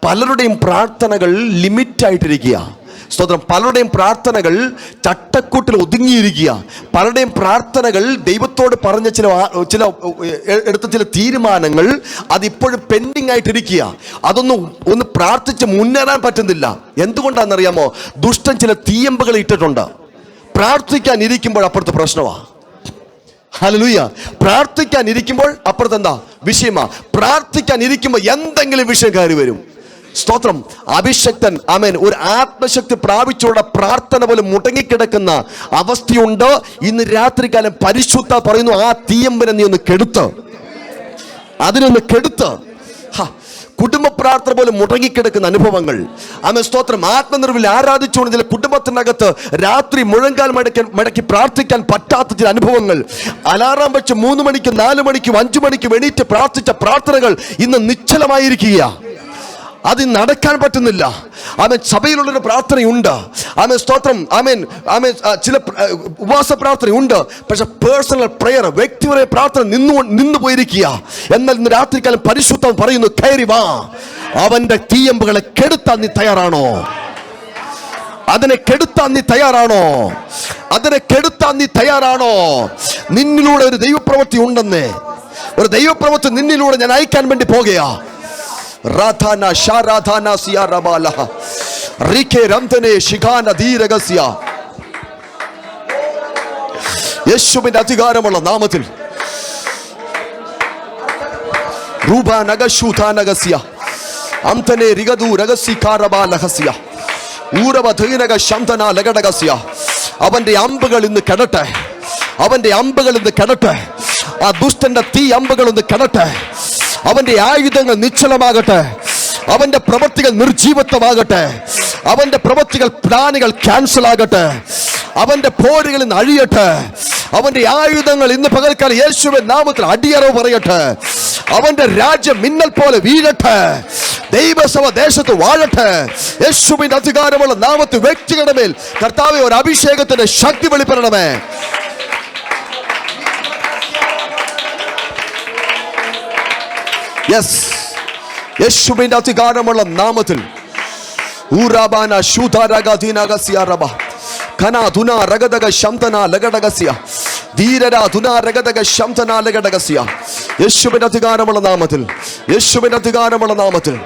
പലരുടെയും പ്രാർത്ഥനകൾ ലിമിറ്റായിട്ടിരിക്കുക. സ്തോത്രം. പലരുടെയും പ്രാർത്ഥനകൾ ചട്ടക്കൂട്ടിൽ ഒതുങ്ങിയിരിക്കുക. പലരുടെയും പ്രാർത്ഥനകൾ ദൈവത്തോട് പറഞ്ഞ എടുത്ത ചില തീരുമാനങ്ങൾ അതിപ്പോഴും പെൻഡിങ് ആയിട്ടിരിക്കുക. ഒന്ന് പ്രാർത്ഥിച്ച് മുന്നേറാൻ പറ്റുന്നില്ല. എന്തുകൊണ്ടാണെന്നറിയാമോ? ദുഷ്ടൻ ചില തീയമ്പുകൾ ഇട്ടിട്ടുണ്ട്. പ്രാർത്ഥിക്കാൻ ഇരിക്കുമ്പോൾ അപ്പുറത്ത് പ്രശ്നമാണ്. ഹല്ലേലൂയ. പ്രാർത്ഥിക്കാൻ ഇരിക്കുമ്പോൾ അപ്പുറത്ത് എന്താ വിഷയമാ? പ്രാർത്ഥിക്കാൻ ഇരിക്കുമ്പോൾ എന്തെങ്കിലും വിഷയം കയറി വരും. സ്തോത്രം. അഭിഷക്തൻ ആമേൻ ഒരു ആത്മശക്തി പ്രാപിച്ചുള്ള പ്രാർത്ഥന പോലും മുടങ്ങിക്കിടക്കുന്ന അവസ്ഥയുണ്ട്. ഇന്ന് രാത്രികാലം പരിശുദ്ധ പറയുന്നു, ആ തീയമ്പനെ നീ ഒന്ന് കെടുത്ത്, അതിനൊന്ന് കെടുത്ത്. കുടുംബ പ്രാർത്ഥന പോലും മുടങ്ങിക്കിടക്കുന്ന അനുഭവങ്ങൾ. ആമേൻ സ്തോത്രം. ആത്മനിർവിൽ ആരാധിച്ചുകൊണ്ട് ചില കുടുംബത്തിനകത്ത് രാത്രി മുഴങ്കാൽ മടക്കി പ്രാർത്ഥിക്കാൻ പറ്റാത്ത ചില അനുഭവങ്ങൾ. അലാറാം വെച്ച് 3 മണിക്ക് 4 മണിക്കും 5 മണിക്കും എണീറ്റ് പ്രാർത്ഥിച്ച പ്രാർത്ഥനകൾ ഇന്ന് നിശ്ചലമായിരിക്കുക. അത് നടക്കാൻ പറ്റുന്നില്ല. ആമേൻ. സഭയിലുള്ളൊരു പ്രാർത്ഥനയുണ്ട്. ആമേൻ സ്തോത്രം. ആമേൻ ആമേൻ ചില ഉപവാസ പ്രാർത്ഥനയുണ്ട്. പക്ഷെ പേഴ്സണൽ പ്രയർ, വ്യക്തിപരമായ പ്രാർത്ഥന നിന്നു പോയിരിക്കുക. എന്നാൽ ഇന്ന് രാത്രികാലം പരിശുദ്ധം പറയുന്നു, കയറി വാ. അവന്റെ തീയമ്പുകളെ കെടുത്താൻ നീ തയ്യാറാണോ? അതിനെ കെടുത്താൻ നീ തയ്യാറാണോ? അതിനെ കെടുത്താൻ നീ തയ്യാറാണോ? നിന്നിലൂടെ ഒരു ദൈവപ്രവൃത്തി ഉണ്ടെന്നേ, ഒരു ദൈവപ്രവൃത്തി നിന്നിലൂടെ ഞാൻ അയക്കാൻ വേണ്ടി പോകുകയാ. രാധാന ഷാരാധാന സിയ റബാലഹ റികെ രംതനെ ശിഖാന ധീരഗസ്യ. യേശുവിന്റെ അധികാരമുള്ള നാമത്തിൽ രൂപ നഗശൂതാനഗസ്യ അംതനെ റിഗദു രഗസികാരബാലഹസ്യ ഊരവ ധൈനഗ ശംതന ലഗടഗസ്യ. അവന്റെ അമ്പുകൾ ഇന്ന് കെടട്ടെ. അവന്റെ അമ്പുകൾ ഇന്ന് കെടട്ടെ. ആ ദുഷ്ടന്റെ തീ അമ്പുകൾ ഒന്ന് കെടട്ടെ. അവന്റെ ആയുധങ്ങൾ നിശ്ചലമാകട്ടെ. അവന്റെ പ്രവൃത്തികൾ നിർജീവത്വമാകട്ടെ. അവന്റെ പ്രവൃത്തികൾ പ്ലാനുകൾ ക്യാൻസൽ ആകട്ടെ. അവന്റെ പോരുകൾ ഇന്ന് അഴിയട്ടെ. അവന്റെ ആയുധങ്ങൾ ഇന്ന് പകൽക്കാലം യേശുവിന്റെ നാമത്തിൽ അടിയറവ് പറയട്ടെ. അവന്റെ രാജ്യം മിന്നൽ പോലെ വീഴട്ടെ. ദൈവസഭ ദേശത്ത് വാഴട്ടെ. യേശുവിന്റെ അധികാരമുള്ള നാമത്തിൽ വ്യക്തികളുടെ മേൽ കർത്താവേ ഒരു അഭിഷേകത്തിന്റെ ശക്തി വെളിപ്പെടണമേ. യെസ്. യേശുവിന്റെ അധികാരമുള്ള നാമത്തിൽ ഊരാബാന ശൂതാരഗദീനഗസ്യ റബ കനാ ദുനാ രഗദഗ ശംതന ലഗഡഗസ്യ ധീരരാ ദുനാ രഗദഗ ശംതന ലഗഡഗസ്യ. യേശുവിന്റെ അധികാരമുള്ള നാമത്തിൽ, യേശുവിന്റെ അധികാരമുള്ള നാമത്തിൽ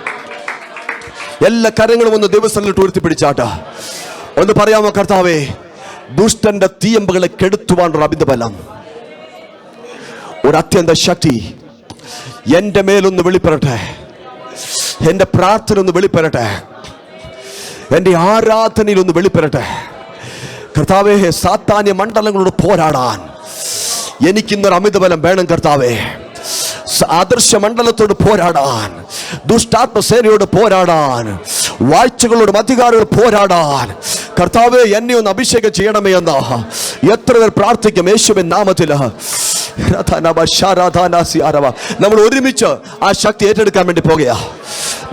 എല്ലാ കരങ്ങളും ഒന്ന് ദിവസങ്ങളിട്ട് ഉയർത്തിപ്പിടിച്ചാട്ട. ഒന്ന് പറയാമോ? കർത്താവേ, ദുഷ്ടന്റെ തീയമ്പുകളെ കെടുത്തുവാനുള്ള അഭിബലം, ഒരു അത്യന്ത ശക്തി എന്റെ മേലൊന്ന് വെളിപ്പെടട്ടെ. എന്റെ പ്രാർത്ഥന ഒന്ന് വെളിപ്പെടട്ടെ. എന്റെ ആരാധനയിൽ ഒന്ന് വെളിപ്പെടട്ടെ. കർത്താവേ, സാത്താന്യ മണ്ഡലങ്ങളോട് പോരാടാൻ എനിക്കിന്നൊരു അമിതബലം വേണം. കർത്താവേ, അദൃശ്യ മണ്ഡലത്തോട് പോരാടാൻ, ദുഷ്ടാത്മസേനയോട് പോരാടാൻ, വാഴ്ചകളോടും അധികാരികളോട് പോരാടാൻ കർത്താവേ എന്നെ ഒന്ന് അഭിഷേകം ചെയ്യണമേ എന്ന് എത്ര പേർ പ്രാർത്ഥിക്കും യേശുവിൻ നാമത്തിൽ. നമ്മൾ ഒരുമിച്ച് ആ ശക്തി ഏറ്റെടുക്കാൻ വേണ്ടി പോകുകയാ.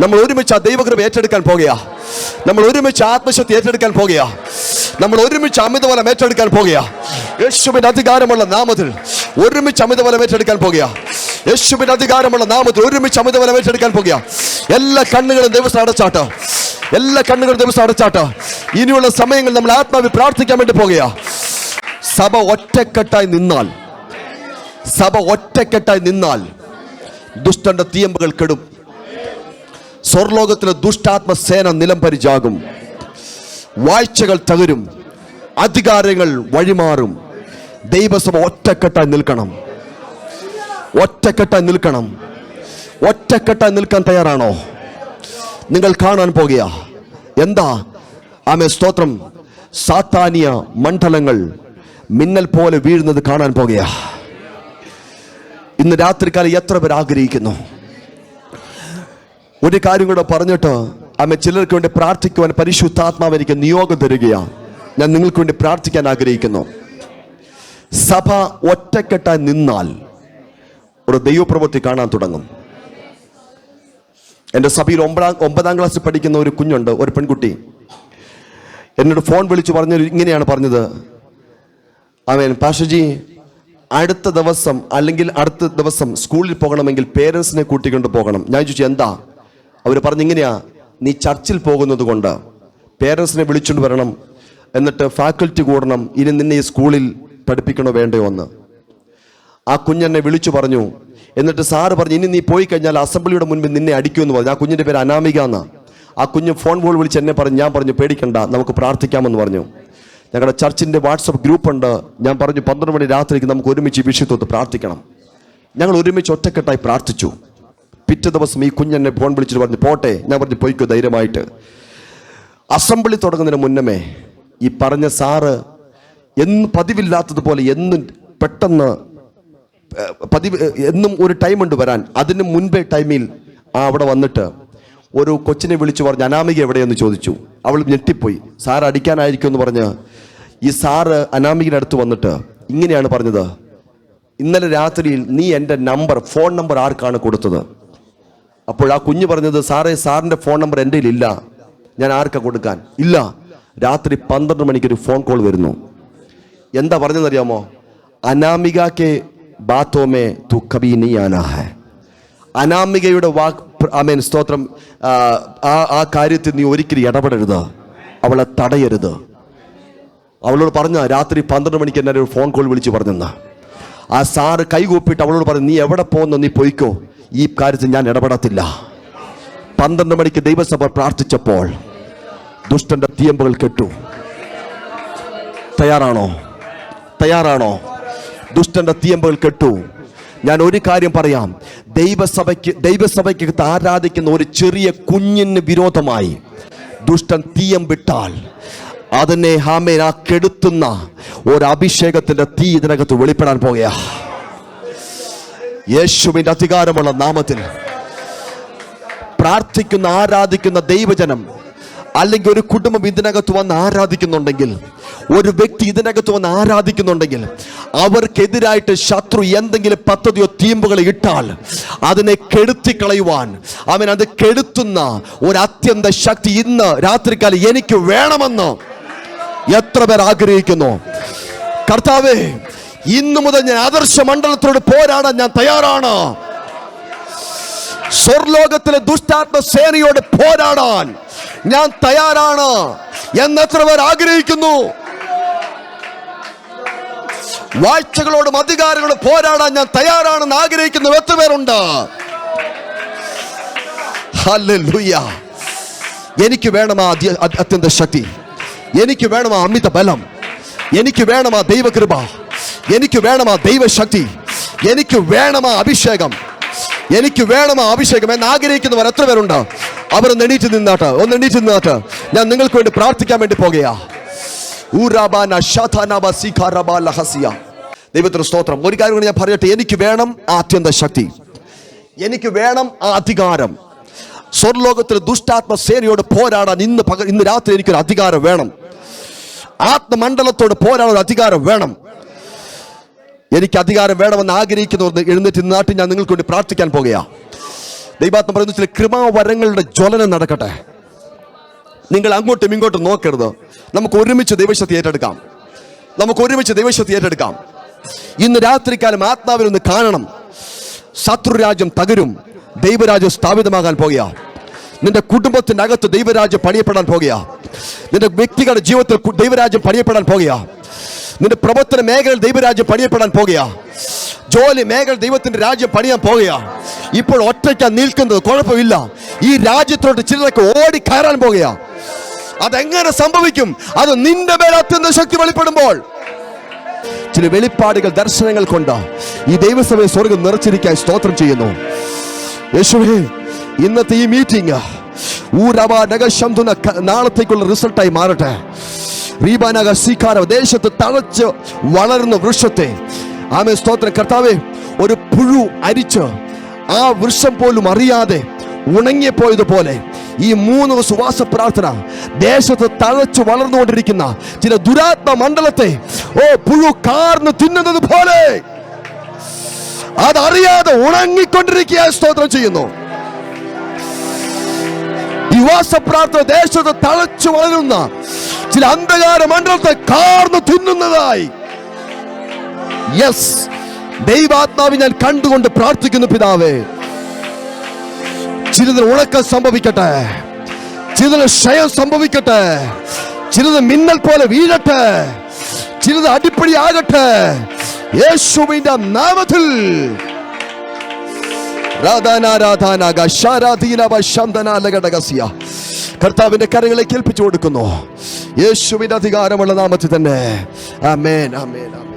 നമ്മൾ ഒരുമിച്ച് ആ ദൈവകൃപ ഏറ്റെടുക്കാൻ പോകുകയാ. നമ്മൾ ഒരുമിച്ച് ആത്മശക്തി ഏറ്റെടുക്കാൻ പോകുകയാ. നമ്മൾ ഒരുമിച്ച് അമിതബലം ഏറ്റെടുക്കാൻ പോകുകയാ. യേശുവിന്റെ അധികാരമുള്ള നാമത്തിൽ ഒരുമിച്ച് അമിതബലം ഏറ്റെടുക്കാൻ പോകുകയാ. യേശുവിന്റെ അധികാരമുള്ള നാമത്തിൽ ഒരുമിച്ച് അമിതബലം ഏറ്റെടുക്കാൻ പോകുകയാ. എല്ലാ കണ്ണുകളും ദിവസം അടച്ചാട്ട്. എല്ലാ കണ്ണുകളും ദിവസം അടച്ചാട്ട്. ഇനിയുള്ള സമയങ്ങൾ നമ്മൾ ആത്മാവിൽ പ്രാർത്ഥിക്കാൻ വേണ്ടി പോകുകയാ. സഭ ഒറ്റക്കെട്ടായി നിന്നാൽ, സഭ ഒറ്റക്കെട്ടായി നിന്നാൽ ദുഷ്ടന്റെ തീയമ്പുകൾ കെടും. സ്വർലോകത്തിലെ ദുഷ്ടാത്മസേന നിലംപരിചാകും. വാഴ്ചകൾ തകരും. അധികാരങ്ങൾ വഴിമാറും. ദൈവസഭ ഒറ്റക്കെട്ടായി നിൽക്കണം. ഒറ്റക്കെട്ടായി നിൽക്കണം. ഒറ്റക്കെട്ടായി നിൽക്കാൻ തയ്യാറാണോ? നിങ്ങൾ കാണാൻ പോകുക എന്താ? ആമേ സ്തോത്രം. സാത്താനിയ മണ്ഡലങ്ങൾ മിന്നൽ പോലെ വീഴുന്നത് കാണാൻ പോകുക. ഇന്ന് രാത്രികാലം എത്ര പേർ ആഗ്രഹിക്കുന്നു? ഒരു കാര്യം കൂടെ പറഞ്ഞിട്ട് ചിലർക്ക് വേണ്ടി പ്രാർത്ഥിക്കുവാൻ പരിശുദ്ധാത്മാവ് എനിക്ക് നിയോഗം തരികയാണ്. ഞാൻ നിങ്ങൾക്ക് വേണ്ടി പ്രാർത്ഥിക്കാൻ ആഗ്രഹിക്കുന്നു. സഭ ഒറ്റക്കെട്ടായി നിന്നാൽ ഒരു ദൈവപ്രവൃത്തി കാണാൻ തുടങ്ങും. എൻ്റെ സഭയിൽ 9ാം ക്ലാസ്സിൽ പഠിക്കുന്ന ഒരു കുഞ്ഞുണ്ട്, ഒരു പെൺകുട്ടി. എന്നോട് ഫോൺ വിളിച്ച് ഇങ്ങനെയാണ് പറഞ്ഞത്, പാസ്റ്റർജി അടുത്ത ദിവസം സ്കൂളിൽ പോകണമെങ്കിൽ പേരൻസിനെ കൂട്ടിക്കൊണ്ട് പോകണം. ഞാൻ ചോദിച്ചു എന്താ? അവർ പറഞ്ഞിങ്ങനെയാ, നീ ചർച്ചിൽ പോകുന്നത് കൊണ്ട് പേരൻസിനെ വിളിച്ചുകൊണ്ട് വരണം, എന്നിട്ട് ഫാക്കൽറ്റി കൂടണം, ഇനി നിന്നെ ഈ സ്കൂളിൽ പഠിപ്പിക്കണോ വേണ്ടയോ എന്ന്. ആ കുഞ്ഞെന്നെ വിളിച്ചു പറഞ്ഞു. എന്നിട്ട് സാറ് പറഞ്ഞു, ഇനി നീ പോയി കഴിഞ്ഞാൽ അസംബ്ലിയുടെ മുൻപിൽ നിന്നെ അടിക്കുമെന്ന് പറഞ്ഞു. ആ കുഞ്ഞിൻ്റെ പേര് അനാമിക എന്നാ. ആ കുഞ്ഞ് ഫോൺ കോൾ വിളിച്ച് എന്നെ പറഞ്ഞു. ഞാൻ പറഞ്ഞു പേടിക്കണ്ട, നമുക്ക് പ്രാർത്ഥിക്കാമെന്ന് പറഞ്ഞു. ഞങ്ങളുടെ ചർച്ചിൻ്റെ വാട്സപ്പ് ഗ്രൂപ്പുണ്ട്. ഞാൻ പറഞ്ഞു 12 മണി രാത്രിക്ക് നമുക്ക് ഒരുമിച്ച് ഈ വിഷയത്തോട്ട് പ്രാർത്ഥിക്കണം. ഞങ്ങൾ ഒരുമിച്ച് ഒറ്റക്കെട്ടായി പ്രാർത്ഥിച്ചു. പിറ്റേ ദിവസം ഈ കുഞ്ഞെന്നെ ഫോൺ വിളിച്ചിട്ട് പറഞ്ഞു പോട്ടെ. ഞാൻ പറഞ്ഞു പോയിക്കോ ധൈര്യമായിട്ട്. അസംബ്ലി തുടങ്ങുന്നതിന് മുന്നമേ ഈ പറഞ്ഞ സാറ് പതിവില്ലാത്തതുപോലെ പെട്ടെന്ന് എന്നും ഒരു ടൈമുണ്ട് വരാൻ. അതിന് മുൻപേ ടൈമിൽ അവിടെ വന്നിട്ട് ഒരു കൊച്ചിനെ വിളിച്ചു പറഞ്ഞു അനാമിക എവിടെയെന്ന് ചോദിച്ചു. അവൾ ഞെട്ടിപ്പോയി. സാറ് അടിക്കാനായിരിക്കും എന്ന് പറഞ്ഞ് ഈ സാറ് അനാമികയുടെ അടുത്ത് വന്നിട്ട് ഇങ്ങനെയാണ് പറഞ്ഞത്, ഇന്നലെ രാത്രിയിൽ നീ എൻ്റെ ഫോൺ നമ്പർ ആർക്കാണ് കൊടുത്തത്? അപ്പോൾ ആ കുഞ്ഞ് പറഞ്ഞത്, സാറിൻ്റെ ഫോൺ നമ്പർ എൻ്റെ ഇല്ല, ഞാൻ ആർക്കാ കൊടുക്കാൻ? ഇല്ല, രാത്രി 12 മണിക്കൊരു ഫോൺ കോൾ വരുന്നു. എന്താ പറഞ്ഞതെന്നറിയാമോ? അനാമികയ്ക്ക് ബാത്തോമേ തു കബി നീ ആനാ ഹൈ. അനാമികയുടെ സ്തോത്രം. ആ കാര്യത്തിൽ നീ ഒരിക്കലും ഇടപെടരുത്, അവളെ തടയരുത്. അവളോട് പറഞ്ഞ രാത്രി 12 മണിക്ക് എന്നെ ഒരു ഫോൺ കോൾ വിളിച്ച് പറഞ്ഞെന്ന്. ആ സാറ് കൈകൂപ്പിട്ട് അവളോട് പറഞ്ഞു, നീ എവിടെ പോകുന്നു, നീ പോയിക്കോ, ഈ കാര്യത്തിൽ ഞാൻ ഇടപെടത്തില്ല. 12 മണിക്ക് ദൈവസഭ പ്രാർത്ഥിച്ചപ്പോൾ ദുഷ്ടന്റെ തീയമ്പുകൾ കെട്ടു. തയ്യാറാണോ? ദുഷ്ടന്റെ തീയമ്പുകൾ കെട്ടു. ഞാൻ ഒരു കാര്യം പറയാം, ദൈവസഭയ്ക്ക് ആരാധിക്കുന്ന ഒരു ചെറിയ കുഞ്ഞിന് വിരോധമായി ദുഷ്ടൻ തീയം വിട്ടാൽ അതിനെ ആ കെടുത്തുന്ന ഒരു അഭിഷേകത്തിന്റെ തീ ഇതിനകത്ത് വെളിപ്പെടാൻ പോകുക. യേശുവിന്റെ അധികാരമുള്ള നാമത്തിൽ പ്രാർത്ഥിക്കുന്ന ആരാധിക്കുന്ന ദൈവജനം, അല്ലെങ്കിൽ ഒരു കുടുംബം ഇതിനകത്ത് വന്ന് ആരാധിക്കുന്നുണ്ടെങ്കിൽ, ഒരു വ്യക്തി ഇതിനകത്ത് വന്ന് ആരാധിക്കുന്നുണ്ടെങ്കിൽ, അവർക്കെതിരായിട്ട് ശത്രു എന്തെങ്കിലും പദ്ധതിയോ തീമ്പുകൾ ഇട്ടാൽ അതിനെ കെടുത്തിക്കളയുവാൻ അത് കെടുത്തുന്ന ഒരു അത്യന്ത ശക്തി ഇന്ന് രാത്രികാലം എനിക്ക് വേണമെന്ന് എത്ര പേർ ആഗ്രഹിക്കുന്നു? കർത്താവേ, ഇന്നു മുതൽ ഞാൻ ആദർശ മണ്ഡലത്തോട് പോരാടാൻ ഞാൻ തയ്യാറാണ്. സ്വർലോകത്തിലെ ദുഷ്ടാത്മ സേനയോട് പോരാടാൻ ഞാൻ തയ്യാറാണ് എന്നെത്ര പേർ ആഗ്രഹിക്കുന്നു? വാഴ്ചകളോടും അധികാരങ്ങളോടും പോരാടാൻ ഞാൻ തയ്യാറാണെന്ന് ആഗ്രഹിക്കുന്ന എത്ര പേരുണ്ട്? ഹല്ലേലൂയ. എനിക്ക് വേണം ആ അത്യന്ത ശക്തി, എനിക്ക് വേണം ആ അമിത ബലം, എനിക്ക് വേണം ആ ദൈവകൃപ, എനിക്ക് വേണം ആ ദൈവശക്തി, എനിക്ക് വേണം ആ അഭിഷേകം, എനിക്ക് വേണം ആ അഭിഷേകം എന്ന് ആഗ്രഹിക്കുന്നവർ എത്ര പേരുണ്ട്? അവരൊന്ന് എണീറ്റ് നിന്നാട്ട് ഞാൻ നിങ്ങൾക്ക് വേണ്ടി പ്രാർത്ഥിക്കാൻ വേണ്ടി പോകുകയാ. ദൈവത്തിന് സ്തോത്രം. ഒരു കാര്യം കൂടി ഞാൻ പറയട്ടെ, എനിക്ക് വേണം ആ അത്യന്ത ശക്തി, എനിക്ക് വേണം ആ അധികാരം. സ്വർലോകത്തിൽ ദുഷ്ടാത്മ സേനയോട് പോരാടാൻ ഇന്ന് രാത്രി എനിക്കൊരു അധികാരം വേണം. ആത്മമണ്ഡലത്തോട് പോരാടാൻ അധികാരം വേണം. എനിക്ക് അധികാരം വേണമെന്ന് ആഗ്രഹിക്കുന്നവർ എഴുന്നേറ്റ് നാട്ടിൽ ഞാൻ നിങ്ങൾക്ക് വേണ്ടി പ്രാർത്ഥിക്കാൻ പോകുകയാ. ദൈവാത്മ പറയുന്ന ചില കൃപാവരങ്ങളുടെ ജ്വലനം നടക്കട്ടെ. നിങ്ങൾ അങ്ങോട്ടും ഇങ്ങോട്ടും നോക്കരുത്. നമുക്ക് ഒരുമിച്ച് ദൈവശക്തി ഏറ്റെടുക്കാം. ഇന്ന് രാത്രികാലം ആത്മാവിനൊന്ന് കാണണം. ശത്രുരാജ്യം തകരും, ദൈവരാജ്യം സ്ഥാപിതമാകാൻ പോകുക. നിന്റെ കുടുംബത്തിന്റെ അകത്ത് ദൈവരാജ്യം പണിയപ്പെടാൻ പോകുക. നിന്റെ വ്യക്തികളുടെ ജീവിതത്തിൽ ദൈവരാജ്യം പണിയപ്പെടാൻ പോകുക. നിന്റെ പ്രവർത്തന മേഖലയിൽ ദൈവരാജ്യം പണിയപ്പെടാൻ പോകുക. ജോലി മേഖല ദൈവത്തിന്റെ രാജ്യം പണിയാൻ പോകുക. ഇപ്പോൾ ഒറ്റയ്ക്ക് നിൽക്കുന്നത് കുഴപ്പമില്ല. ഈ രാജ്യത്തോട്ട് ചിലരൊക്കെ ഓടി കയറാൻ പോകുക. അതെങ്ങനെ സംഭവിക്കും? അത് നിന്റെ മേൽ അത്യന്ത ശക്തി വെളിപ്പെടുമ്പോൾ. ചില വെളിപ്പാടുകൾ, ദർശനങ്ങൾ കൊണ്ട് ഈ ദൈവസഭയെ സ്വർഗ്ഗം നിറച്ചിരിക്കാൻ സ്തോത്രം ചെയ്യുന്നു. യേശുവേ, ഇന്നത്തെ ഈ മീറ്റിംഗ് നാളത്തേക്കുള്ള റിസൾട്ടായി മാറട്ടെ. ദേശത്ത് തഴച്ച് വളരുന്ന വൃക്ഷത്തെ സ്തോത്രം. കർത്താവേ, ഒരു പുഴു അരിച്ച് ആ വൃക്ഷം പോലും അറിയാതെ ഉണങ്ങിപ്പോയതുപോലെ ഈ 3 സുവാസ പ്രാർത്ഥന ദേശത്ത് തഴച്ചു വളർന്നുകൊണ്ടിരിക്കുന്ന ചില ദുരാത്മ മണ്ഡലത്തെ പുഴു കാർന്ന് തിന്നുന്നത് പോലെ അതറിയാതെ ഉണങ്ങിക്കൊണ്ടിരിക്കുക. സ്തോത്രം ചെയ്യുന്നു. ഈ ഉപവാസപ്രാർത്ഥന ദേശത്ത് തഴച്ചു വളരുന്ന ചില അന്ധകാര മണ്ഡലത്തെ കാർന്ന് തിന്നുന്നതായി ദൈവാത്മാവ് ഞാൻ കണ്ടുകൊണ്ട് പ്രാർത്ഥിക്കുന്നു. പിതാവേ, ചിലതിന് ഉണക്കം സംഭവിക്കട്ടെ, ചിലതിന് ക്ഷയം സംഭവിക്കട്ടെ, ചിലത് മിന്നൽ പോലെ വീഴട്ടെ, ചിലത് അടിപ്പടി ആകട്ടെ, യേശുവിന്റെ നാമത്തിൽ. കർത്താവിന്റെ കരങ്ങളെ കേൾപ്പിച്ചു കൊടുക്കുന്നു യേശുവിന്റെ അധികാരമുള്ള നാമത്തിൽ തന്നെ. ആമേൻ, ആമേൻ, ആമേൻ.